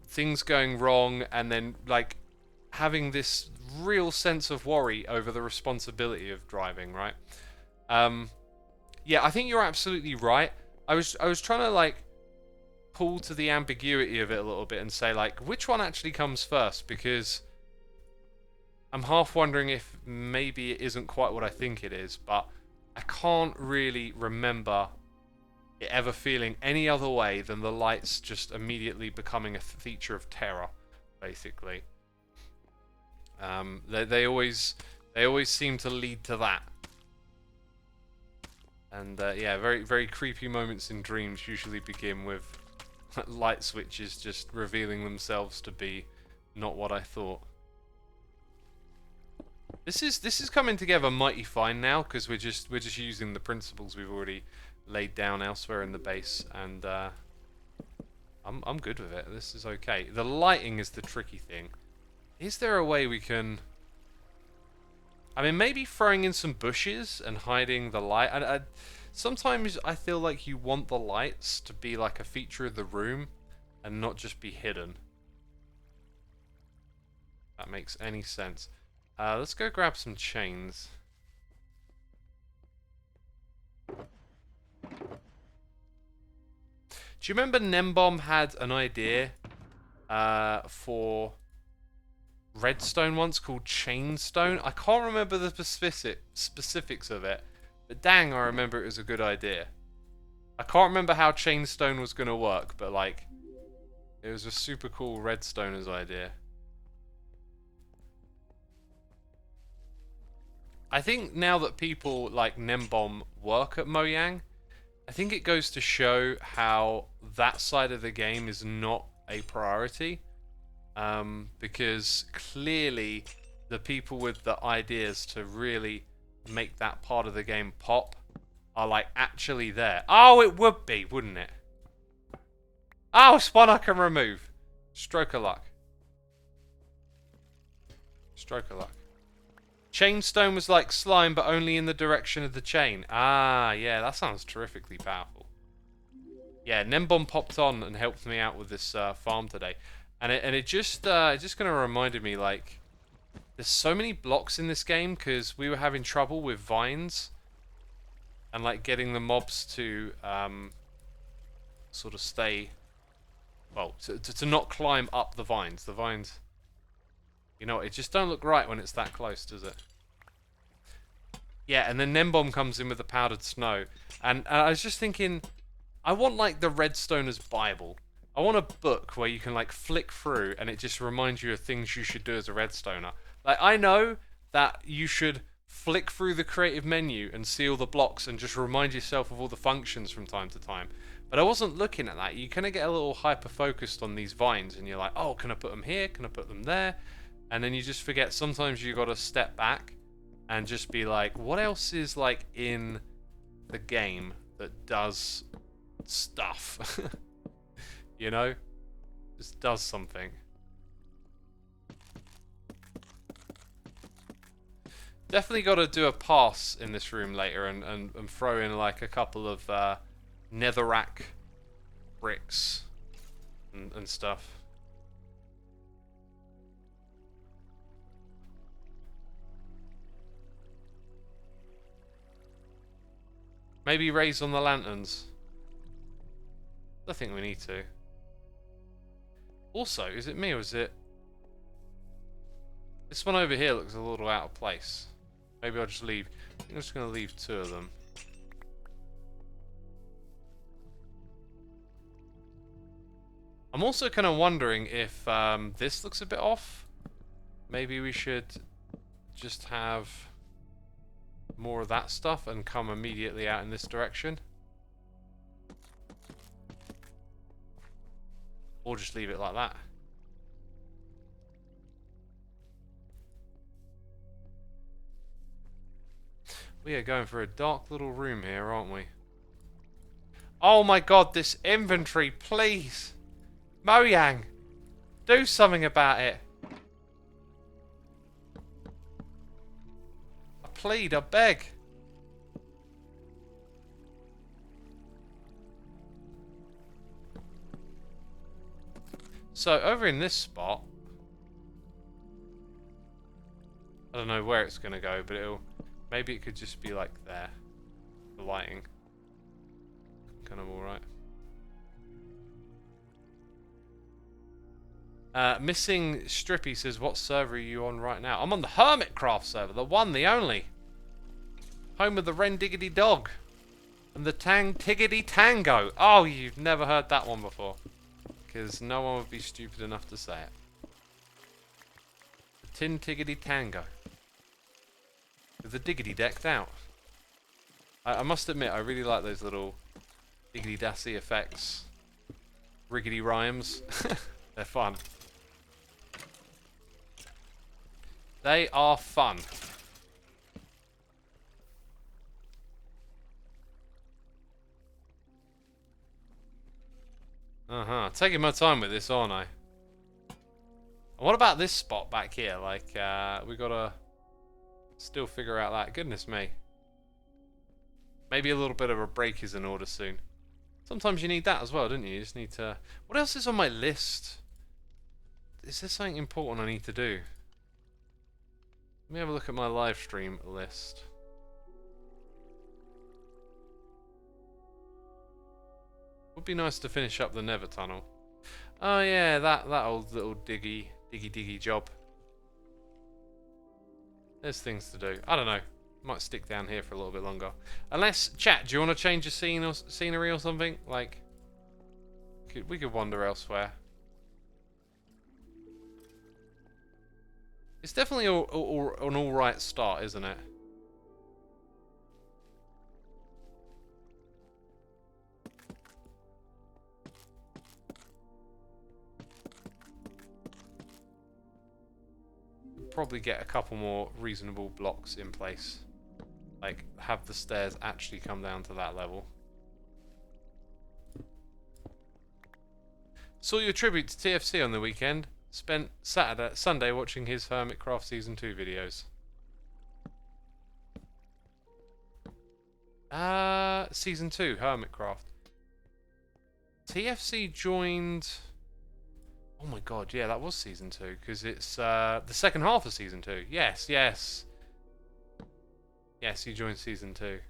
things going wrong, and then like having this real sense of worry over the responsibility of driving, right? Yeah, I think you're absolutely right. I was trying to like pull to the ambiguity of it a little bit and say like which one actually comes first, because I'm half wondering if maybe it isn't quite what I think it is, but I can't really remember it ever feeling any other way than the lights just immediately becoming a feature of terror, basically. They always seem to lead to that. And yeah, very, very creepy moments in dreams usually begin with light switches just revealing themselves to be not what I thought. This is coming together mighty fine now, because we're just using the principles we've already laid down elsewhere in the base, and I'm good with it. This is okay. The lighting is the tricky thing. Is there a way we can... I mean, maybe throwing in some bushes and hiding the light. Sometimes I feel like you want the lights to be like a feature of the room and not just be hidden. If that makes any sense. Let's go grab some chains. Do you remember Nembomb had an idea for redstone once called chainstone? I can't remember the specifics of it, but dang, I remember it was a good idea. I can't remember how chainstone was going to work, but like, it was a super cool redstoner's idea. I think now that people like Nembomb work at Mojang, I think it goes to show how that side of the game is not a priority. Because clearly the people with the ideas to really make that part of the game pop are like actually there. Oh, it would be, wouldn't it? Oh, it's one I can remove. Stroke of luck. Stroke of luck. Chainstone was like slime, but only in the direction of the chain. Ah, yeah, that sounds terrifically powerful. Yeah, Nembom popped on and helped me out with this farm today, and it just kind of reminded me like there's so many blocks in this game because we were having trouble with vines and like getting the mobs to sort of stay, well, to not climb up the vines. The vines, you know, it just don't look right when it's that close, does it? Yeah, and then Nembom comes in with the powdered snow, and I was just thinking, I want like the Redstoner's Bible. I want a book where you can like flick through and it just reminds you of things you should do as a Redstoner. Like, I know that you should flick through the creative menu and see all the blocks and just remind yourself of all the functions from time to time. But I wasn't looking at that. You kind of get a little hyper-focused on these vines and you're like, oh, can I put them here? Can I put them there? And then you just forget sometimes you got to step back and just be like, what else is like in the game that does stuff? You know? Just does something. Definitely got to do a pass in this room later and throw in like a couple of netherrack bricks and stuff. Maybe raise on the lanterns. I think we need to. Also, is it me or is it... This one over here looks a little out of place. Maybe I'll just leave. I think I'm just going to leave 2 of them. I'm also kind of wondering if this looks a bit off. Maybe we should just have more of that stuff and come immediately out in this direction. Or just leave it like that. We are going for a dark little room here, aren't we? Oh my god, this inventory, please! Mojang! Do something about it! I plead, I beg! So, over in this spot... I don't know where it's going to go, but it'll... Maybe it could just be like there. The lighting. Kind of alright. Missing Strippy says, what server are you on right now? I'm on the Hermitcraft server, the one, the only. Home of the Ren Diggity Dog. And the Tang Tiggity Tango. Oh, you've never heard that one before. Because no one would be stupid enough to say it. The Tin Tiggity Tango. With the diggity decked out. I must admit, I really like those little diggity dassy effects. Riggedy rhymes. They're fun. They are fun. Taking my time with this, aren't I? And what about this spot back here? Like, we gotta still figure out that. Goodness me. Maybe a little bit of a break is in order soon. Sometimes you need that as well, don't you? You just need to... What else is on my list? Is there something important I need to do? Let me have a look at my live stream list. Would be nice to finish up the Nether tunnel. Oh yeah, that old little diggy job. There's things to do. I don't know. Might stick down here for a little bit longer. Unless, chat, do you want to change the scene or scenery or something? Like, we could wander elsewhere. It's definitely an alright start, isn't it? probably get a couple more reasonable blocks in place. Like, have the stairs actually come down to that level. Saw your tribute to TFC on the weekend. Spent Sunday watching his Hermitcraft Season 2 videos. Season 2, Hermitcraft. TFC joined... Oh my god, yeah, that was Season 2, because it's the second half of Season 2. Yes, yes. Yes, he joined Season 2.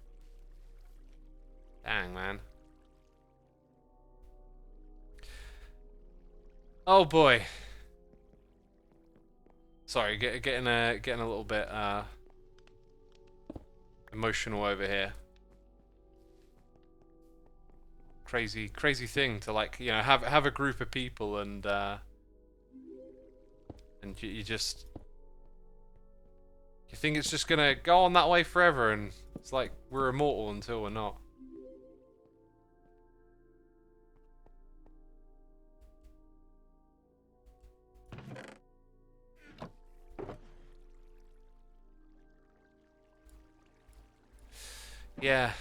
Dang, man. Oh boy. Sorry, getting a little bit emotional over here. Crazy thing to, like, you know, have a group of people and you just you think it's just gonna go on that way forever, and it's like we're immortal until we're not. Yeah.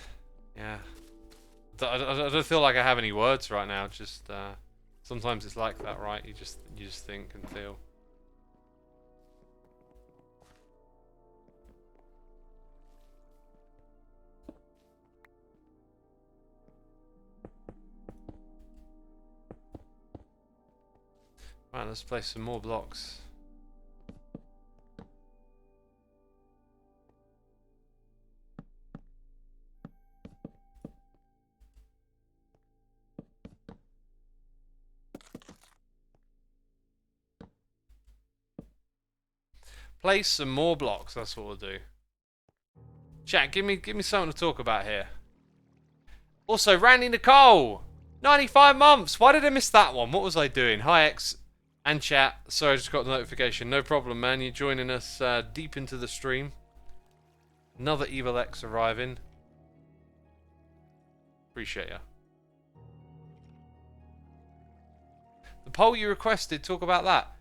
I don't feel like I have any words right now. Just sometimes it's like that, right? You just think and feel. Right, let's place some more blocks. Place some more blocks, that's what we'll do. Chat, give me something to talk about here. Also, Randy Nicole! 95 months! Why did I miss that one? What was I doing? Hi, X and chat. Sorry, I just got the notification. No problem, man. You're joining us deep into the stream. Another Evil X arriving. Appreciate ya. The poll you requested, talk about that.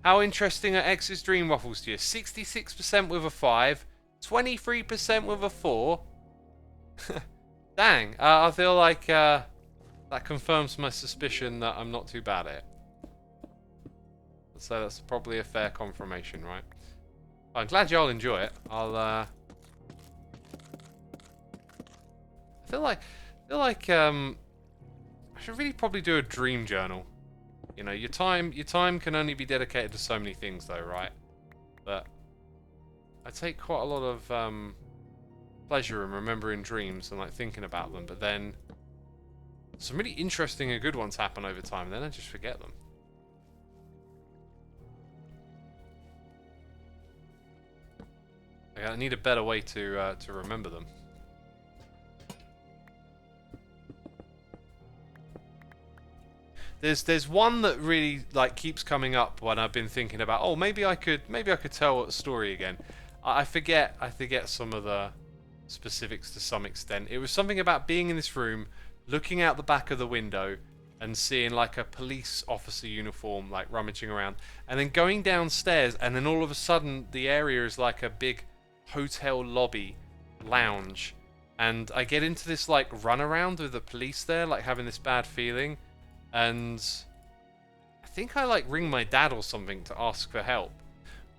How interesting are X's dream waffles to you? 66% with a 5, 23% with a 4. Dang, I feel like that confirms my suspicion that I'm not too bad at it. So that's probably a fair confirmation, right? I'm glad y'all enjoy it. I feel like I should really probably do a dream journal. You know, your time can only be dedicated to so many things, though, right? But I take quite a lot of pleasure in remembering dreams and, like, thinking about them. But then some really interesting and good ones happen over time, and then I just forget them. I need a better way to remember them. There's one that really, like, keeps coming up when I've been thinking about, oh, maybe I could tell a story again. I forget some of the specifics to some extent. It was something about being in this room, looking out the back of the window and seeing, like, a police officer uniform, like, rummaging around, and then going downstairs, and then all of a sudden the area is like a big hotel lobby lounge, and I get into this, like, runaround with the police there, like, having this bad feeling. And I think I, like, ring my dad or something to ask for help.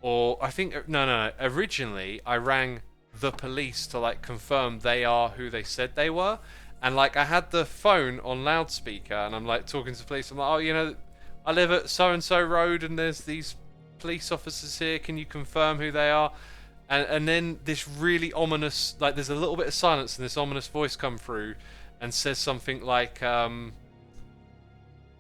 Or I think, no. Originally, I rang the police to, like, confirm they are who they said they were. And, like, I had the phone on loudspeaker, and I'm, like, talking to the police. I'm like, oh, you know, I live at so-and-so road, and there's these police officers here. Can you confirm who they are? And then this really ominous, like, there's a little bit of silence, and this ominous voice come through and says something like,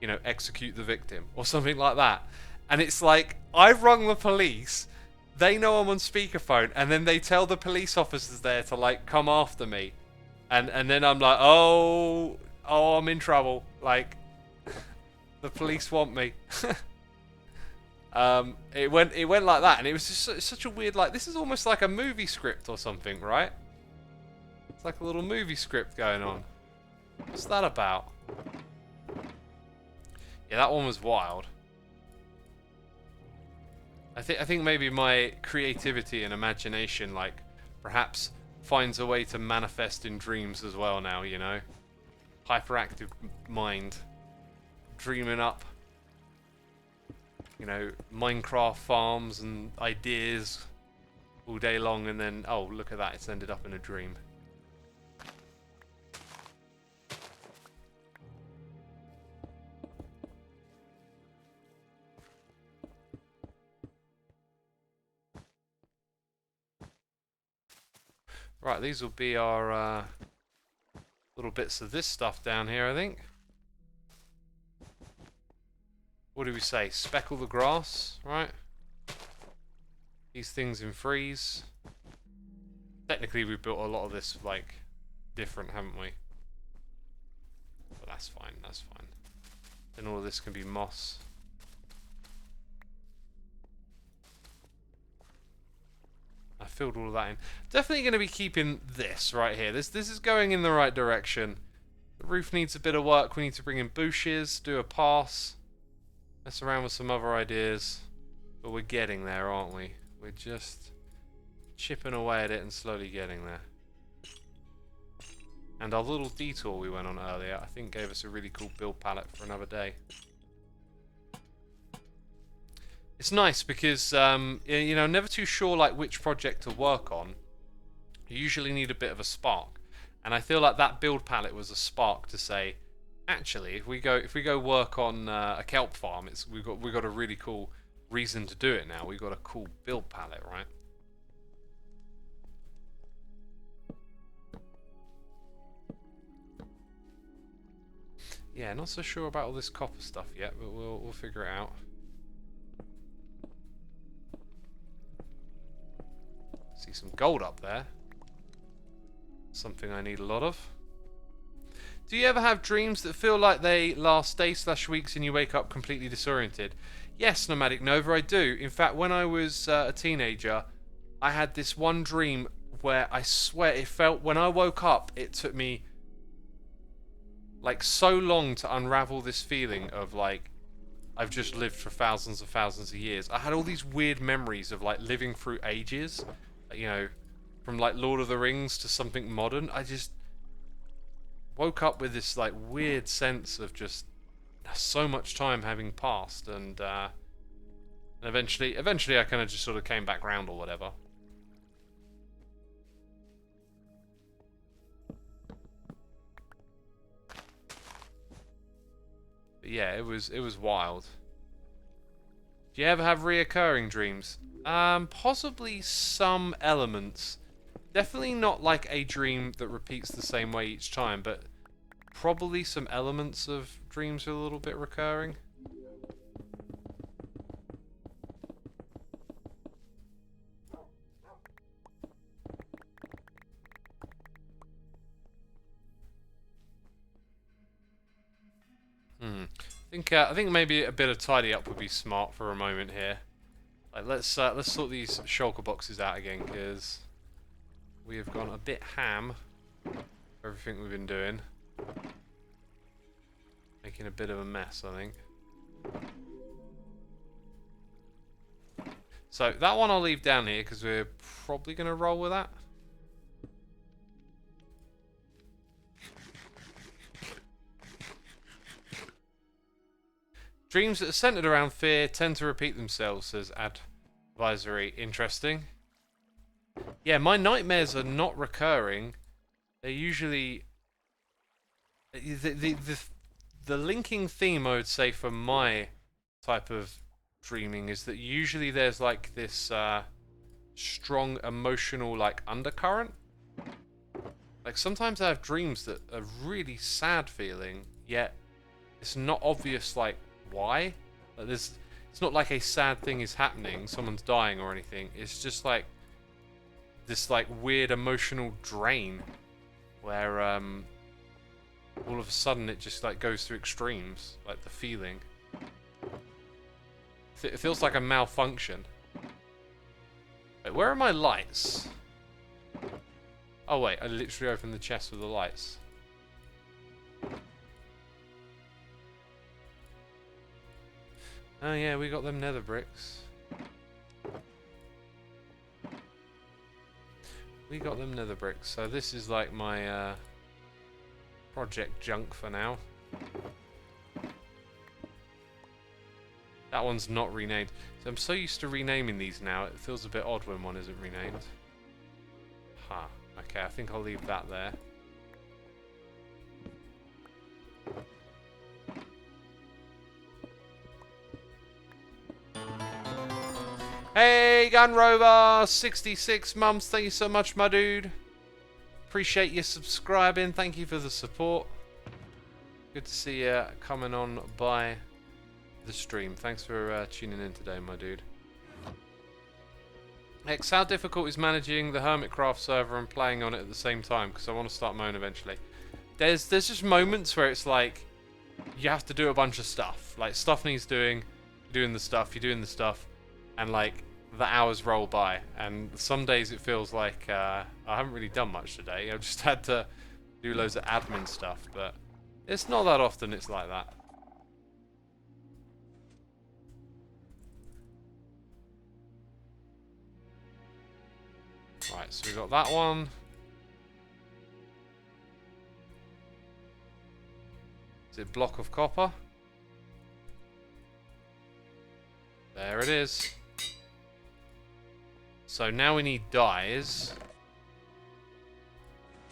you know, execute the victim, or something like that. And it's like, I've rung the police, they know I'm on speakerphone, and then they tell the police officers there to, like, come after me. And then I'm like, oh, I'm in trouble. Like, the police want me. It went like that, and it was just such a weird, like, this is almost like a movie script or something, right? It's like a little movie script going on. What's that about? Yeah, that one was wild. I think maybe my creativity and imagination, like, perhaps finds a way to manifest in dreams as well now, you know? Hyperactive mind. Dreaming up, you know, Minecraft farms and ideas all day long, and then, oh, look at that, it's ended up in a dream. Right, these will be our little bits of this stuff down here, I think. What do we say? Speckle the grass, right? These things in freeze. Technically, we built a lot of this, like, different, haven't we? But that's fine, that's fine. Then all of this can be moss. I filled all of that in. Definitely going to be keeping this right here. This is going in the right direction. The roof needs a bit of work. We need to bring in bushes, do a pass, mess around with some other ideas. But we're getting there, aren't we? We're just chipping away at it and slowly getting there. And our little detour we went on earlier, I think gave us a really cool build palette for another day. It's nice because, you know, never too sure like which project to work on. You usually need a bit of a spark, and I feel like that build palette was a spark to say, actually, if we go work on a kelp farm, we've got a really cool reason to do it now. We've got a cool build palette, right? Yeah, not so sure about all this copper stuff yet, but we'll figure it out. See some gold up there. Something I need a lot of. Do you ever have dreams that feel like they last days/weeks and you wake up completely disoriented? Yes, Nomadic Nova, I do. In fact, when I was a teenager, I had this one dream where I swear it felt, when I woke up, it took me like so long to unravel this feeling of like, I've just lived for thousands of years. I had all these weird memories of like living through ages. You know, from like Lord of the Rings to something modern. I just woke up with this like weird sense of just so much time having passed, and eventually I kind of just sort of came back round or whatever. But yeah, it was wild. Do you ever have reoccurring dreams? Possibly some elements. Definitely not like a dream that repeats the same way each time, but probably some elements of dreams are a little bit recurring. I think maybe a bit of tidy up would be smart for a moment here. Like let's sort these shulker boxes out again, because we have gone a bit ham for everything we've been doing. Making a bit of a mess, I think. So that one I'll leave down here because we're probably going to roll with that. Dreams that are centered around fear tend to repeat themselves, says Advisory. Interesting. Yeah, my nightmares are not recurring. They're usually... The linking theme, I would say, for my type of dreaming is that usually there's like this strong emotional like undercurrent. Like sometimes I have dreams that are really sad feeling, yet it's not obvious like why. Like it's not like a sad thing is happening, someone's dying or anything. It's just like this like weird emotional drain where all of a sudden it just like goes through extremes, like the feeling. It feels like a malfunction. Wait, where are my lights? Oh wait, I literally opened the chest with the lights. Oh yeah, we got them nether bricks. We got them nether bricks. So this is like my project junk for now. That one's not renamed. So I'm so used to renaming these now, it feels a bit odd when one isn't renamed. Huh. Okay, I think I'll leave that there. Hey, Gunrover! 66 months, thank you so much, my dude. Appreciate you subscribing, thank you for the support. Good to see you coming on by the stream. Thanks for tuning in today, my dude. X, how difficult is managing the Hermitcraft server and playing on it at the same time? Because I want to start my own eventually. There's just moments where it's like you have to do a bunch of stuff. Like stuff needs doing, you're doing the stuff, and like the hours roll by. And some days it feels like I haven't really done much today. I've just had to do loads of admin stuff, but it's not that often it's like that. Right, so we got that one. Is it block of copper? There it is. So now we need dyes.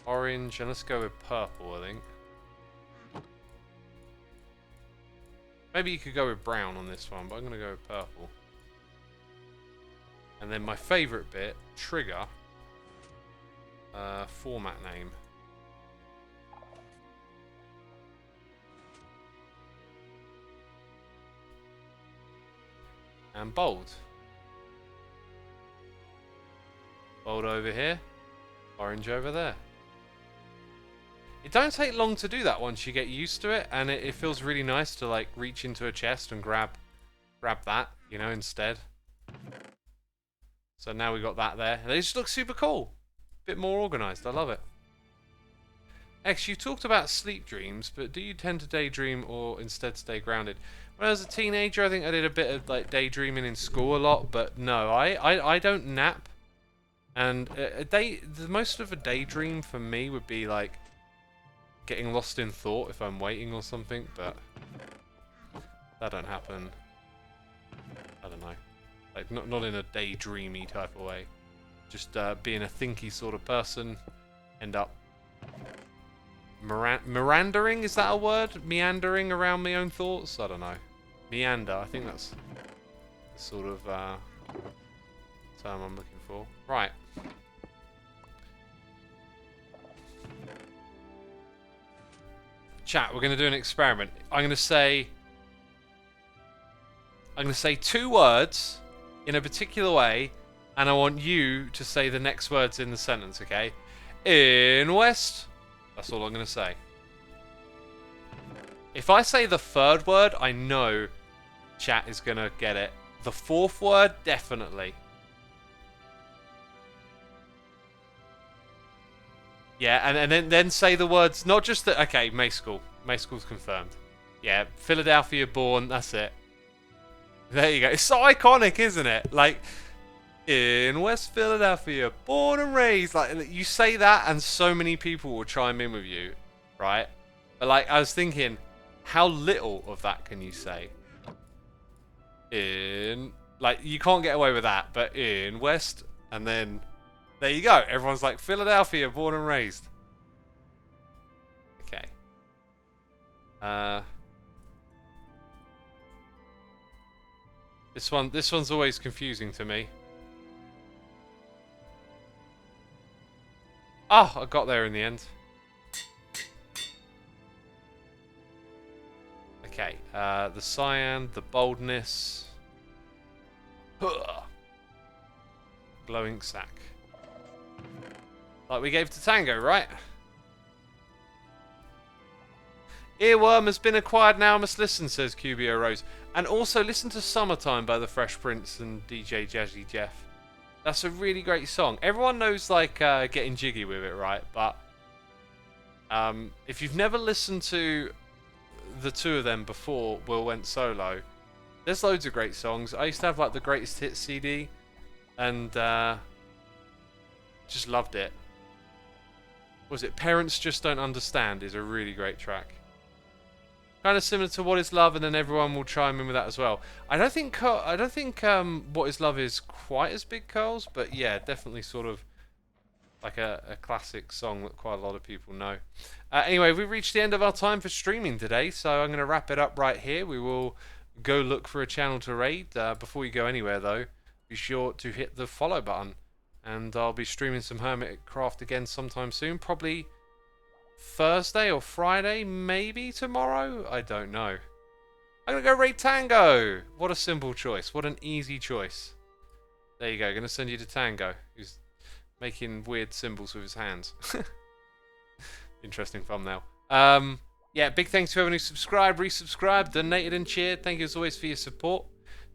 Orange, and let's go with purple, I think. Maybe you could go with brown on this one, but I'm going to go with purple. And then my favourite bit, trigger. Format name. And bold. Bold over here. Orange over there. It don't take long to do that once you get used to it, and it feels really nice to like reach into a chest and grab that, you know, instead. So now we got that there. And it just looks super cool. Bit more organised. I love it. X, you talked about sleep dreams, but do you tend to daydream or instead stay grounded? When I was a teenager, I think I did a bit of like daydreaming in school a lot, but no, I don't nap. And the most of a daydream for me would be like getting lost in thought if I'm waiting or something, but that don't happen. I don't know. Like not in a daydreamy type of way. Just being a thinky sort of person, end up mirandering, is that a word? Meandering around my own thoughts? I don't know. Meander, I think that's the sort of term I'm looking for. Right. Chat, we're going to do an experiment. I'm going to say 2 words in a particular way, and I want you to say the next words in the sentence, okay? In West. That's all I'm going to say. If I say the 3rd word, I know chat is going to get it. The 4th word, definitely. Yeah, and then say the words, not just the... Okay, May School. May School's confirmed. Yeah, Philadelphia born, that's it. There you go. It's so iconic, isn't it? Like... In West Philadelphia, born and raised. Like, you say that and so many people will chime in with you, right? But like, I was thinking, how little of that can you say? Like, you can't get away with that, but in West, and then, there you go. Everyone's like, Philadelphia, born and raised. Okay. This one's always confusing to me. Oh, I got there in the end. Okay, the cyan, the boldness. Glowing sack. Like we gave to Tango, right? Earworm has been acquired now, must listen, says QBO Rose. And also listen to Summertime by the Fresh Prince and DJ Jazzy Jeff. That's a really great song. Everyone knows, like, Getting Jiggy with it, right? But if you've never listened to the 2 of them before Will went solo, there's loads of great songs. I used to have, like, the Greatest Hits CD, and Just loved it. Was it Parents Just Don't Understand is a really great track. Kind of similar to What Is Love, and then everyone will chime in with that as well. I don't think What Is Love is quite as big, Curls, but yeah, definitely sort of like a classic song that quite a lot of people know. Anyway, we've reached the end of our time for streaming today, so I'm going to wrap it up right here. We will go look for a channel to raid. Before you go anywhere, though, be sure to hit the follow button, and I'll be streaming some Hermitcraft again sometime soon, probably Thursday or Friday, maybe tomorrow? I don't know. I'm going to go raid Tango! What a simple choice. What an easy choice. There you go. Going to send you to Tango, who's making weird symbols with his hands. Interesting thumbnail. Yeah, big thanks to everyone who subscribed, resubscribed, donated and cheered. Thank you as always for your support.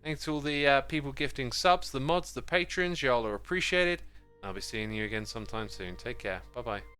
Thanks to all the people gifting subs, the mods, the patrons. Y'all are appreciated. I'll be seeing you again sometime soon. Take care. Bye-bye.